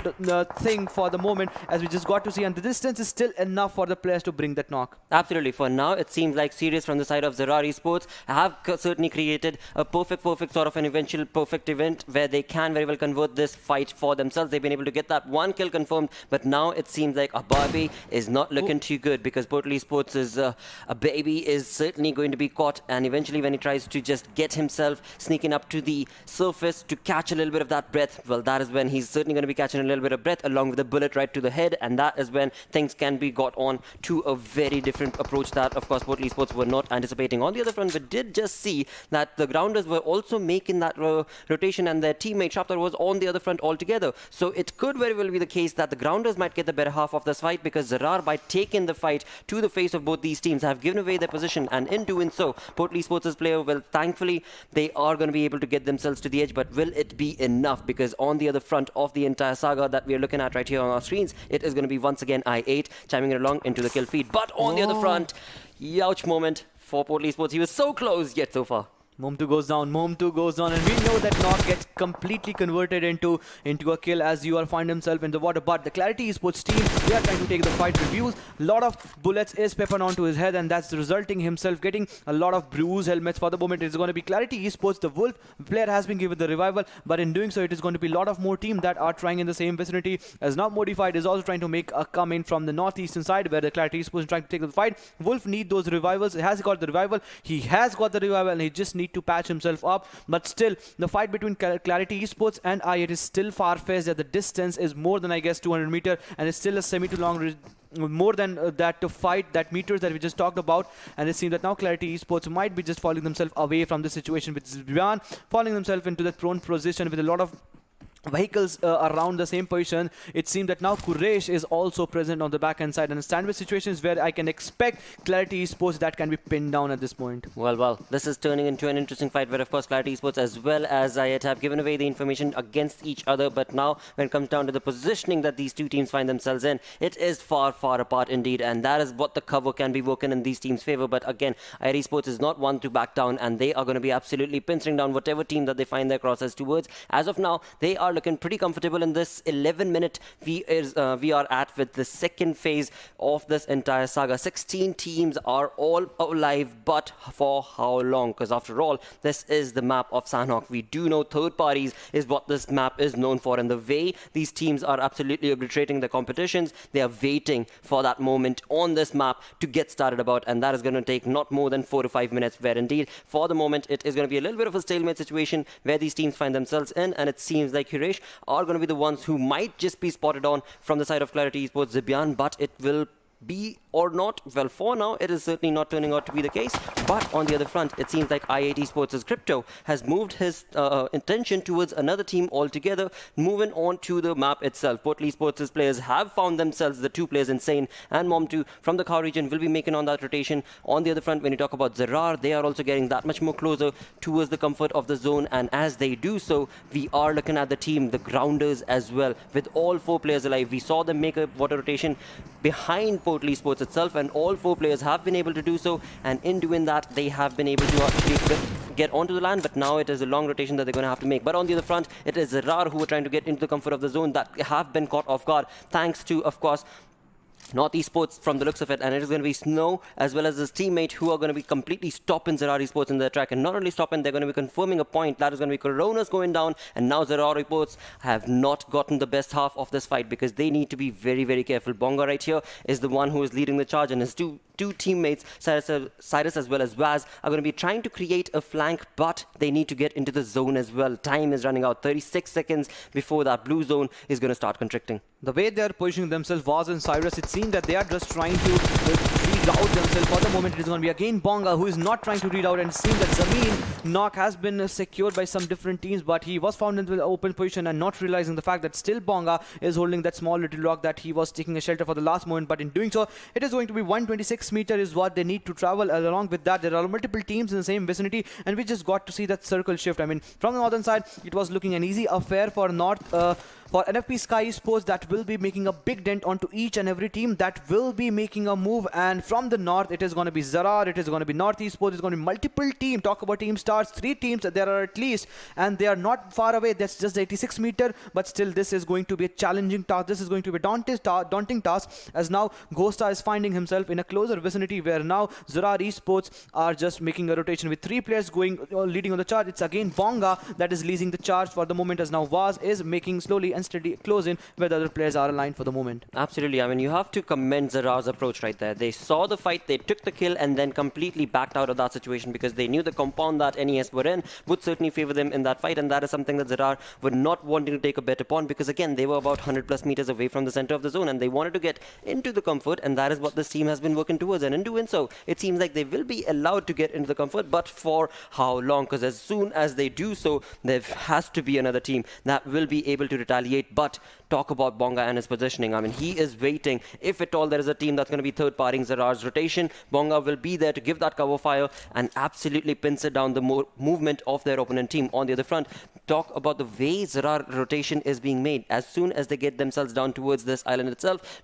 thing for the moment, as we just got to see, and the distance is still enough for the players to bring that knock. Absolutely. For now, it seems like Serious from the side of ZARAR Esports have certainly created a perfect sort of an eventual perfect event where they can very well convert this fight for themselves. They've been able to get that 1 kill confirmed, but now it seems like a Barbie is not looking too good, because Portal Esports is a Baby is certainly going to be caught, and eventually when he tries to just get himself sneaking up to the surface to catch a little bit of that breath, well, that is when he's certainly going to be catching a little bit of breath along with a bullet right to the head, and that is when things can be got on to a very different approach that, of course, Portal Esports were not anticipating. On the other front, we did just see that the grounders were also making that rotation, and their teammate Shaptar was on the other front altogether. So it could very well be the case that the grounders might get the better half of this fight, because ZARAR, by taking the fight to the face of both these teams, have given away their position, and in doing so, Portal Esports' player, well, thankfully, they are going to be able to get themselves to the edge, but will it be enough? Because on the other front of the entire saga that we are looking at right here on our screens, it is going to be once again I8 chiming it along into the kill feed. But on the other front, youch moment for Portal Esports. He was so close, yet so far. Mom2 goes down, Mom2 goes down, and we know that knock gets completely converted into a kill as you are find himself in the water. But the Clarity Esports team, they are trying to take the fight reviews. A lot of bullets is peppered onto his head, and that's resulting himself getting a lot of bruise helmets. For the moment, it's going to be Clarity Esports. The Wolf player has been given the revival, but in doing so, it is going to be a lot of more team that are trying in the same vicinity, as now Modified is also trying to make a come in from the northeastern side, where the Clarity Esports is trying to take the fight. Wolf need those revivals. He has got the revival. He has got the revival, and he just need to patch himself up. But still, the fight between Clarity Esports and I8 is still far-fetched. That the distance is more than, I guess, 200 meters, and it's still a semi to long more than that to fight that meters that we just talked about. And it seems that now Clarity Esports might be just falling themselves away from the situation, with Zbian falling themselves into the prone position with a lot of vehicles around the same position. It seems that now Quraysh is also present on the backhand side, and standby situations where I can expect Clarity Esports that can be pinned down at this point. Well, this is turning into an interesting fight where, of course, Clarity Esports as well as IET have given away the information against each other. But now, when it comes down to the positioning that these two teams find themselves in, it is far, far apart indeed, and that is what the cover can be working in these teams' favor. But again, IET Esports is not one to back down, and they are going to be absolutely pincering down whatever team that they find their crosses towards. As of now, they are looking pretty comfortable in this 11-minute we are at with the second phase of this entire saga. 16 teams are all alive, but for how long? Because after all, this is the map of Sanhok. We do know third parties is what this map is known for, and the way these teams are absolutely obliterating the competitions, they are waiting for that moment on this map to get started about, and that is going to take not more than 4 to 5 minutes, where indeed for the moment it is going to be a little bit of a stalemate situation where these teams find themselves in, and it seems like Quraysh are going to be the ones who might just be spotted on from the side of Clarity Esports Zbian, but it will be or not. Well, for now, it is certainly not turning out to be the case. But on the other front, it seems like IET Esports' Crypto has moved his intention towards another team altogether, moving on to the map itself. Portal Esports' players have found themselves, the two players, Insane and Mom2 from the car region, will be making on that rotation. On the other front, when you talk about ZARAR, they are also getting that much more closer towards the comfort of the zone. And as they do so, we are looking at the team, the Grounders as well, with all 4 players alive. We saw them make a water rotation behind Portal Esports itself, and all 4 players have been able to do so, and in doing that they have been able to actually get onto the land. But now it is a long rotation that they're going to have to make. But on the other front, it is ZARAR who are trying to get into the comfort of the zone, that have been caught off guard thanks to, of course, North Esports from the looks of it, and it is going to be Snow as well as his teammate who are going to be completely stopping ZARAR Esports in their track, and not only stopping, they're going to be confirming a point. That is going to be Coronas going down, and now ZARAR Esports have not gotten the best half of this fight, because they need to be very, very careful. Bonga right here is the one who is leading the charge, and his two two teammates, Cyrus as well as Vaz, are going to be trying to create a flank, but they need to get into the zone as well. Time is running out. 36 seconds before that blue zone is going to start constricting. The way they are positioning themselves, Vaz and Cyrus, it seems that they are just trying to reroute themselves. For the moment, it is going to be again Bonga, who is not trying to reroute, and it seems that Zameen Knock has been secured by some different teams, but he was found in the open position and not realizing the fact that still Bonga is holding that small little rock that he was taking a shelter for the last moment. But in doing so, it is going to be 126 meter is what they need to travel. Along with that, there are multiple teams in the same vicinity, and we just got to see that circle shift. I mean, from the northern side, it was looking an easy affair for for PMCO Esports that will be making a big dent onto each and every team that will be making a move. And from the north, it is going to be ZARAR, it is going to be North Esports, it's going to be multiple teams. Talk about team stars, 3 teams there are at least, and they are not far away. That's just 86 meter, but still this is going to be a challenging task. This is going to be a daunting task, as now Ghosta is finding himself in a closer vicinity where now ZARAR Esports are just making a rotation with 3 players going leading on the charge. It's again Bonga that is leading the charge for the moment, as now Vaz is making slowly and steady close in where the other players are aligned for the moment. Absolutely. I mean, you have to commend ZARAR's approach right there. They saw the fight, they took the kill, and then completely backed out of that situation because they knew the compound that NES were in would certainly favor them in that fight, and that is something that ZARAR were not wanting to take a bet upon, because again, they were about 100 plus meters away from the center of the zone and they wanted to get into the comfort, and that is what this team has been working towards. And in doing so, it seems like they will be allowed to get into the comfort, but for how long? Because as soon as they do so, there has to be another team that will be able to retaliate. But talk about Bonga and his positioning. I mean, he is waiting. If at all there is a team that's going to be third partying ZARAR's rotation, Bonga will be there to give that cover fire and absolutely pincer down the movement of their opponent team on the other front. Talk about the way ZARAR rotation is being made. As soon as they get themselves down towards this island itself,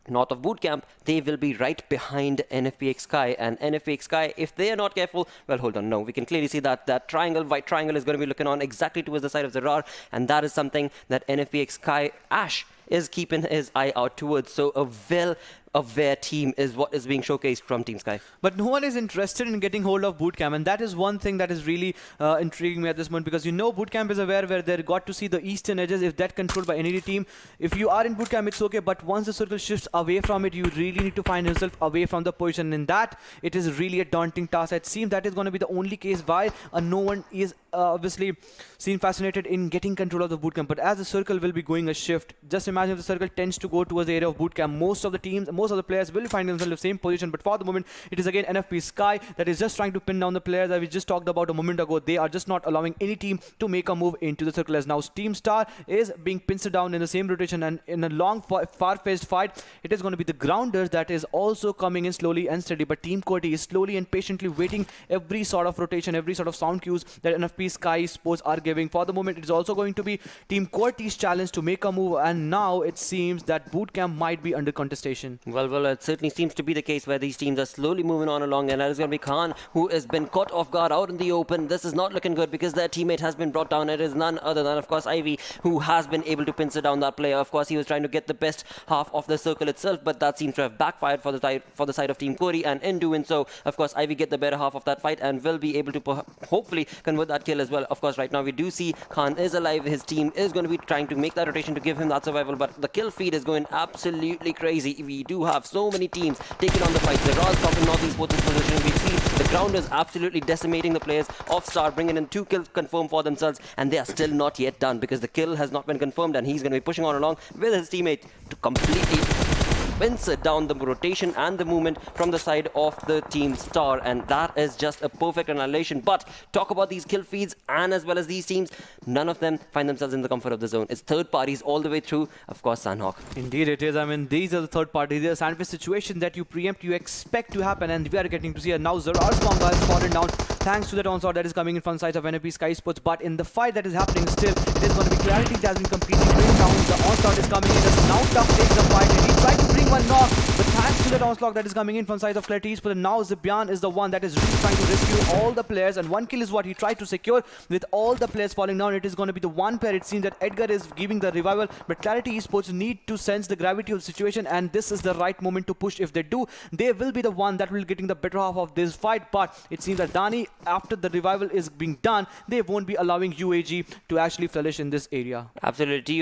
north of boot camp, they will be right behind NFPX and NFPX, if they are not careful, well, hold on, no, we can clearly see that that triangle, white triangle, is going to be looking on exactly towards the side of ZARAR, and that is something that NFPX Ash is keeping his eye out towards. So a well-aware team is what is being showcased from Team Sky. But no one is interested in getting hold of Bootcamp, and that is one thing that is really intriguing me at this moment, because you know Bootcamp is aware where they got to see the eastern edges. If that controlled by any team, if you are in Bootcamp, it's okay, but once the circle shifts away from it, you really need to find yourself away from the position. In that, it is really a daunting task. It seems that is going to be the only case why no one is obviously seen fascinated in getting control of the Bootcamp. But as the circle will be going a shift, just imagine if the circle tends to go towards the area of Bootcamp, most of the teams, most of the players will find themselves in the same position. But for the moment, it is again NFPX that is just trying to pin down the players that we just talked about a moment ago. They are just not allowing any team to make a move into the circle, as now Team Star is being pinched down in the same rotation, and in a long far-fetched fight, it is going to be the Grounders that is also coming in slowly and steady. But Team QWERTY is slowly and patiently waiting every sort of rotation, every sort of sound cues that NFPX Sports are giving. For the moment, it is also going to be Team QWERTY's challenge to make a move, and now it seems that Bootcamp might be under contestation. Well, it certainly seems to be the case where these teams are slowly moving on along, and that is going to be Khan, who has been caught off guard out in the open. This is not looking good because their teammate has been brought down. It is none other than, of course, Ivy, who has been able to pincer down that player. Of course, he was trying to get the best half of the circle itself, but that seems to have backfired for the side of Team QWERTY, and in doing so, of course, Ivy get the better half of that fight and will be able to hopefully convert that kill as well. Of course, right now we do see Khan is alive. His team is going to be trying to make that rotation to give him that survival, but the kill feed is going absolutely crazy. We do have so many teams taking on the fight. The Raw top in North Esports is positioning. We see the Grounders absolutely decimating the players of Star, bringing in 2 kills confirmed for themselves, and they are still not yet done because the kill has not been confirmed, and he's going to be pushing on along with his teammate to completely pincer down the rotation and the movement from the side of the Team Star, and that is just a perfect annihilation. But talk about these kill feeds and as well as these teams, none of them find themselves in the comfort of the zone. It's third parties all the way through, of course, Sanhok. Indeed it is. I mean, these are the third parties. These are sandwich situation that you preempt, you expect to happen, and we are getting to see it now. ZARAR's Bonga has fallen down thanks to that onslaught that is coming in from the side of NFPX Esports. But in the fight that is happening still, it is going to be Clarity that has been completely bring down. The onslaught is coming in. It's now Tough takes the fight, and he tried to bring one knock, but thanks to that onslaught that is coming in from the side of Clarity Esports, now Zibyan is the one that is really trying to rescue all the players, and 1 kill is what he tried to secure. With all the players falling down, it is going to be the one pair. It seems that Edgar is giving the revival, but Clarity Esports need to sense the gravity of the situation, and this is the right moment to push. If they do, they will be the one that will getting the better half of this fight. But it seems that Dani, after the revival is being done, they won't be allowing UAG to actually flourish in this area. Absolutely.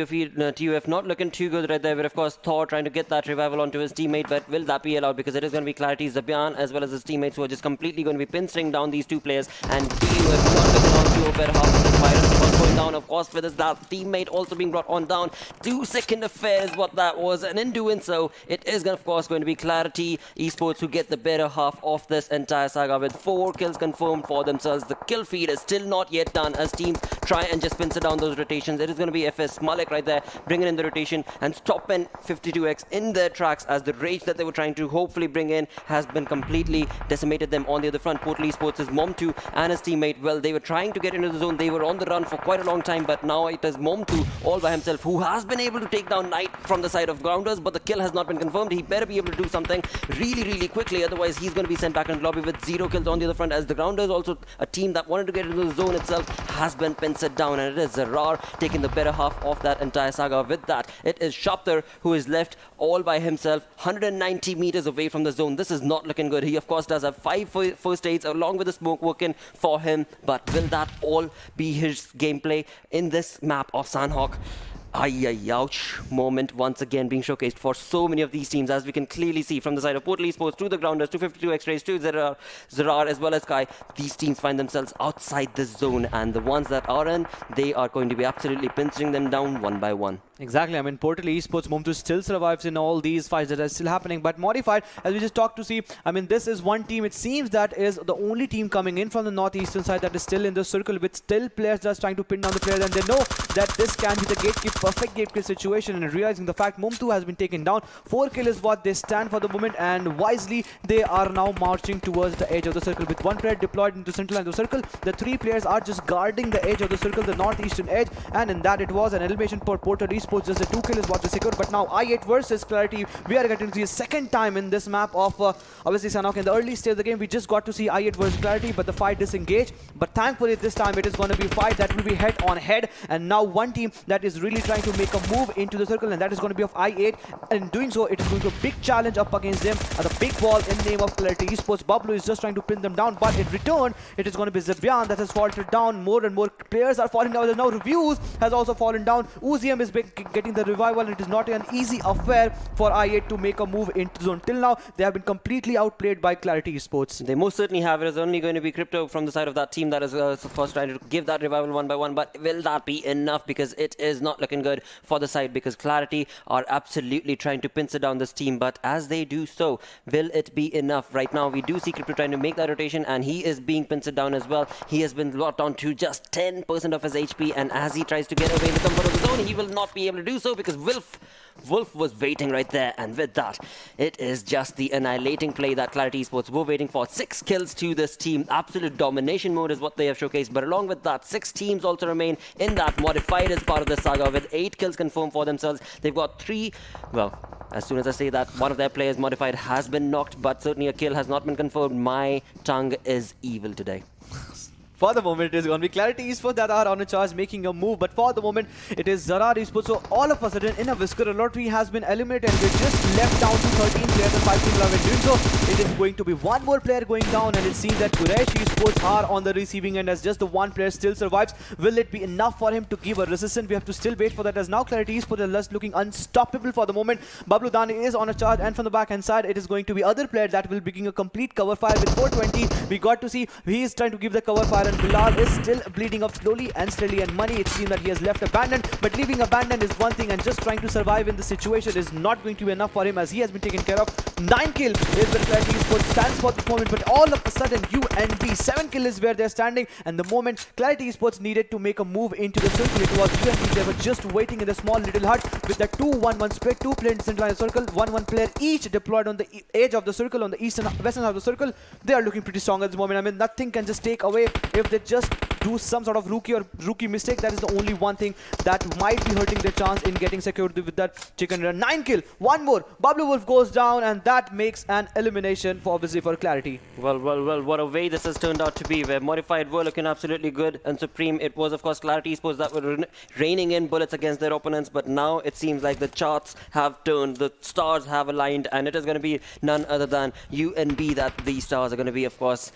TUF not looking too good right there, but of course Thor trying to get that revival revival onto his teammate, but will that be allowed? Because it is going to be Clarity, Zabian, as well as his teammates who are just completely going to be pinstring down these two players. And PU is not looking on to a better half of this virus. Not going down, of course, with his that teammate also being brought on down. 2-second affair is what that was, and in doing so, it is, of course, going to be Clarity Esports who get the better half of this entire saga with 4 kills confirmed for themselves. The kill feed is still not yet done as teams try and just pincer down those rotations. It is going to be FS Malik right there bringing in the rotation and stopping 52X in their tracks as the rage that they were trying to hopefully bring in has been completely decimated them. On the other front, Portal Esports' Mom2 and his teammate, well, they were trying to get into the zone. They were on the run for quite a long time, but now it is Mom2 all by himself who has been able to take down Knight from the side of Grounders, but the kill has not been confirmed. He better be able to do something really quickly, otherwise he's going to be sent back into the lobby with 0 kills on the other front, as the Grounders, also a team that wanted to get into the zone itself, has been pincered down, and it is ZARAR taking the better half of that entire saga. With that, it is Shapter who is left all by himself 190 meters away from the zone. This is not looking good. He of course does have 5 first aids along with the smoke working for him, but will that all be his gameplay in this map of Sanhok? Ouch moment once again being showcased for so many of these teams, as we can clearly see from the side of Portal Esports to the Grounders to 52X Rays to ZARAR as well as Sky. These teams find themselves outside the zone, and the ones that are in, they are going to be absolutely pincering them down one by one. Exactly. I mean, Portal Esports, Mom2 still survives in all these fights that are still happening. But Modified, as we just talked to see, I mean, this is one team, it seems that is the only team coming in from the northeastern side that is still in the circle with still players just trying to pin down the players. And they know that this can be the perfect gatekeep situation. And realizing the fact Mom2 has been taken down, 4 kill is what they stand for the moment. And wisely, they are now marching towards the edge of the circle with 1 player deployed into central line of the circle. The 3 players are just guarding the edge of the circle, the northeastern edge. And in that, it was an elimination for Portal Esports. Just a 2 kill is what they secured, but now I8 versus Clarity, we are getting to see a second time in this map of obviously Sanhok. In the early stage of the game, we just got to see I8 versus Clarity, but the fight disengaged. But thankfully this time it is going to be a fight that will be head on head, and now one team that is really trying to make a move into the circle, and that is going to be of I8, and in doing so it is going to be a big challenge up against them at the big wall in name of Clarity Esports. Bablu is just trying to pin them down, but in return it is going to be Zabian that has faltered down. More and more players are falling down. There's now Reviews has also fallen down. Uzium is getting the revival, and it is not an easy affair for I8 to make a move into zone. Till now, they have been completely outplayed by Clarity Esports. They most certainly have. It is only going to be Crypto from the side of that team that is of course trying to give that revival one by one, but will that be enough? Because it is not looking good for the side, because Clarity are absolutely trying to pincer down this team, but as they do so, will it be enough? Right now, we do see Crypto trying to make that rotation, and he is being pincered down as well. He has been locked down to just 10% of his HP, and as he tries to get away in the comfort of the zone, he will not be able to do so because Wolf was waiting right there, and with that, it is just the annihilating play that Clarity Esports were waiting for. 6 kills to this team. Absolute domination mode is what they have showcased, but along with that, 6 teams also remain in that Modified as part of this saga with 8 kills confirmed for themselves. They've got 3, well, as soon as I say that, one of their players, Modified, has been knocked, but certainly a kill has not been confirmed. My tongue is evil today. For the moment, it is going to be Clarity Esports that are on a charge making a move, but for the moment, it is ZARAR Esports. So all of a sudden, in a whisker, a lottery has been eliminated, and we're just left down to 13 players, and 5 people have been doing so. It is going to be one more player going down, and it seems that Quraysh Esports are on the receiving end as just the one player still survives. Will it be enough for him to give a resistance? We have to still wait for that, as now Clarity Esports is just looking unstoppable for the moment. Bablu Dani is on a charge, and from the back hand side, it is going to be other player that will be giving a complete cover fire with 420. We got to see he is trying to give the cover fire, and Bilal is still bleeding up slowly and steadily, and Money, it seems that he has left abandoned, but leaving abandoned is one thing, and just trying to survive in the situation is not going to be enough for him, as he has been taken care of. 9 kill is where Clarity Esports stands for the moment, but all of a sudden UNB 7 kill is where they're standing, and the moment Clarity Esports needed to make a move into the circle, it was UNB. They were just waiting in the small little hut with the 2-1-1 split, 2 players in central line circle, 1-1 player each deployed on the edge of the circle, on the eastern western side of the circle. They are looking pretty strong at the moment. I mean, nothing can just take away if they just do some sort of rookie mistake. That is the only one thing that might be hurting their chance in getting secured with that chicken run. 9 kill, one more. Bablu Wolf goes down, and that makes an elimination for obviously for Clarity. Well, what a way this has turned out to be, where Modified were looking absolutely good and supreme. It was, of course, Clarity Esports that were raining in bullets against their opponents, but now it seems like the charts have turned, the stars have aligned, and it is going to be none other than UNB that these stars are going to be, of course,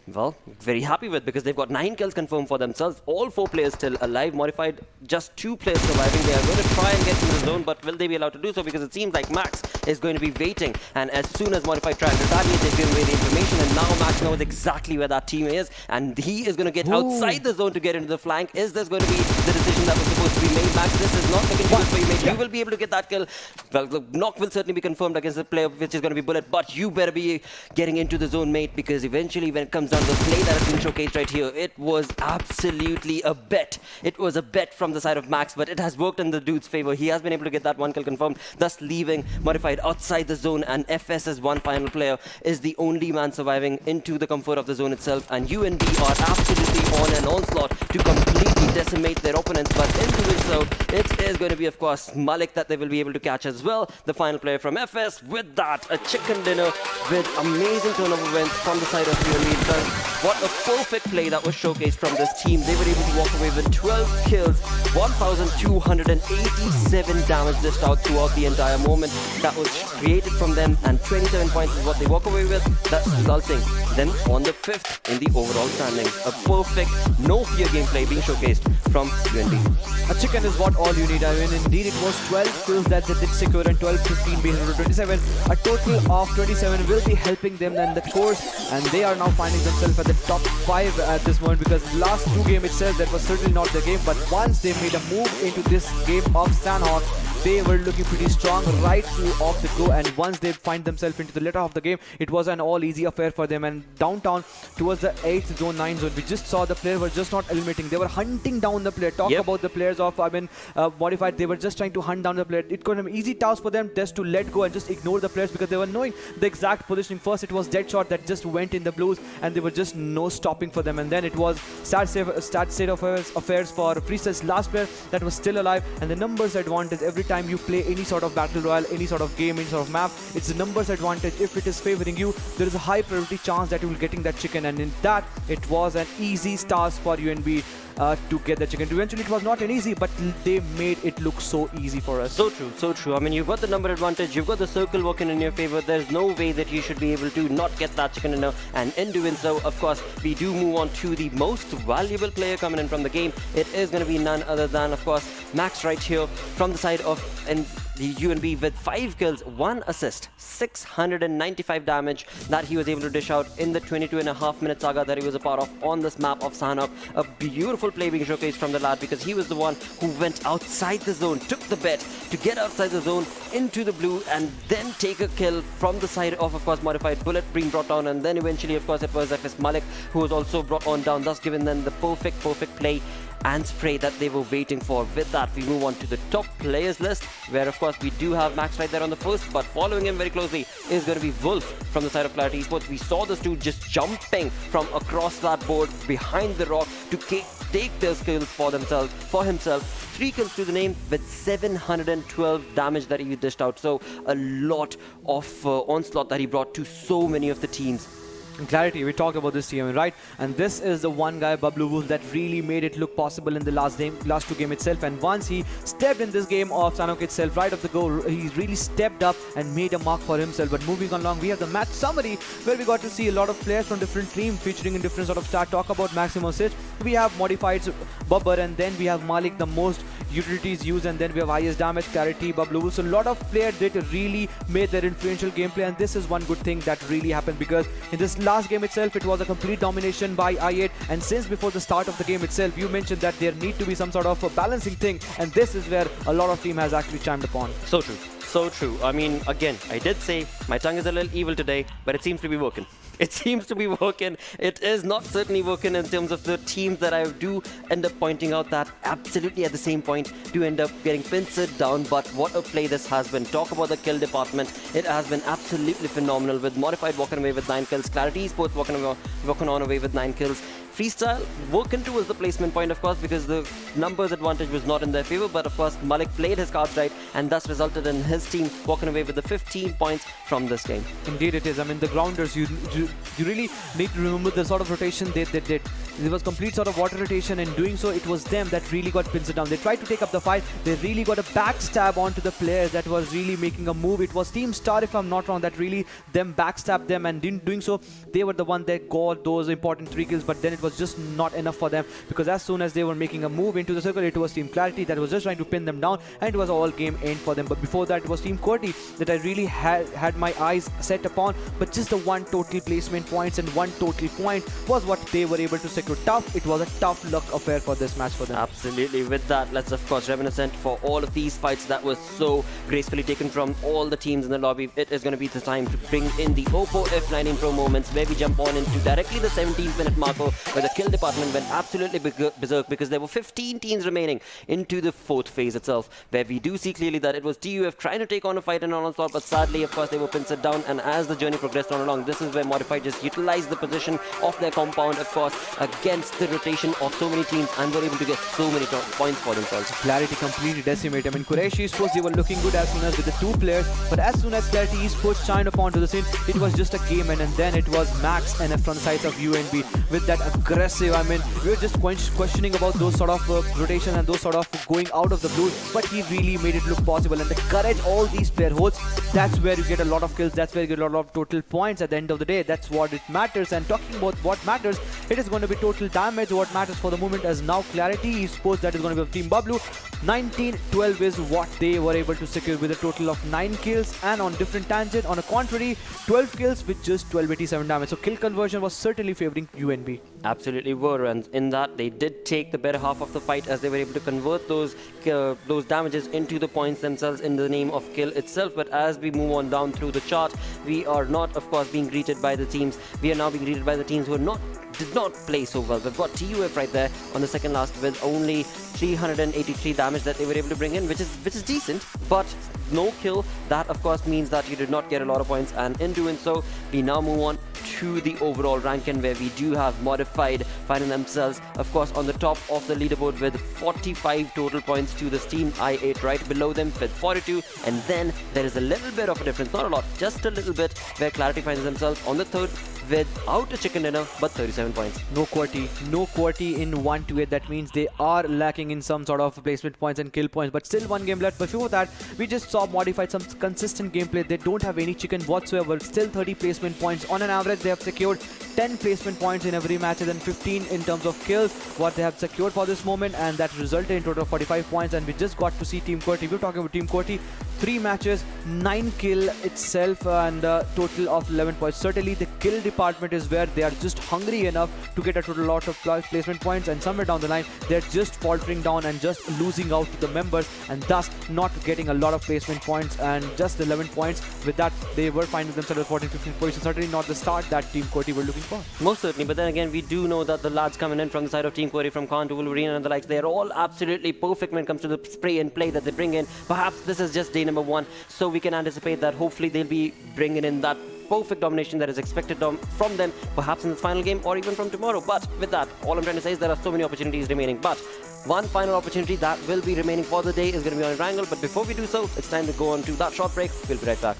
Well, very happy with, because they've got 9 kills confirmed for themselves. All 4 players still alive. Modified, just 2 players surviving. They are going to try and get in the zone, but will they be allowed to do so? Because it seems like Max is going to be waiting. And as soon as Modified tries to retaliate, they've given away the information. And now Max knows exactly where that team is. And he is going to get outside the zone to get into the flank. Is this going to be the decision that was supposed to be made? Max, this is not looking good for you, mate. You will be able to get that kill. Well, the knock will certainly be confirmed against the player, which is going to be Bullet. But you better be getting into the zone, mate, because eventually when it comes down to the play that has been showcased right here, it was absolutely a bet. It was a bet from the side of Max, but it has worked in the dude's favor. He has been able to get that 1 kill confirmed, thus leaving Modified outside the zone, and FS's one final player is the only man surviving into the comfort of the zone itself, and UNB are absolutely on an onslaught to completely decimate their opponents, but in doing so, it is going to be, of course, Malik that they will be able to catch as well, the final player from FS. With that, a chicken dinner with amazing turnover wins from the side of UNB itself. What a perfect play that was showcased from this team. They were able to walk away with 12 kills, 1,287 damage dished out throughout the entire moment that was created from them, and 27 points is what they walk away with. That's resulting then on the 5th in the overall standings. A perfect, no-fear gameplay being showcased from UNB. A chicken is what all you need. I mean, indeed, it was 12 kills that they did secure and 12-15 based on 27. A total of 27 will be helping them in the course, and they are now finding themselves at the top 5 at this moment, because the last 2 games itself, that was certainly not the game, but once they made a move into this game of Sanhok, they were looking pretty strong right through off the go, and once they find themselves into the latter half of the game, it was an all easy affair for them. And downtown towards the 8th zone, 9th zone, we just saw the player were just not eliminating, they were hunting down the player. Talk about the players of Modified, they were just trying to hunt down the player. It could have been an easy task for them just to let go and just ignore the players, because they were knowing the exact positioning. First it was Deadshot that just went in the blues, and there were just no stopping for them, and then it was sad state of affairs for Priestess, last player that was still alive. And the numbers advantage, every time you play any sort of battle royale, any sort of game, any sort of map, it's the numbers advantage. If it is favoring you, there is a high probability chance that you will getting that chicken, and in that it was an easy task for UNB to get the chicken. Eventually it was not an easy, but they made it look so easy for us. So true, so true. I mean, you've got the number advantage, you've got the circle working in your favor. There's no way that you should be able to not get that chicken dinner, and in doing so, of course, we do move on to the most valuable player coming in from the game. It is going to be none other than, of course, Max right here from the side of the UNB with 5 kills, 1 assist, 695 damage that he was able to dish out in the 22.5-minute saga that he was a part of on this map of Sanhok. A beautiful play being showcased from the lad, because he was the one who went outside the zone, took the bet to get outside the zone into the blue, and then take a kill from the side of course, Modified. Bullet being brought down, and then eventually, of course, it was FS Malik who was also brought on down, thus giving them the perfect play and spray that they were waiting for. With that, we move on to the top players list, where of course we do have Max right there on the first, but following him very closely is going to be Wolf from the side of QWERTY Esports. We saw this dude just jumping from across that board behind the rock to take their skills for himself. 3 kills to the name with 712 damage that he dished out. So a lot of onslaught that he brought to so many of the teams. Clarity, we talked about this team, right? And this is the one guy, Bablu Wolf, that really made it look possible in the last 2 game itself. And once he stepped in this game of Sanhok itself, right off the goal, he really stepped up and made a mark for himself. But moving along, we have the match summary, where we got to see a lot of players from different teams featuring in different sort of start. Talk about maximum sit. We have Modified's Babbar, and then we have Malik, the most utilities used, and then we have highest damage, Clarity, Bablu Wolf. So a lot of players that really made their influential gameplay, and this is one good thing that really happened, because in this last game itself, it was a complete domination by I8, and since before the start of the game itself, you mentioned that there need to be some sort of a balancing thing, and this is where a lot of team has actually chimed upon. So true. So true. I mean, again, I did say my tongue is a little evil today, but it seems to be working. It seems to be working. It is not certainly working in terms of the teams that I do end up pointing out that absolutely at the same point do end up getting pincered down. But what a play this has been. Talk about the kill department. It has been absolutely phenomenal, with Modified walking away with 9 kills, QWERTY Esports walking on away with 9 kills. Freestyle working towards the placement point, of course, because the numbers advantage was not in their favor, but of course Malik played his cards right, and thus resulted in his team walking away with the 15 points from this game. Indeed it is. I mean, the grounders, you really need to remember the sort of rotation they did. There was complete sort of water rotation. In doing so, it was them that really got pinned down. They tried to take up the fight. They really got a backstab onto the players that was really making a move. It was Team Star, if I'm not wrong, that really them backstabbed them, and in doing so, they were the one that got those important 3 kills. But then it was just not enough for them, because as soon as they were making a move into the circle, it was Team Clarity that was just trying to pin them down, and it was all game end for them. But before that, it was Team QWERTY that I really had my eyes set upon, but just the one total placement points and one total point was what they were able to secure. Tough, it was a tough luck affair for this match for them. Absolutely. With that, let's of course reminiscent for all of these fights that was so gracefully taken from all the teams in the lobby. It is going to be the time to bring in the Oppo F19 Pro moments, where we jump on into directly the 17th minute marker, where the kill department went absolutely berserk, because there were 15 teams remaining into the 4th phase itself, where we do see clearly that it was TUF trying to take on a fight in an onslaught, but sadly, of course, they were pinned down. And as the journey progressed on along, this is where Modified just utilized the position of their compound, of course, against the rotation of so many teams, and were able to get so many points for themselves. Clarity completely decimated. I mean, Quraysh Esports, they were looking good as soon as with the 2 players, but as soon as Clarity Esports shined upon to the scene, it was just a game, and then it was UNBxNF from the sides of UNB with that aggressive. I mean, we were just questioning about those sort of rotation and those sort of going out of the blue, but he really made it look possible. And the courage all these players holds, that's where you get a lot of kills, that's where you get a lot of total points at the end of the day. That's what it matters. And talking about what matters, it is going to be total damage. What matters for the moment is now Clarity Esports, that is going to be Team Bablu. 19-12 is what they were able to secure with a total of 9 kills, and on different tangent, on a contrary, 12 kills with just 1287 damage. So kill conversion was certainly favoring UNB. Absolutely were, and in that they did take the better half of the fight, as they were able to convert those damages into the points themselves in the name of kill itself. But as we move on down through the chart, we are not, of course, being greeted by the teams. We are now being greeted by the teams who did not play so well. We've got TUF right there on the second last with only 383 damage that they were able to bring in, which is decent, but no kill. That of course means that you did not get a lot of points, and in doing so, we now move on to the overall ranking, where we do have Modified finding themselves, of course, on the top of the leaderboard with 45 total points to this team. I8 right below them with 42, and then there is a little bit of a difference, not a lot, just a little bit, where Clarity finds themselves on the 3rd without a chicken dinner, but 37 points. No QWERTY in 1-8. That means they are lacking in some sort of placement points and kill points, but still 1 game left. Before that, we just saw Modified some consistent gameplay. They don't have any chicken whatsoever. Still 30 placement points. On an average, they have secured 10 placement points in every match, and then 15 in terms of kills, what they have secured for this moment, and that resulted in total of 45 points. And we just got to see Team QWERTY. We're talking about Team QWERTY, 3 matches, 9 kill itself, and a total of 11 points. Certainly the kill department is where they are just hungry enough to get a total lot of placement points, and somewhere down the line they're just faltering down and just losing out to the members, and thus not getting a lot of placement points, and just 11 points. With that, they were finding themselves at 14-15 position. Certainly not the start that Team QWERTY were looking for. Most certainly, but then again, we do know that the lads coming in from the side of Team QWERTY, from Khan to Wolverine and the likes, they're all absolutely perfect when it comes to the spray and play that they bring in. Perhaps this is just day number 1, so we can anticipate that hopefully they'll be bringing in that perfect domination that is expected from them, perhaps in the final game or even from tomorrow. But with that, all I'm trying to say is there are so many opportunities remaining, but one final opportunity that will be remaining for the day is going to be on Erangel. But before we do so, it's time to go on to that short break. We'll be right back.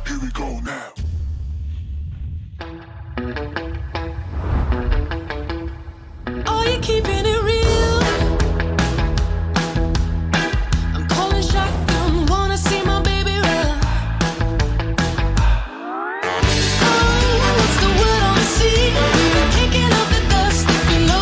Here we go now. Are you keeping it real? I'm calling shotgun, wanna see my baby run. Oh, what's the word on the sea? Kicking up the dust, you know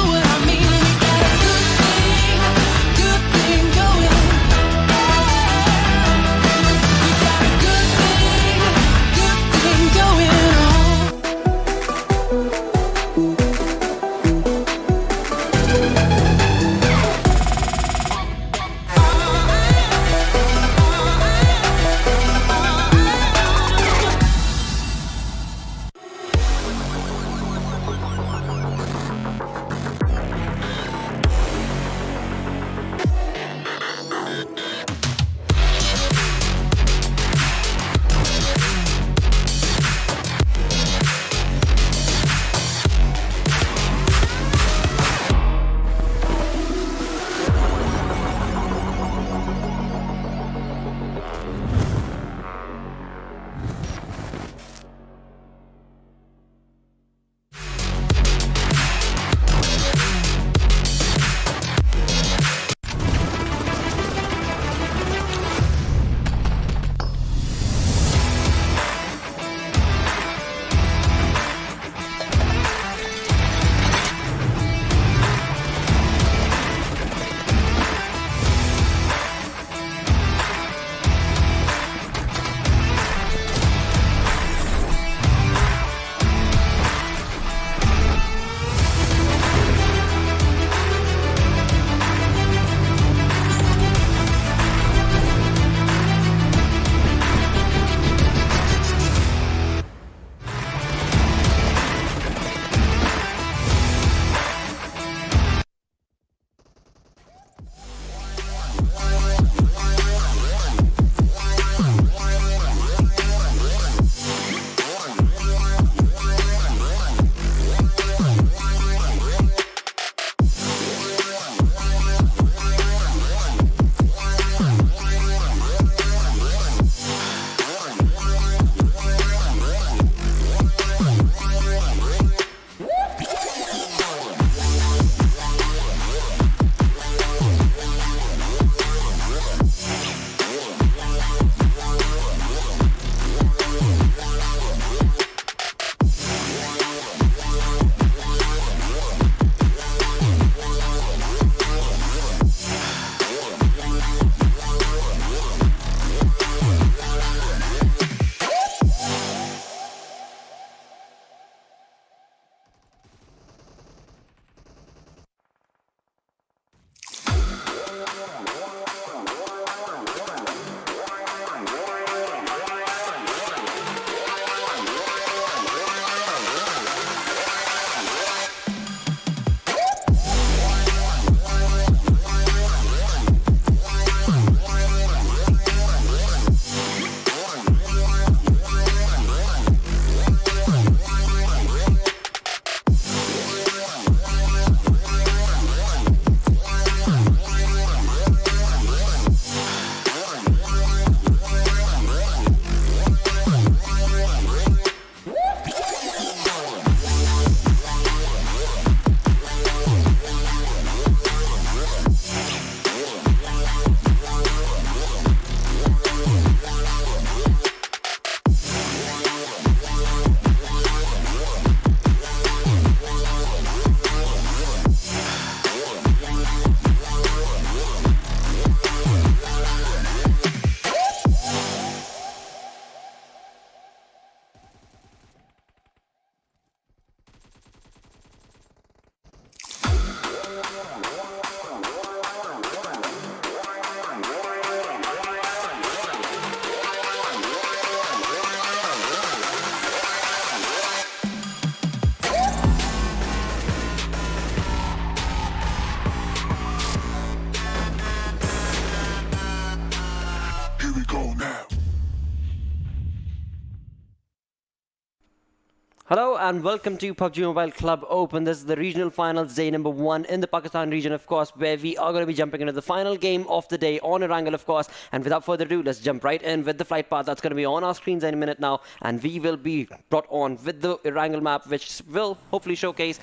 Hello and welcome to PUBG Mobile Club Open. This is the regional finals day number 1 in the Pakistan region, of course, where we are going to be jumping into the final game of the day on Erangel, of course. And without further ado, let's jump right in with the flight path that's going to be on our screens any minute now. And we will be brought on with the Erangel map, which will hopefully showcase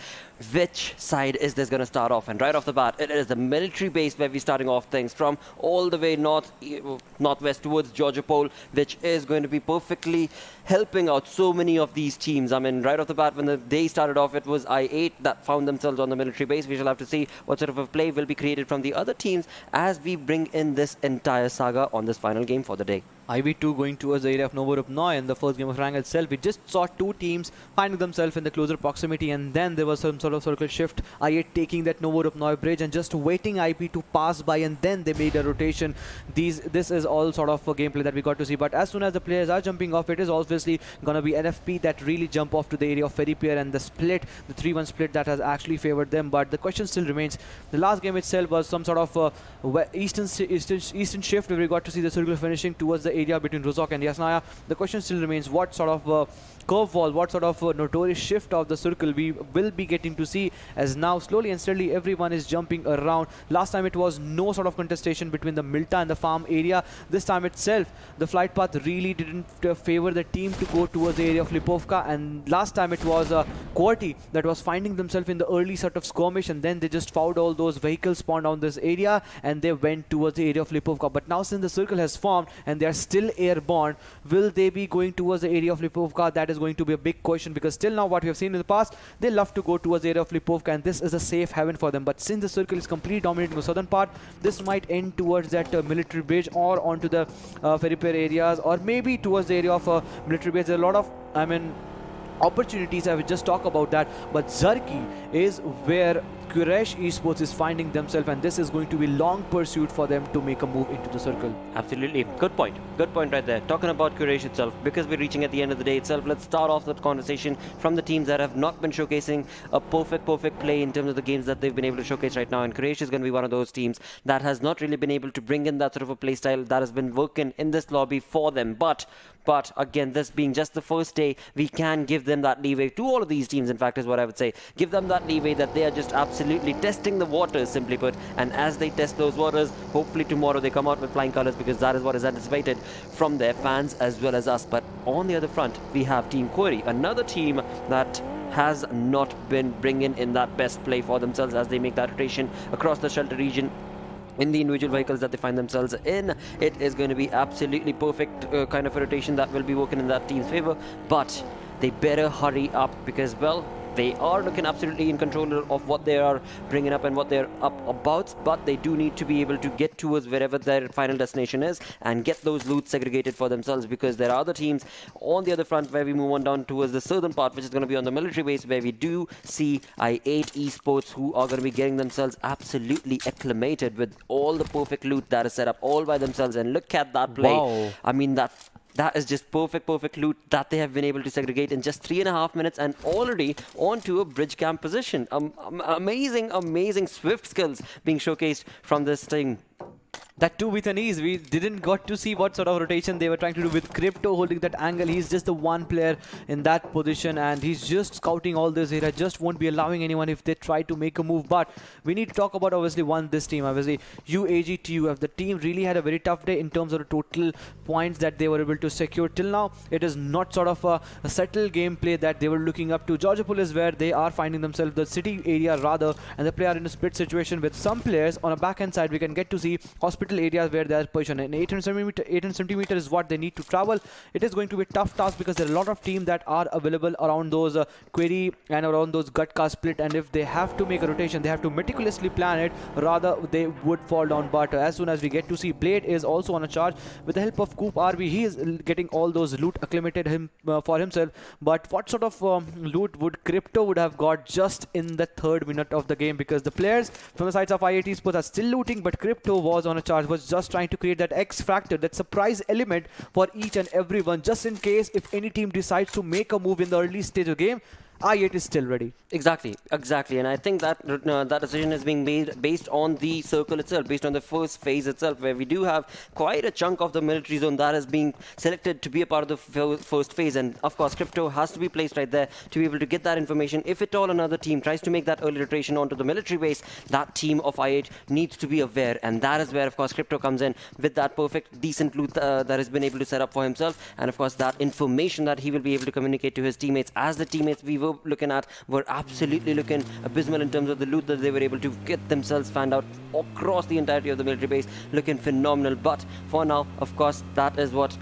which side is this going to start off. And right off the bat, it is the military base where we're starting off things from all the way northwest towards Georgia Pole, which is going to be perfectly helping out so many of these teams. I mean, right off the bat, when the day started off, it was I-8 that found themselves on the military base. We shall have to see what sort of a play will be created from the other teams as we bring in this entire saga on this final game for the day. IV2 going towards the area of Novorupnoy in the first game of Erangel itself. We just saw two teams finding themselves in the closer proximity, and then there was some sort of circle shift. I8 taking that Novorupnoy bridge and just waiting IP to pass by, and then they made a rotation. This is all sort of a gameplay that we got to see. But as soon as the players are jumping off, it is obviously going to be NFP that really jump off to the area of Ferry Pier, and the split, the 3-1 split that has actually favored them. But the question still remains. The last game itself was some sort of eastern shift where we got to see the circle finishing towards the area between Rozok and Yasnaya. The question still remains, what sort of curveball, what sort of notorious shift of the circle we will be getting to see, as now slowly and steadily everyone is jumping around. Last time it was no sort of contestation between the Milta and the farm area. This time itself the flight path really didn't favor the team to go towards the area of Lipovka, and last time it was QWERTY that was finding themselves in the early sort of skirmish, and then they just found all those vehicles spawned on this area and they went towards the area of Lipovka. But now since the circle has formed and they are still airborne, will they be going towards the area of Lipovka? That is going to be a big question, because still now what we have seen in the past, they love to go towards the area of Lipovka, and this is a safe haven for them. But since the circle is completely dominating the southern part, this might end towards that military bridge or onto the ferry pier areas, or maybe towards the area of military base. There are a lot of, I mean, opportunities. I will just talk about that, but Zarki is where Quraysh Esports is finding themselves, and this is going to be long pursuit for them to make a move into the circle. Absolutely. Good point. Good point right there. Talking about Quraysh itself, because we're reaching at the end of the day itself, let's start off that conversation from the teams that have not been showcasing a perfect play in terms of the games that they've been able to showcase right now. And Quraysh is going to be one of those teams that has not really been able to bring in that sort of a play style that has been working in this lobby for them. But again, this being just the first day, we can give them that leeway to all of these teams, in fact, is what I would say. Give them that leeway that they are just absolutely testing the waters, simply put. And as they test those waters, hopefully tomorrow they come out with flying colors, because that is what is anticipated from their fans as well as us. But on the other front, we have Team QWERTY, another team that has not been bringing in that best play for themselves as they make that rotation across the shelter region. In the individual vehicles that they find themselves in, it is going to be absolutely perfect kind of a rotation that will be working in that team's favor. But they better hurry up, because, well, they are looking absolutely in control of what they are bringing up and what they're up about, but they do need to be able to get towards wherever their final destination is and get those loot segregated for themselves, because there are other teams on the other front where we move on down towards the southern part, which is going to be on the military base, where we do see UAGxTUF, who are going to be getting themselves absolutely acclimated with all the perfect loot that is set up all by themselves. And look at that play. Wow. I mean, that is just perfect loot that they have been able to segregate in just 3.5 minutes, and already onto a bridge camp position. Amazing swift skills being showcased from this thing. That too with an ease. We didn't got to see what sort of rotation they were trying to do with Crypto holding that angle. He's just the one player in that position, and he's just scouting all this area. Just won't be allowing anyone if they try to make a move. But we need to talk about obviously this team. Obviously UAGxTUF. The team really had a very tough day in terms of the total points that they were able to secure till now. It is not sort of a settled gameplay that they were looking up to. Georgiapol is where they are finding themselves, the city area rather, and the player in a split situation with some players on a backhand side. We can get to see hospital areas where they are positioned, and 800 centimeter is what they need to travel. It is going to be a tough task, because there are a lot of teams that are available around those QWERTY and around those Gutka split, and if they have to make a rotation, they have to meticulously plan it, rather they would fall down. But as soon as we get to see, Blade is also on a charge with the help of Coop RB. He is getting all those loot acclimated for himself. But what sort of loot would Crypto would have got just in the 3rd minute of the game, because the players from the sides of UAGxTUF are still looting, but Crypto was on a charge, was just trying to create that X factor, that surprise element for each and everyone, just in case if any team decides to make a move in the early stage of the game, UAGxTUF is still ready. Exactly. And I think that that decision is being made based on the circle itself, based on the first phase itself, where we do have quite a chunk of the military zone that is being selected to be a part of the first phase. And of course, Crypto has to be placed right there to be able to get that information. If at all another team tries to make that early rotation onto the military base, that team of UAGxTUF needs to be aware, and that is where, of course, Crypto comes in with that perfect, decent loot that has been able to set up for himself, and of course that information that he will be able to communicate to his teammates, as the teammates we were looking at were absolutely looking abysmal in terms of the loot that they were able to get themselves found out across the entirety of the military base, looking phenomenal. But for now, of course, that is what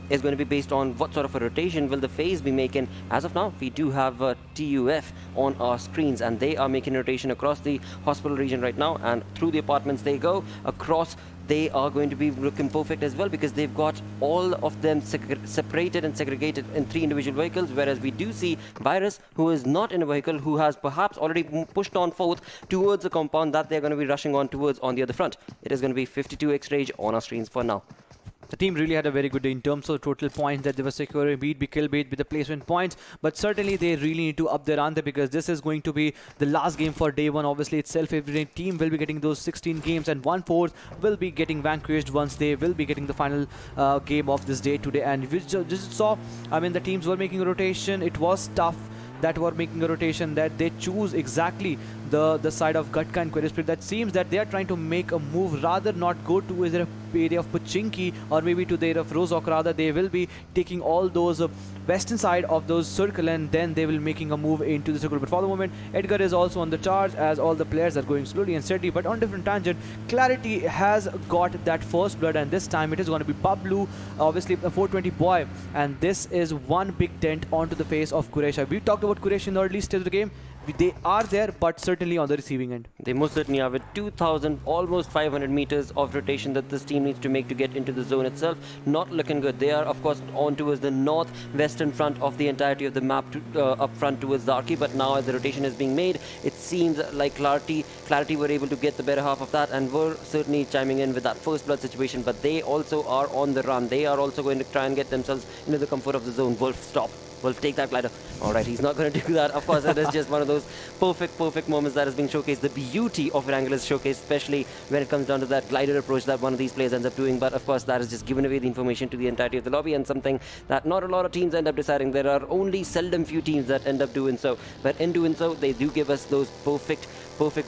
is going to be based on what sort of a rotation will the phase be making. As of now, we do have TUF on our screens, and they are making a rotation across the hospital region right now, and through the apartments they go across. They are going to be looking perfect as well, because they've got all of them separated and segregated in 3 individual vehicles, whereas we do see Virus, who is not in a vehicle, who has perhaps already pushed on forth towards the compound that they're going to be rushing on towards on the other front. It is going to be 52xRage on our screens for now. The team really had a very good day in terms of total points that they were securing, be it be kill, be it with the placement points. But certainly they really need to up their ante, because this is going to be the last game for day 1. Obviously itself, every team will be getting those 16 games, and 1/4 will be getting vanquished once they will be getting the final game of this day today. And we just saw, I mean, the teams were making a rotation. It was tough that were making a rotation, that they choose exactly the side of Gutka and QWERTY split. That seems that they are trying to make a move, rather not go to the area of Pachinki or maybe to the area of Rozok. Rather they will be taking all those western side of those circle, and then they will making a move into the circle. But for the moment, Edgar is also on the charge, as all the players are going slowly and steady. But on different tangent, QWERTY has got that first blood, and this time it is going to be Pablo, obviously a 420 boy, and this is one big dent onto the face of Quraysh. We talked about Quraysh in the early stage of the game. they are there, but certainly on the receiving end. They most certainly are, with 2,000, almost 500 meters of rotation that this team needs to make to get into the zone itself. Not looking good. They are, of course, on towards the northwestern front of the entirety of the map, up front towards Zarki. But now, as the rotation is being made, it seems like Clarity were able to get the better half of that and were certainly chiming in with that first blood situation. But they also are on the run. They are also going to try and get themselves into the comfort of the zone. Wolf, stop. Wolf, take that glider. All right, he's not going to do that. Of course, it is just one of those perfect moments that is being showcased. The beauty of Erangel is showcased, especially when it comes down to that glider approach that one of these players ends up doing. But of course, that is just giving away the information to the entirety of the lobby, and something that not a lot of teams end up deciding. There are only seldom few teams that end up doing so. But in doing so, they do give us those perfect,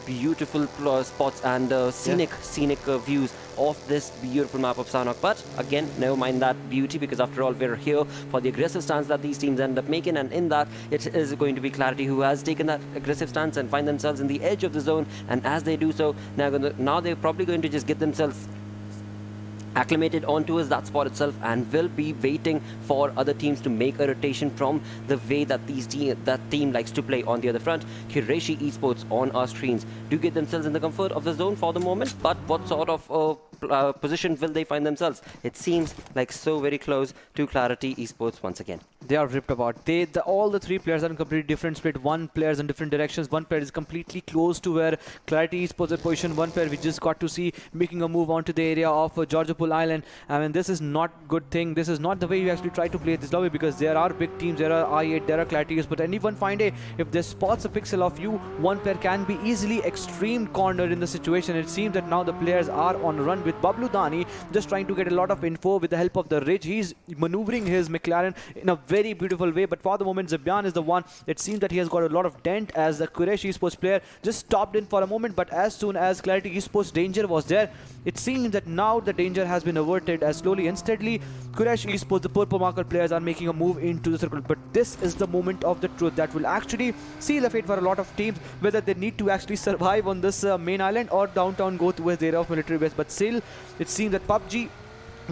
beautiful spots and scenic views of this beautiful map of Sanhok. But again, never mind that beauty, because after all, we're here for the aggressive stance that these teams end up making, and in that, it is going to be Clarity who has taken that aggressive stance and find themselves in the edge of the zone. And as they do so, now they're probably going to just get themselves acclimated onto that spot itself, and will be waiting for other teams to make a rotation from the way that that team likes to play on the other front. Quraysh Esports on our screens do get themselves in the comfort of the zone for the moment, but what sort of position will they find themselves? It seems like so very close to Clarity Esports once again. They are ripped apart. All the three players are in completely different split. One player is in different directions. One player is completely close to where Clarity Esports is positioned. One player we just got to see making a move onto the area of Georgiapol Island. I mean, this is not good thing. This is not the way you actually try to play this lobby, because there are big teams. There are I8, there are Clarity Esports, and even find if they spots a pixel of you, one player can be easily extreme cornered in the situation. It seems that now the players are on run with Bablu Dani just trying to get a lot of info with the help of the Ridge. He's maneuvering his McLaren in a very beautiful way, but for the moment Zabyan is the one. It seems that he has got a lot of dent, as the Quraysh Esports player just stopped in for a moment, but as soon as Clarity Esports danger was there, it seems that now the danger has been averted, as slowly and steadily Quraysh Esports, the purple marker players, are making a move into the circle. But this is the moment of the truth that will actually seal the fate for a lot of teams, whether they need to actually survive on this main island or downtown go towards the area of military base. But still, it seems that PUBG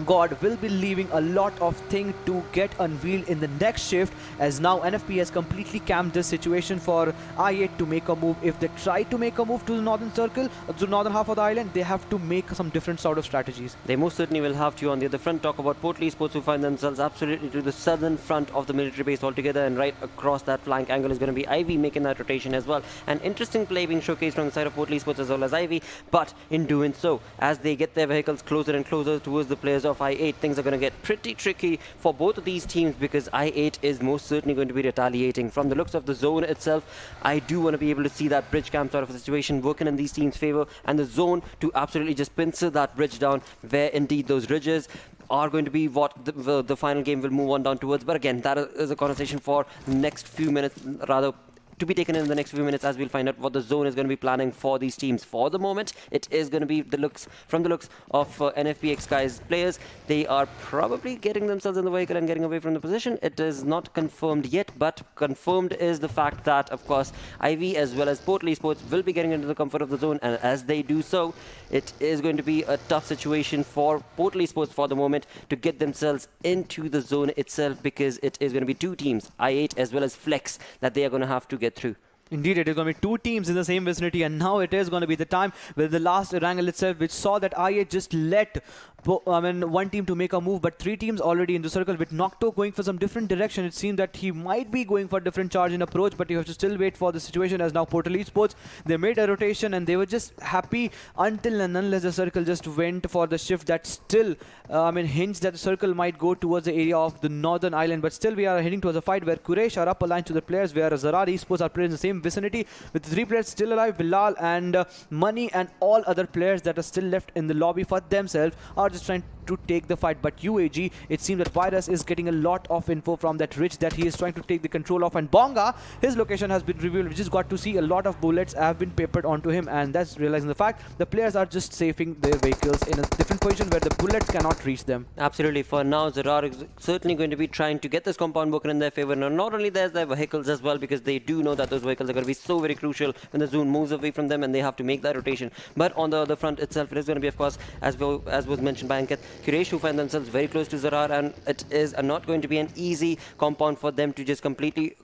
God will be leaving a lot of things to get unveiled in the next shift, as now NFP has completely camped this situation for I8 to make a move. If they try to make a move to the northern circle, to the northern half of the island, they have to make some different sort of strategies. They most certainly will have to. On the other front, talk about Portly Esports, who find themselves absolutely to the southern front of the military base altogether, and right across that flank angle is going to be Ivy making that rotation as well. An interesting play being showcased from the side of Portly Esports as well as Ivy, but in doing so, as they get their vehicles closer and closer towards the players of I8, things are going to get pretty tricky for both of these teams, because I8 is most certainly going to be retaliating. From the looks of the zone itself, I do want to be able to see that bridge camp sort of a situation working in these teams' favor, and the zone to absolutely just pincer that bridge down, where indeed those ridges are going to be what the final game will move on down towards. But again, that is a conversation for next few minutes, rather to be taken in the next few minutes, as we'll find out what the zone is going to be planning for these teams. For the moment, it is going to be from the looks of NFPX guys players. They are probably getting themselves in the vehicle and getting away from the position. It is not confirmed yet, but confirmed is the fact that, of course, Ivy as well as Portly Esports will be getting into the comfort of the zone, and as they do so, it is going to be a tough situation for Portly Esports for the moment to get themselves into the zone itself, because it is going to be two teams, I8 as well as Flex, that they are going to have to get through. Indeed, it is going to be two teams in the same vicinity, and now it is going to be the time where the last Erangel itself, which saw that I8 just let one team to make a move, but three teams already in the circle, with Nocto going for some different direction. It seemed that he might be going for different charge in approach, but you have to still wait for the situation, as now Portal Esports, they made a rotation and they were just happy until and unless the circle just went for the shift that still hinged that the circle might go towards the area of the northern island. But still we are heading towards a fight where Quraysh are up aligned to the players, where ZARAR Esports are playing in the same vicinity with three players still alive. Bilal and Money and all other players that are still left in the lobby for themselves are just trying to take the fight. But UAG, it seems that Virus is getting a lot of info from that ridge that he is trying to take the control of, and Bonga, his location has been revealed. We just got to see a lot of bullets have been papered onto him, and that's realizing the fact the players are just saving their vehicles in a different position where the bullets cannot reach them. Absolutely. For now, ZARAR is certainly going to be trying to get this compound working in their favor. Now, not only there's their vehicles as well, because they do know that those vehicles are going to be so very crucial when the zone moves away from them and they have to make that rotation. But on the other front itself, it is going to be, of course, as was mentioned mentioned by Ankit. Quraysh, who find themselves very close to ZARAR, and it is not going to be an easy compound for them to just completely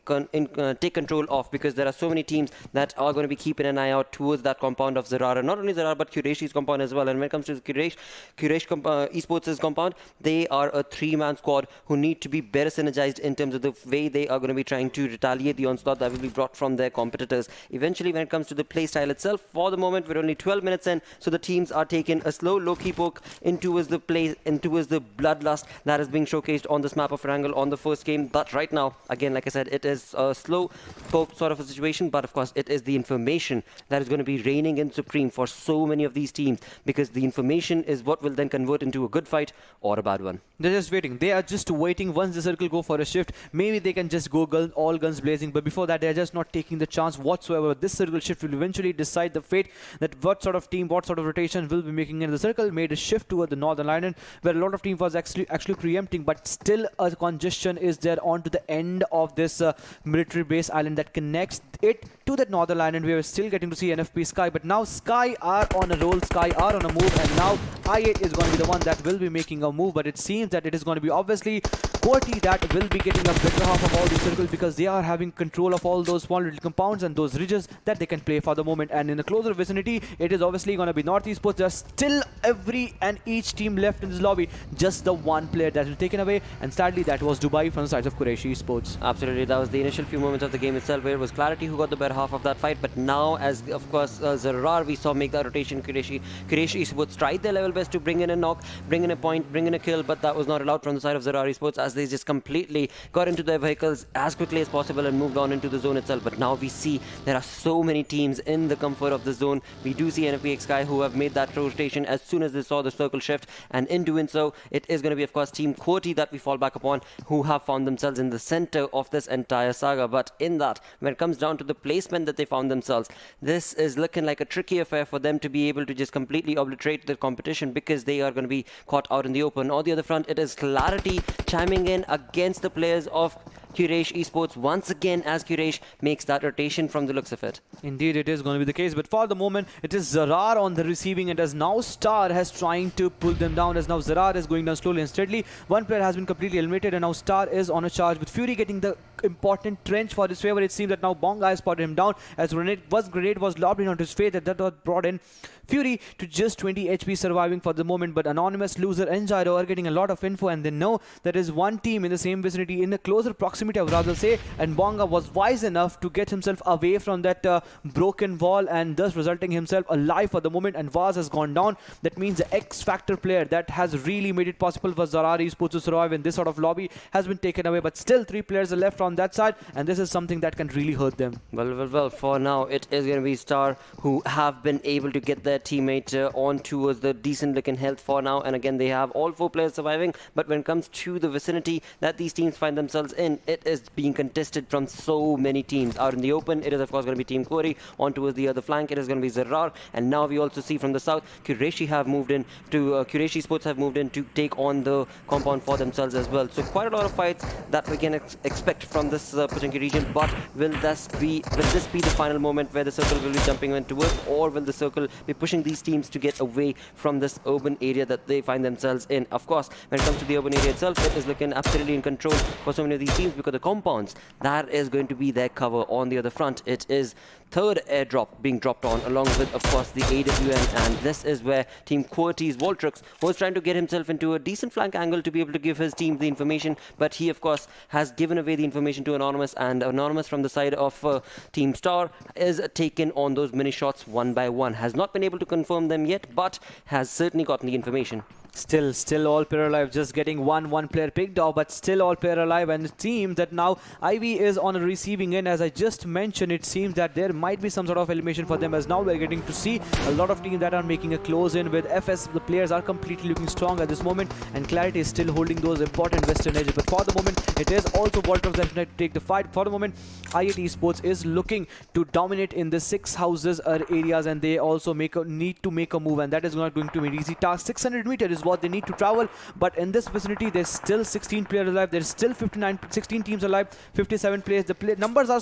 take control of, because there are so many teams that are going to be keeping an eye out towards that compound of ZARAR, and not only ZARAR but Quraysh's compound as well. And when it comes to Quraysh Esports' compound, they are a 3-man squad who need to be better synergized in terms of the way they are going to be trying to retaliate the onslaught that will be brought from their competitors. Eventually, when it comes to the play style itself, for the moment we're only 12 minutes in, so the teams are taking a slow, low-key poke into the play, into the bloodlust that is being showcased on this map of Erangel on the first game. But right now, again, like I said, it is a slow poke sort of a situation, but of course it is the information that is going to be reigning in supreme for so many of these teams, because the information is what will then convert into a good fight or a bad one. They're just waiting. They are just waiting. Once the circle go for a shift, maybe they can just go all guns blazing. But before that, they're just not taking the chance whatsoever. This circle shift will eventually decide the fate, that what sort of team, what sort of rotation will be making in the circle. Made a shift toward the northern island, where a lot of teams was actually preempting, but still a congestion is there onto the end of this military base island that connects it to that northern island. We are still getting to see NFP Sky, but now Sky are on a roll, Sky are on a move, and now I8 is going to be the one that will be making a move. But it seems that it is going to be obviously QWERTY that will be getting a better half of all these circles, because they are having control of all those small little compounds and those ridges that they can play for the moment. And in the closer vicinity, it is obviously going to be North Esports. There's still every and each team left in this lobby, just the one player that was taken away, and sadly that was Dubai from the side of Quraysh Esports. Absolutely, that was the initial few moments of the game itself where it was Clarity who got the better half of that fight. But now, as of course ZARAR we saw make that rotation, Quraysh Esports tried their level best to bring in a knock, bring in a point, bring in a kill, but that was not allowed from the side of ZARAR Esports, as they just completely got into their vehicles as quickly as possible and moved on into the zone itself. But now we see there are so many teams in the comfort of the zone. We do see NFP Sky who have made that rotation as soon as they saw the circle shift, and in doing so, it is going to be of course Team QWERTY that we fall back upon, who have found themselves in the center of this entire saga. But in that, when it comes down to the placement that they found themselves, this is looking like a tricky affair for them to be able to just completely obliterate the competition, because they are going to be caught out in the open. On the other front, it is Clarity chiming in against the players of Quraysh Esports once again, as Quraysh makes that rotation from the looks of it. Indeed, it is going to be the case, but for the moment, it is ZARAR on the receiving end, as now Star has trying to pull them down, as now ZARAR is going down slowly and steadily. One player has been completely eliminated, and now Star is on a charge, with Fury getting the important trench for his favor. It seems that now Bonga has spotted him down, as grenade was lobbed in onto his face, that was brought in Fury to just 20 HP surviving for the moment. But Anonymous, Loser and Gyro are getting a lot of info, and they know there is one team in the same vicinity, in a closer proximity I would rather say, and Bonga was wise enough to get himself away from that broken wall, and thus resulting himself alive for the moment. And Vaz has gone down. That means the X-Factor player that has really made it possible for ZARAR Esports to survive in this sort of lobby has been taken away, but still 3 players are left on that side, and this is something that can really hurt them. Well, for now it is going to be Star who have been able to get their teammate on towards the decent looking health for now, and again they have all 4 players surviving. But when it comes to the vicinity that these teams find themselves in, it is being contested from so many teams. Out in the open, it is of course going to be Team QWERTY. On towards the other flank, it is going to be ZARAR, and now we also see from the south Quraysh have moved in to Quraysh Esports have moved in to take on the compound for themselves as well. So quite a lot of fights that we can expect from this Pochanki region. But will this be the final moment where the circle will be jumping in towards, or will the circle be pushing these teams to get away from this urban area that they find themselves in? Of course, when it comes to the urban area itself, it is looking absolutely in control for so many of these teams, because the compounds, that is going to be their cover. On the other front, it is third airdrop being dropped on, along with of course the AWM, and this is where Team QWERTY's Voltrix was trying to get himself into a decent flank angle to be able to give his team the information, but he of course has given away the information to Anonymous, and Anonymous from the side of Team Star is taken on those mini shots one by one. Has not been able to confirm them yet, but has certainly gotten the information. Still all player alive, just getting one player picked off, but still all player alive. And it seems that now Ivy is on a receiving end. As I just mentioned, it seems that there might be some sort of elimination for them, as now we're getting to see a lot of teams that are making a close in with FS. The players are completely looking strong at this moment, and Clarity is still holding those important western edges. But for the moment, it is also Voltros that need to take the fight. For the moment, I8 Esports is looking to dominate in the 6 houses areas, and they also need to make a move, and that is not going to be an easy task. 600 meters is what they need to travel, but in this vicinity there's still 16 players alive, there's still 16 teams alive, 57 players. The numbers are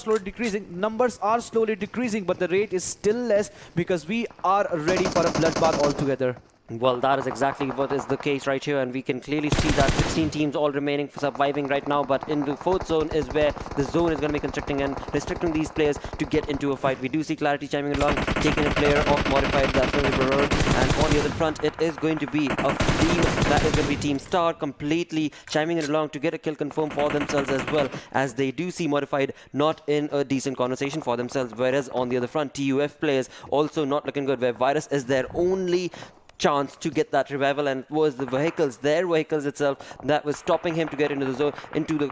slowly decreasing, but the rate is still less, because we are ready for a bloodbath altogether. Well, that is exactly what is the case right here, and we can clearly see that 16 teams all remaining for surviving right now, but in the fourth zone is where the zone is going to be constricting and restricting these players to get into a fight. We do see Clarity chiming along, taking a player off modified, that's going to be Baror, and on the other front, it is going to be a team that is going to be Team Star completely chiming it along to get a kill confirmed for themselves, as well as they do see modified not in a decent conversation for themselves, whereas on the other front, TUF players also not looking good, where Virus is their only chance to get that revival, and it was the vehicles, their vehicles itself, that was stopping him to get into the zone, into the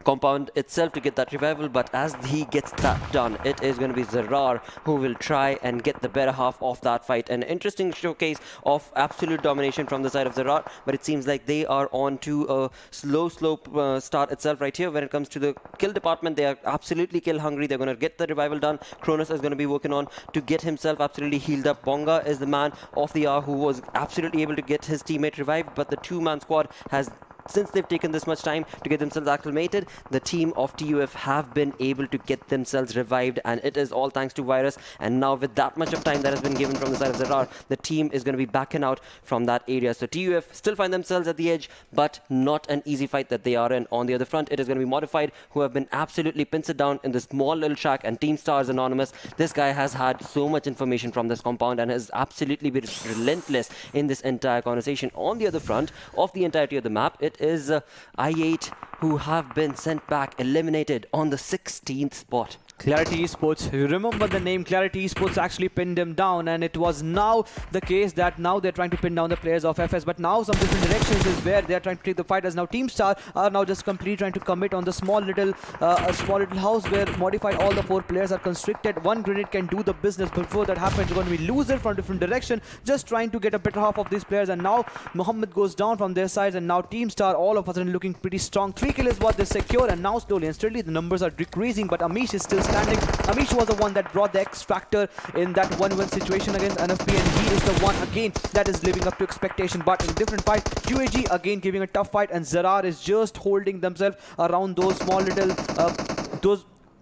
compound itself to get that revival. But as he gets that done, it is going to be ZARAR who will try and get the better half of that fight. An interesting showcase of absolute domination from the side of ZARAR, but it seems like they are on to a slow start itself right here. When it comes to the kill department, they are absolutely kill hungry. They're going to get the revival done. Kronos is going to be working on to get himself absolutely healed up. Bonga is the man of the hour who was absolutely able to get his teammate revived, but the two-man squad has, since they've taken this much time to get themselves acclimated, the team of TUF have been able to get themselves revived, and it is all thanks to Virus. And now with that much of time that has been given from the side of ZARAR, the team is going to be backing out from that area. So TUF still find themselves at the edge, but not an easy fight that they are in. On the other front, it is going to be Modified, who have been absolutely pincered down in this small little shack, and Team Star is anonymous. This guy has had so much information from this compound and has absolutely been relentless in this entire conversation. On the other front of the entirety of the map, it is I8 who have been sent back, eliminated on the 16th spot. Clarity Esports, you remember the name. Clarity Esports actually pinned him down, and it was now the case that now they're trying to pin down the players of FS, but now some different directions is where they're trying to take the fight, as now Team Star are now just completely trying to commit on the small little house where Modified, all the 4 players are constricted. One grenade can do the business. Before that happens, you're going to be loser from different direction, just trying to get a better half of these players, and now Mohammed goes down from their sides, and now Team Star all of a sudden looking pretty strong. 3 kills is what they secure, and now slowly and steadily the numbers are decreasing, but Amish is still standing. Amish was the one that brought the X factor in that 1-1 situation against NFP, and he is the one again that is living up to expectation. But in a different fight, QAG again giving a tough fight, and ZARAR is just holding themselves around those small little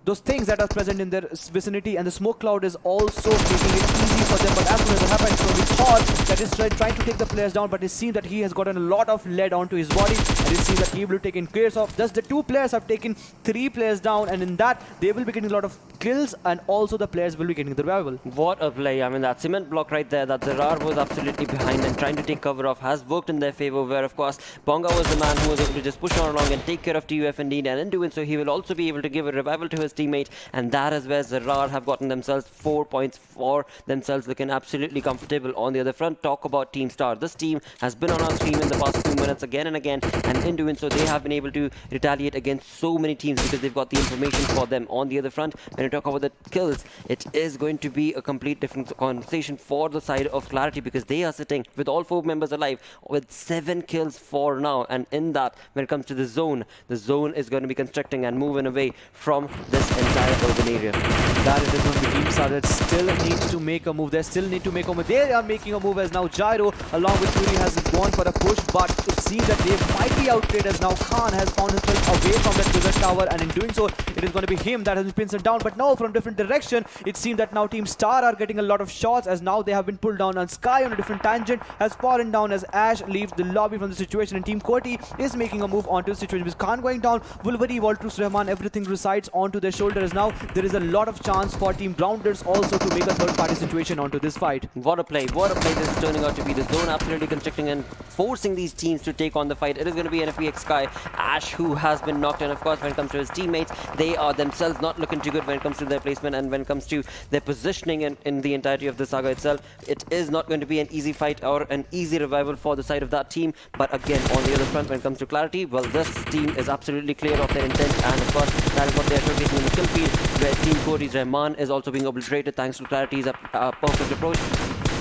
those things that are present in their vicinity, and the smoke cloud is also making it easy for them. But as soon as it happens, so we thought that is trying to take the players down, but it seems that he has gotten a lot of lead onto his body, and it seems that he will be taken care of. Thus the 2 players have taken 3 players down, and in that they will be getting a lot of kills, and also the players will be getting the revival. What a play. I mean, that cement block right there that ZARAR was absolutely behind and trying to take cover of has worked in their favor, where of course Bonga was the man who was able to just push on along and take care of TUF indeed, and in doing so he will also be able to give a revival to his teammate, and that is where ZARAR have gotten themselves 4 points for themselves, looking absolutely comfortable. On the other front, talk about Team Star. This team has been on our stream in the past few minutes again and again, and in doing so they have been able to retaliate against so many teams because they've got the information for them. On the other front, when you talk about the kills, it is going to be a complete different conversation for the side of Clarity, because they are sitting with all 4 members alive with 7 kills for now. And in that, when it comes to the zone is going to be constricting and moving away from this entire urban area. That is going to be Team Star that still needs to make a move. They still need to make a move. They are making a move, as now Gyro along with Fury has gone for a push, but it seems that they might be outplayed, as now Khan has found himself away from that Wizard Tower, and in doing so it is going to be him that has been pinned down. But now from different direction, it seems that now Team Star are getting a lot of shots, as now they have been pulled down, and Sky on a different tangent has fallen down as Ash leaves the lobby from the situation, and Team QWERTY is making a move onto the situation with Khan going down. Wolverine, Waltrus, Rahman, everything resides onto their shoulders. Now there is a lot of chance for Team Grounders also to make a third party situation onto this fight. What a play this is turning out to be. The zone absolutely constricting and forcing these teams to take on the fight. It is going to be NFPX Sky, Ash, who has been knocked, and of course when it comes to his teammates, they are themselves not looking too good when it comes to their placement and when it comes to their positioning in the entirety of the saga itself. It is not going to be an easy fight or an easy revival for the side of that team. But again, on the other front, when it comes to Clarity, well, this team is absolutely clear of their intent, and of course that is what they are showcasing in the kill feed, where Team QWERTY's Rahman is also being obliterated thanks to Clarity's perfect approach.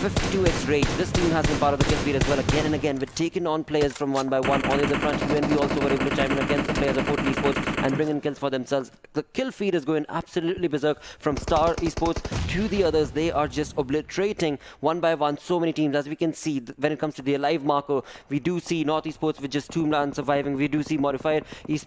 52x rage. This team has been part of the kill feed as well again and again. We're taking on players from 1 by 1. On the other front, UNB also were able to chime in against the players of QWERTY Esports and bring in kills for themselves. The kill feed is going absolutely berserk from ZARAR Esports to the others. They are just obliterating 1 by 1 so many teams. As we can see, when it comes to the alive marker, we do see North Esports with just 2 man surviving. We do see Modified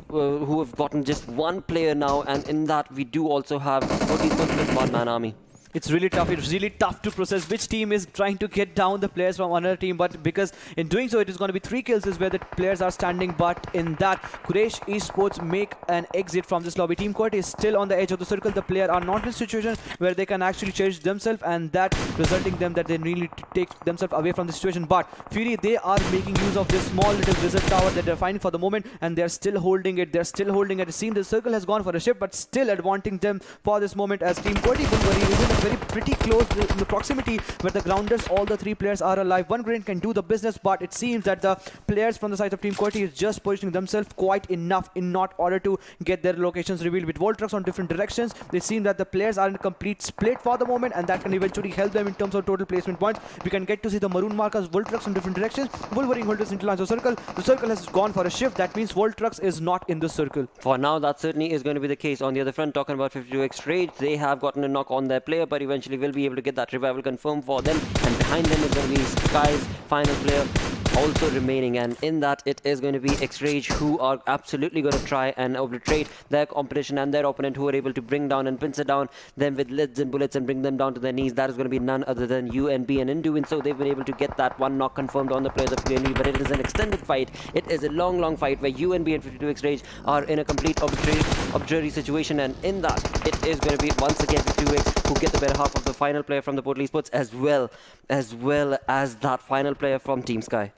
who have gotten just 1 player now, and in that we do also have QWERTY Esports with 1 man army. It's really tough. It's really tough to process which team is trying to get down the players from another team. But because in doing so, it is going to be 3 kills is where the players are standing. But in that, Quraysh Esports make an exit from this lobby. Team QWERTY is still on the edge of the circle. The player are not in a situation where they can actually change themselves, and that resulting them that they really to take themselves away from the situation. But Fury, they are making use of this small little wizard tower that they're finding for the moment, and they're still holding it. They're still holding it. It seems the circle has gone for a shift, but still advanting them for this moment as Team QWERTY is in a very pretty close in the proximity where the grounders, all the 3 players are alive. One grenade can do the business, but it seems that the players from the side of Team QWERTY is just positioning themselves quite enough in not order to get their locations revealed. With Voltrucks on different directions, they seem that the players are in a complete split for the moment, and that can eventually help them in terms of total placement points. We can get to see the maroon markers, Voltrucks in different directions. Wolverine holders into lines of circle. The circle has gone for a shift. That means Voltrucks is not in the circle. For now, that certainly is going to be the case. On the other front, talking about 52x Rage, they have gotten a knock on their player, but eventually will be able to get that revival confirmed for them. And behind them is going to be Sky's final player also remaining, and in that it is going to be X-Rage, who are absolutely going to try and obliterate their competition and their opponent, who are able to bring down and pincer down them with lids and bullets and bring them down to their knees. That is going to be none other than UNB, and in doing so they've been able to get that one knock confirmed on the players of UNB. But it is an extended fight. It is a long fight where UNB and 52x Rage are in a complete arbitrary situation, and in that it is going to be once again 52x who get the better half of the final player from the Portal Esports, as well as that final player from Team Sky.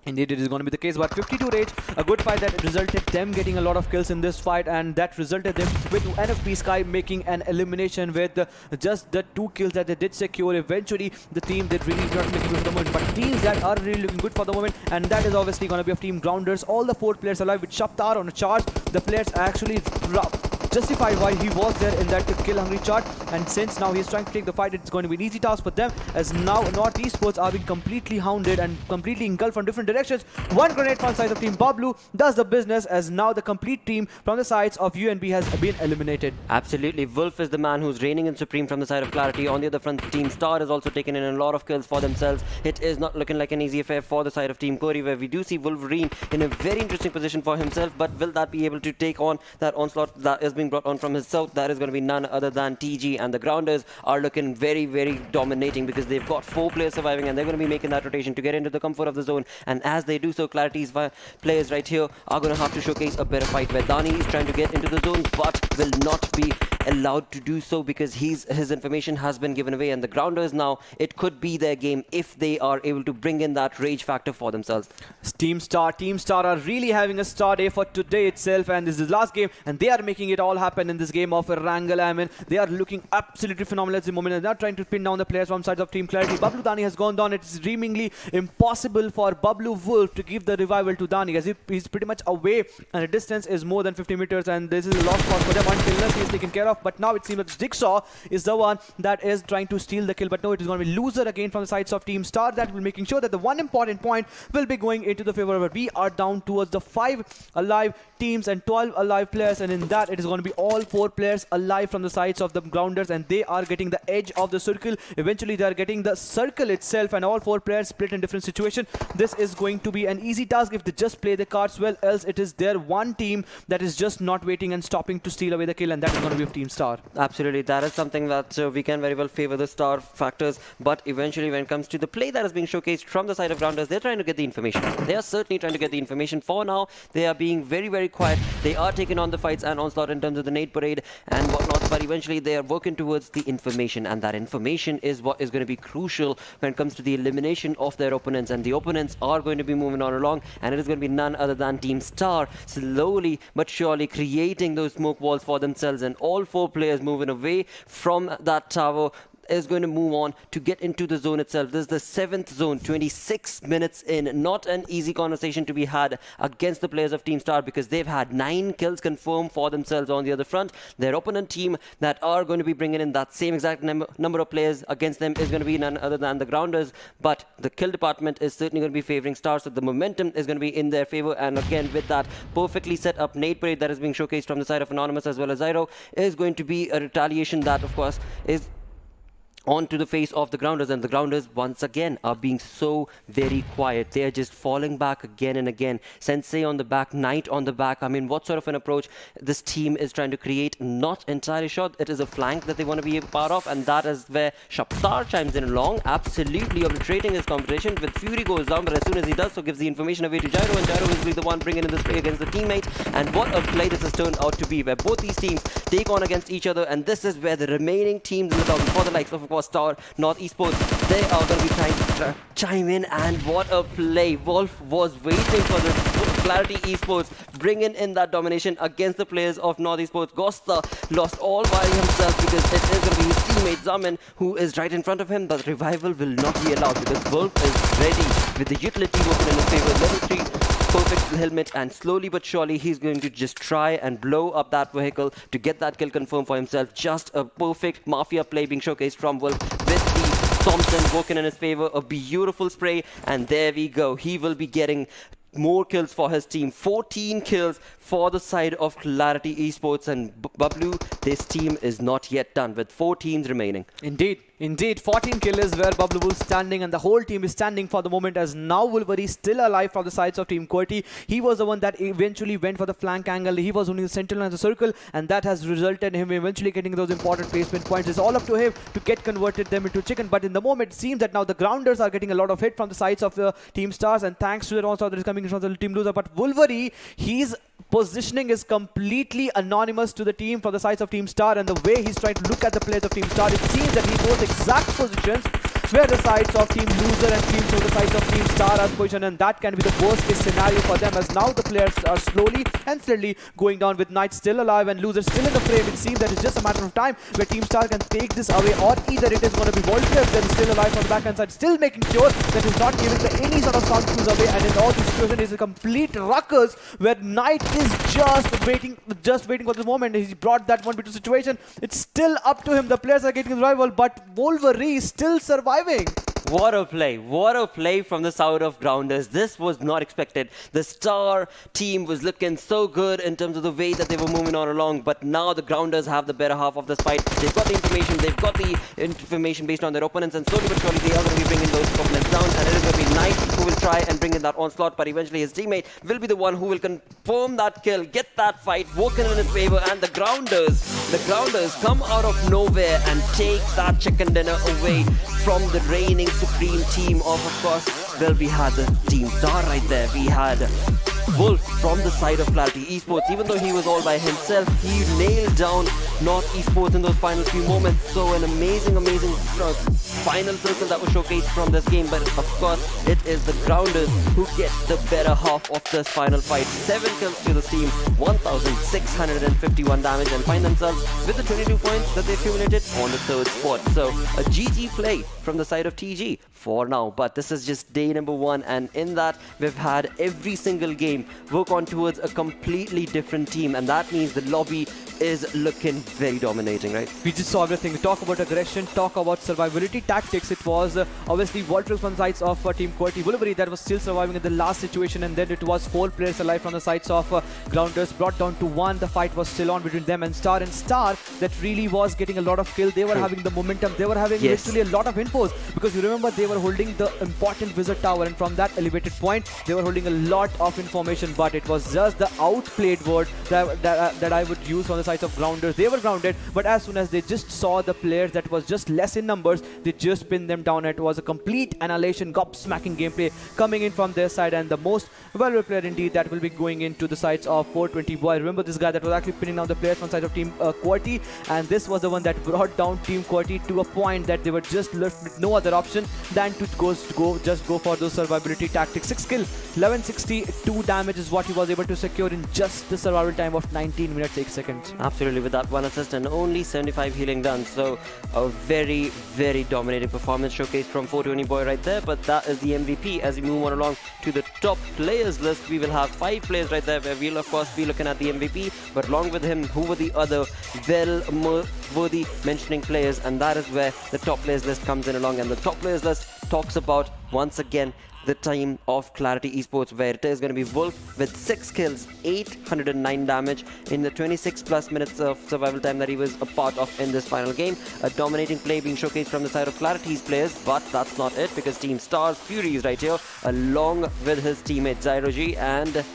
Indeed, it is going to be the case, but 52 Rage, a good fight that resulted them getting a lot of kills in this fight, and that resulted them with NFP Sky making an elimination with just the 2 kills that they did secure. Eventually, the team that really did not make it for the moment, but teams that are really looking good for the moment, and that is obviously going to be of Team Grounders. All the 4 players alive with Shaptar on a charge. The players actually justify why he was there in that kill hungry chart, and since now he's trying to take the fight, it's going to be an easy task for them, as now North Esports are being completely hounded and completely engulfed from different directions. One grenade from the side of Team Bablu does the business, as now the complete team from the sides of UNB has been eliminated. Absolutely, Wolf is the man who's reigning in supreme from the side of Clarity. On the other front, Team Star has also taken in a lot of kills for themselves. It is not looking like an easy affair for the side of Team QWERTY, where we do see Wolverine in a very interesting position for himself, but will that be able to take on that onslaught that is being brought on from his south? That is going to be none other than TG, and the Grounders are looking very dominating, because they've got 4 players surviving, and they're going to be making that rotation to get into the comfort of the zone. And as they do so, Clarity's players right here are going to have to showcase a better fight, where Dani is trying to get into the zone but will not be allowed to do so because his information has been given away. And the Grounders now, it could be their game if they are able to bring in that rage factor for themselves. Team Star are really having a star day for today itself, and this is the last game, and they are making it all happen in this game of Erangel. I mean, they are looking absolutely phenomenal at the moment, and they are trying to pin down the players from sides of Team Clarity. Bablu Dani has gone down. It is seemingly impossible for Bablu Wolf to give the revival to Dani, as if he's pretty much away, and the distance is more than 50 meters, and this is a lost cause for them until he is taken care of. But now it seems that Jigsaw is the one that is trying to steal the kill, but no, it is going to be loser again from the sides of Team Star. That will be making sure that the one important point will be going into the favor, but we are down towards the 5 alive teams and 12 alive players, and in that it is going to be all 4 players alive from the sides of the Grounders, and they are getting the edge of the circle. Eventually they are getting the circle itself, and all 4 players split in different situations. This is going to be an easy task if they just play the cards well, else it is their one team that is just not waiting and stopping to steal away the kill, and that is going to be of Team Star. Absolutely, that is something that we can very well favor the Star factors, but eventually when it comes to the play that is being showcased from the side of Grounders, they're trying to get the information. They are certainly trying to get the information. For now, they are being very quiet. They are taking on the fights and onslaught in terms of the nade parade and whatnot, but eventually they are working towards the information, and that information is what is going to be crucial when it comes to the elimination of their opponents. And the opponents are going to be moving on along, and it is going to be none other than Team Star, slowly but surely creating those smoke walls for themselves, and all 4 players moving away from that tower is going to move on to get into the zone itself. This is the 7th zone, 26 minutes in. Not an easy conversation to be had against the players of Team Star, because they've had 9 kills confirmed for themselves on the other front. Their opponent team that are going to be bringing in that same exact number of players against them is going to be none other than the Grounders, but the kill department is certainly going to be favoring Star, so the momentum is going to be in their favor. And again, with that perfectly set up nade parade that is being showcased from the side of Anonymous as well as Zyro, is going to be a retaliation that of course is onto the face of the grounders, and the grounders once again are being so very quiet. They are just falling back again and again. Sensei on the back, Knight on the back. I mean, what sort of an approach this team is trying to create? Not entirely sure. It is a flank that they want to be a part of, and that is where Shaptar chimes in along, absolutely obliterating his competition. With Fury goes down, but as soon as he does so, gives the information away to Gyro, and Gyro will be the one bringing in this play against the teammate. And what a play this has turned out to be, where both these teams take on against each other, and this is where the remaining teams in the top, for the likes of course Star, North Esports, they are going to be trying to chime in. And what a play. Wolf was waiting for this. Clarity Esports bringing in that domination against the players of North Esports. Gosta lost all by himself because it is going to be his teammate Zaman who is right in front of him, but revival will not be allowed because Wolf is ready with the utility working in his favor. Level 3 perfect helmet, and slowly but surely he's going to just try and blow up that vehicle to get that kill confirmed for himself. Just a perfect Mafia play being showcased from Wolf with the Thompson working in his favor. A beautiful spray, and there we go. He will be getting more kills for his team. 14 kills for the side of Clarity Esports, and Bablu, this team is not yet done with 4 teams remaining. Indeed, 14 kill is where Bablu is standing, and the whole team is standing for the moment, as now Wolverine still alive from the sides of Team QWERTY. He was the one that eventually went for the flank angle. He was only the sentinel and the circle, and that has resulted in him eventually getting those important placement points. It's all up to him to get converted them into chicken, but in the moment it seems that now the grounders are getting a lot of hit from the sides of the Team Stars, and thanks to the onslaught that is coming from the Team Loser. But Wolverine, his positioning is completely anonymous to the team for the sides of Team Star, and the way he's trying to look at the players of Team Star, it seems that he knows exact positions where the sides of Team Loser and the sides of Team Star are positioned, and that can be the worst case scenario for them, as now the players are slowly and steadily going down with Knight still alive and Loser still in the frame. It seems that it's just a matter of time where Team Star can take this away, or either it is going to be Voltaire that is still alive on the backhand side, still making sure that he's not giving any sort of sound cues away, and in all this situation is a complete ruckus where Knight is just waiting for the moment. He brought that 1v2 situation. It's still up to him. The players are getting rival, but Wolverine is still surviving. What a play from the side of Grounders. This was not expected. The Star team was looking so good in terms of the way that they were moving on along, but now the Grounders have the better half of this fight. They've got the information based on their opponents, and slowly but surely they are going to be bringing those opponents down, and it is going to be Knight who will try and bring in that onslaught, but eventually his teammate will be the one who will confirm that kill, get that fight working in his favor, and the Grounders come out of nowhere and take that chicken dinner away from the reigning supreme team of course, well, we had the Team Star right there. We had Wolf from the side of Clarity Esports. Even though he was all by himself, he nailed down North Esports in those final few moments. So an amazing final circle that was showcased from this game. But of course, it is the Grounders who get the better half of this final fight. 7 kills to the team, 1,651 damage, and find themselves with the 22 points that they accumulated on the 3rd spot. So a GG play from the side of TG for now. But this is just day number 1, and in that we've had every single game work on towards a completely different team, and that means the lobby is looking very dominating, right? We just saw everything. We talk about aggression, talk about survivability tactics. It was obviously Voltrix from the sides of Team QWERTY. Wolverine that was still surviving in the last situation, and then it was 4 players alive from the sides of Grounders, brought down to 1. The fight was still on between them and Star that really was getting a lot of kill. They were having the momentum. They were having literally a lot of infos, because you remember they were holding the important wizard tower, and from that elevated point they were holding a lot of information, but it was just the outplayed word that I would use on the sides of Grounders. They were grounded, but as soon as they just saw the players that was just less in numbers, they just pinned them down. It was a complete annihilation, gobsmacking gameplay coming in from their side, and the most valuable player indeed that will be going into the sides of 420 boy. Remember this guy that was actually pinning down the players from the side of Team QWERTY, and this was the one that brought down Team QWERTY to a point that they were just left with no other option than to just go for those survivability tactics. 6 kill, 1162 damage is what he was able to secure in just the survival time of 19 minutes 8 seconds. Absolutely, with that 1 assist and only 75 healing done. So a very, very dominating performance showcased from 420 boy right there. But that is the MVP. As we move on along to the top players list, we will have 5 players right there, where we'll of course be looking at the MVP. But along with him, who were the other well-worthy mentioning players? And that is where the top players list comes in along. And the top players list talks about, once again, the team of Clarity Esports, where it is going to be Wolf with 6 kills, 809 damage in the 26 plus minutes of survival time that he was a part of in this final game. A dominating play being showcased from the side of Clarity's players, but that's not it, because Team Star's Fury is right here, along with his teammate Zyroji, and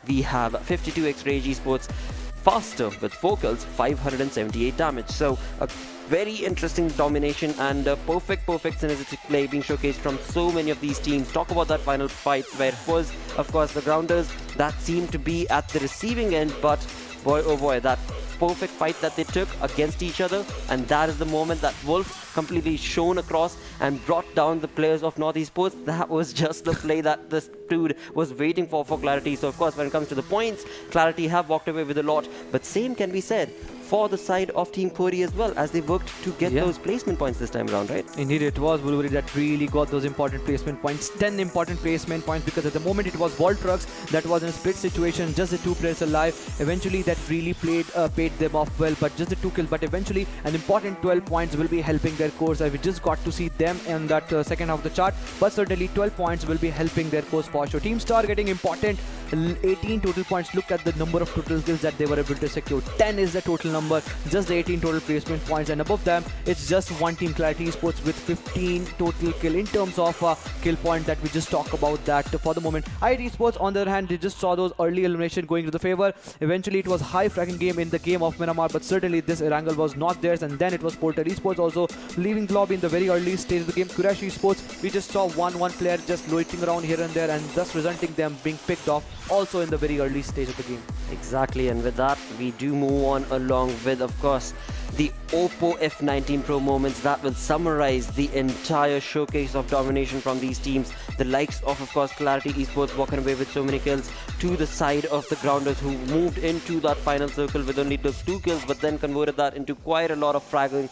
we have 52x Rage Esports faster with 4 kills, 578 damage. So a very interesting domination and a perfect synergistic play being showcased from so many of these teams. Talk about that final fight where it was, of course, the Grounders that seemed to be at the receiving end, but boy oh boy, that perfect fight that they took against each other, and that is the moment that Wolf completely shone across and brought down the players of North Esports. That was just the play that this dude was waiting for Clarity. So of course, when it comes to the points, Clarity have walked away with a lot, but same can be said for the side of Team QWERTY as well, as they worked to get those placement points this time around, right? Indeed, it was Wolverine that really got those important placement points, 10 important placement points, because at the moment it was Vault Trucks that was in a split situation, just the 2 players alive. Eventually that really paid them off well, but just the 2 kills. But eventually an important 12 points will be helping their course. We just got to see them in that second half of the chart, but certainly 12 points will be helping their course for sure. Team Star getting important 18 total points. Look at the number of total kills that they were able to secure. 10 is the total number, just the 18 total placement points, and above them it's just one team, Clarity Esports, with 15 total kill in terms of kill point that we just talk about that for the moment. IIT Esports on the other hand, they just saw those early elimination going to the favor. Eventually it was high fracking game in the game of Miramar, but certainly this Erangel was not theirs, and then it was Porter Esports also leaving the lobby in the very early stage of the game. Quraysh Esports, we just saw one player just loitering around here and there, and thus resulting them being picked off also in the very early stage of the game. Exactly, and with that we do move on along with, of course, the Oppo F19 Pro moments that will summarize the entire showcase of domination from these teams. The likes of course, Clarity Esports walking away with so many kills to the side of the Grounders, who moved into that final circle with only just 2 kills, but then converted that into quite a lot of fragging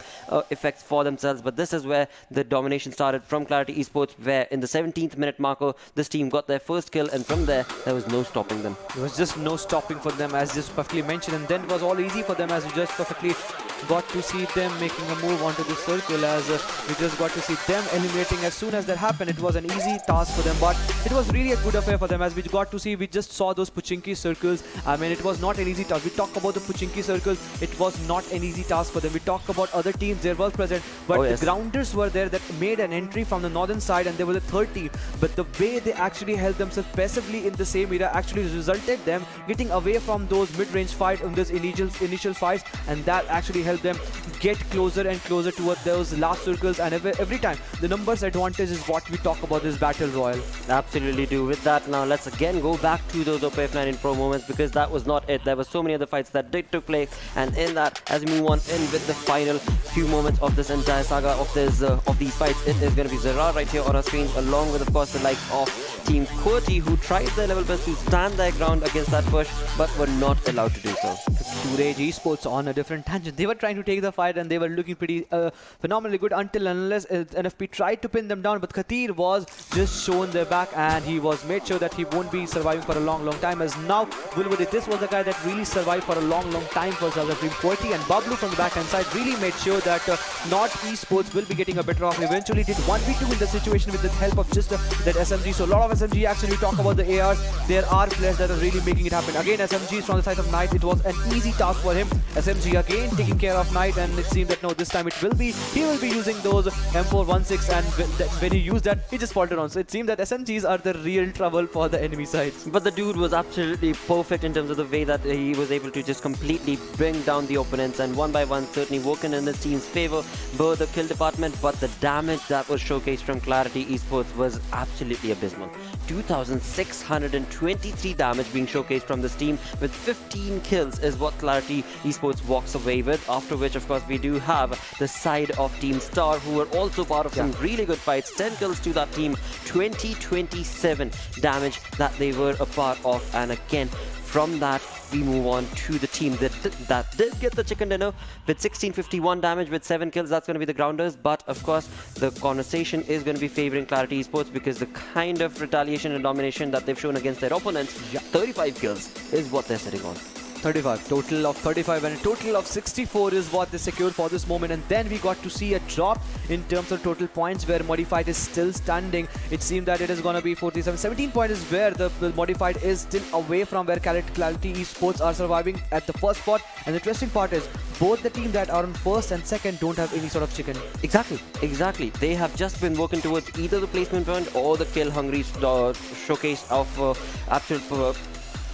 effects for themselves. But this is where the domination started from Clarity Esports, where in the 17th minute marker, this team got their first kill, and from there was no stopping them. There was just no stopping for them, as just perfectly mentioned, and then it was all easy for them, as we just perfectly got to see them making a move onto the circle, as we just got to see them eliminating as soon as that happened. It was an easy task for them, but it was really a good affair for them, as we got to see. We just saw those Pochinki circles. I mean, it was not an easy task. We talk about the Pochinki circles, it was not an easy task for them. We talk about other teams, there was present, but the Grounders were there that made an entry from the northern side, and they were the third team. But the way they actually held themselves passively in the same era actually resulted them getting away from those mid-range fight in those initial fights, and that actually helped them get closer and closer towards those last circles. And every time the numbers advantage is what we talk about this battle royal. Absolutely do. With that, now let's again go back to those Oppo F19 Pro moments, because that was not it. There were so many other fights that did took place, and in that, as we move on in with the final few moments of this entire saga of these fights, it is going to be ZARAR right here on our screen, along with of course the likes of Team QWERTY, who tried their level best to stand their ground against that push, but were not allowed to do so. Quraysh Esports on a different tangent. They were trying to take the fight, and they were looking pretty phenomenally good until unless NFP tried to pin them down, but Khatir was just shown their back, and he was made sure that he won't be surviving for a long time, as now Wolverine, this was the guy that really survived for a long time for Southern Team QWERTY, and Bablu from the backhand side really made sure that North Esports will be getting a better off. Eventually did 1v2 in the situation with the help of just that SMG. So a lot of SMG action. We talk about the ARs, there are players that are really making it happen. Again, SMG is from the side of Knight. It was an easy task for him. SMG again taking care of Knight, and it seemed that no, this time he will be using those M416, and when he used that, he just faltered on. So it seemed that SMGs are the real trouble for the enemy side. But the dude was absolutely perfect in terms of the way that he was able to just completely bring down the opponents, and one by one certainly working in his team's favor, both the kill department, but the damage that was showcased from Clarity Esports was absolutely abysmal. 2,623 damage being showcased from this team, with 15 kills is what Clarity Esports walks away with, after which of course we do have the side of Team Star, who were also part of some really good fights. 10 kills to that team, 27 damage that they were a part of, and again from that we move on to the team that did get the chicken dinner with 1651 damage with 7 kills. That's going to be the Grounders, but of course the conversation is going to be favoring Clarity Esports, because the kind of retaliation and domination that they've shown against their opponents, 35 kills is what they're sitting on. 35. Total of 35 and a total of 64 is what they secured for this moment. And then we got to see a drop in terms of total points where Modified is still standing. It seemed that it is going to be 47. 17 points is where the Modified is still away from where Clarity Esports are surviving at the first spot. And the interesting part is both the team that are on first and second don't have any sort of chicken. Exactly. They have just been working towards either the placement point or the kill hungry showcase of actual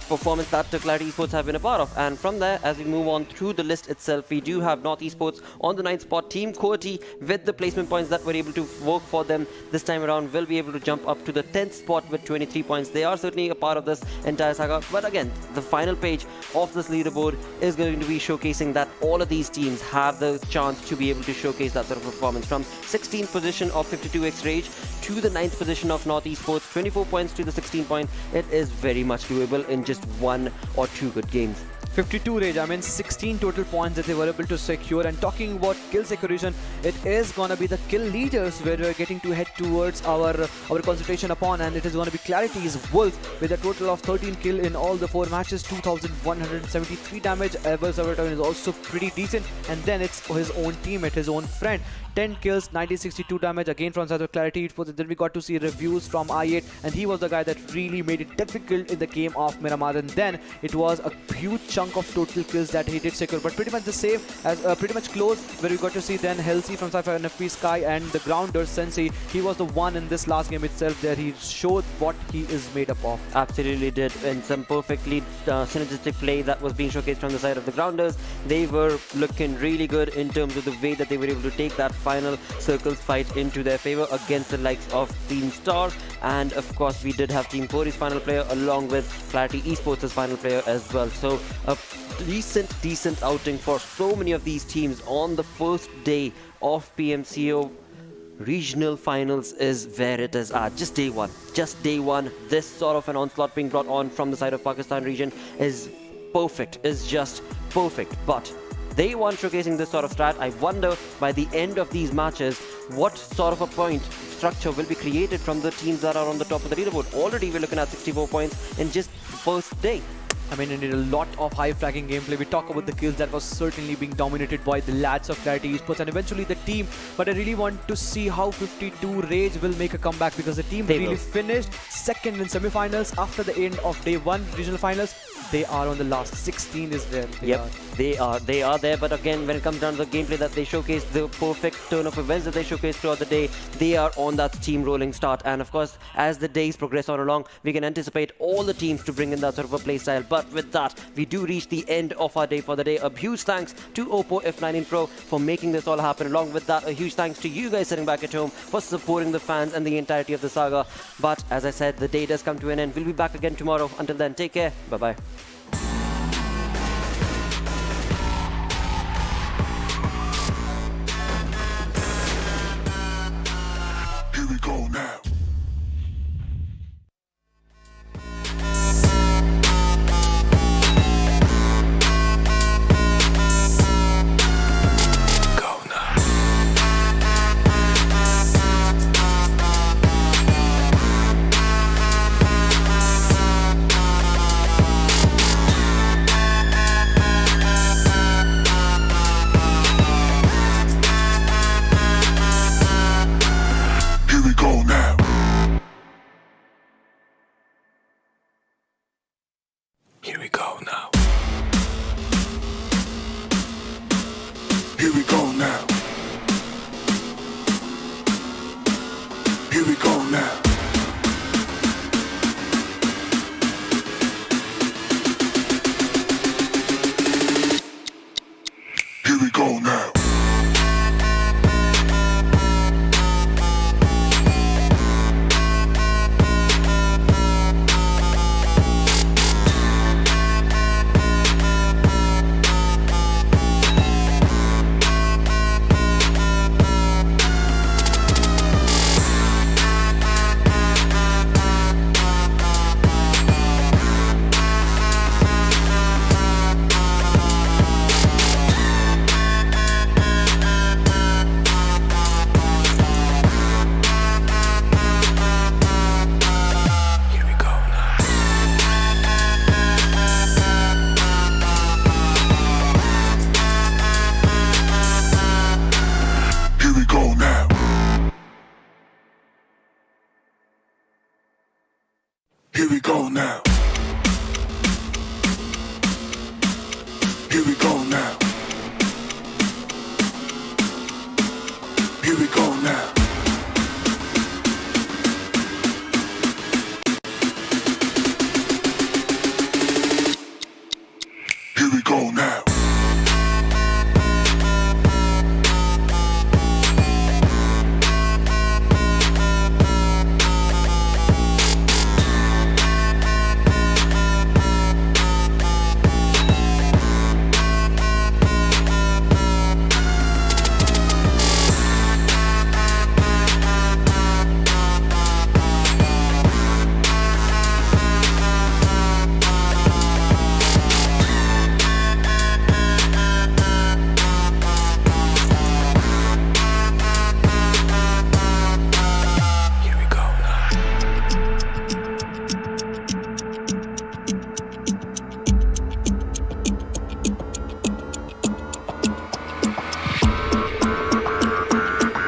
performance that Clarity Esports have been a part of. And from there, as we move on through the list itself, we do have North Esports on the 9th spot. Team QWERTY, with the placement points that were able to work for them this time around, will be able to jump up to the 10th spot with 23 points. They are certainly a part of this entire saga. But again, the final page of this leaderboard is going to be showcasing that all of these teams have the chance to be able to showcase that sort of performance. From 16th position of 52X Rage to the 9th position of North Esports, 24 points to the 16 points. It is very much doable in just 1 or 2 good games. 52 Rage, I mean 16 total points that they were able to secure. And talking about kill securation, it is gonna be the kill leaders where we're getting to head towards our concentration upon, and it is gonna be Clarity's Wolf with a total of 13 kill in all the 4 matches, 2173 damage. Ever server time is also pretty decent, and then it's his own teammate, his own friend. 10 kills, 1962 damage again from South Clarity. Then we got to see reviews from I8, and he was the guy that really made it difficult in the game of Miramar. And then it was a huge chunk of total kills that he did secure, but pretty much the same as pretty much close, where we got to see then Halsey from Sci-Fi NFP Sky and the grounder Sensei. He was the one in this last game itself there. He showed what he is made up of. Absolutely did, and some perfectly synergistic play that was being showcased from the side of the grounders. They were looking really good in terms of the way that they were able to take that final circles fight into their favor against the likes of Team Star. And of course, we did have Team QWERTY's final player along with Clarity Esports' final player as well. So a decent outing for so many of these teams on the first day of PMCO regional finals is where it is at. Just day one. This sort of an onslaught being brought on from the side of Pakistan region is perfect, is just perfect. But they want showcasing this sort of strat. I wonder by the end of these matches what sort of a point structure will be created from the teams that are on the top of the leaderboard. Already we're looking at 64 points in just first day. I mean, it did a lot of high fragging gameplay. We talk about the kills that was certainly being dominated by the lads of Clarity Esports and eventually the team. But I really want to see how 52 Rage will make a comeback, because the team really finished second in semi-finals after the end of day 1 regional finals. They are on the last 16 is where they are. They are there, but again, when it comes down to the gameplay that they showcase, the perfect turn of events that they showcase throughout the day, they are on that steamrolling start. And of course, as the days progress on along, we can anticipate all the teams to bring in that sort of a play style. But with that, we do reach the end of our day for the day. A huge thanks to Oppo F19 Pro for making this all happen. Along with that, a huge thanks to you guys sitting back at home for supporting the fans and the entirety of the saga. But as I said, the day does come to an end. We'll be back again tomorrow. Until then, take care. Bye-bye. Here we go now. Here we go now. Here we go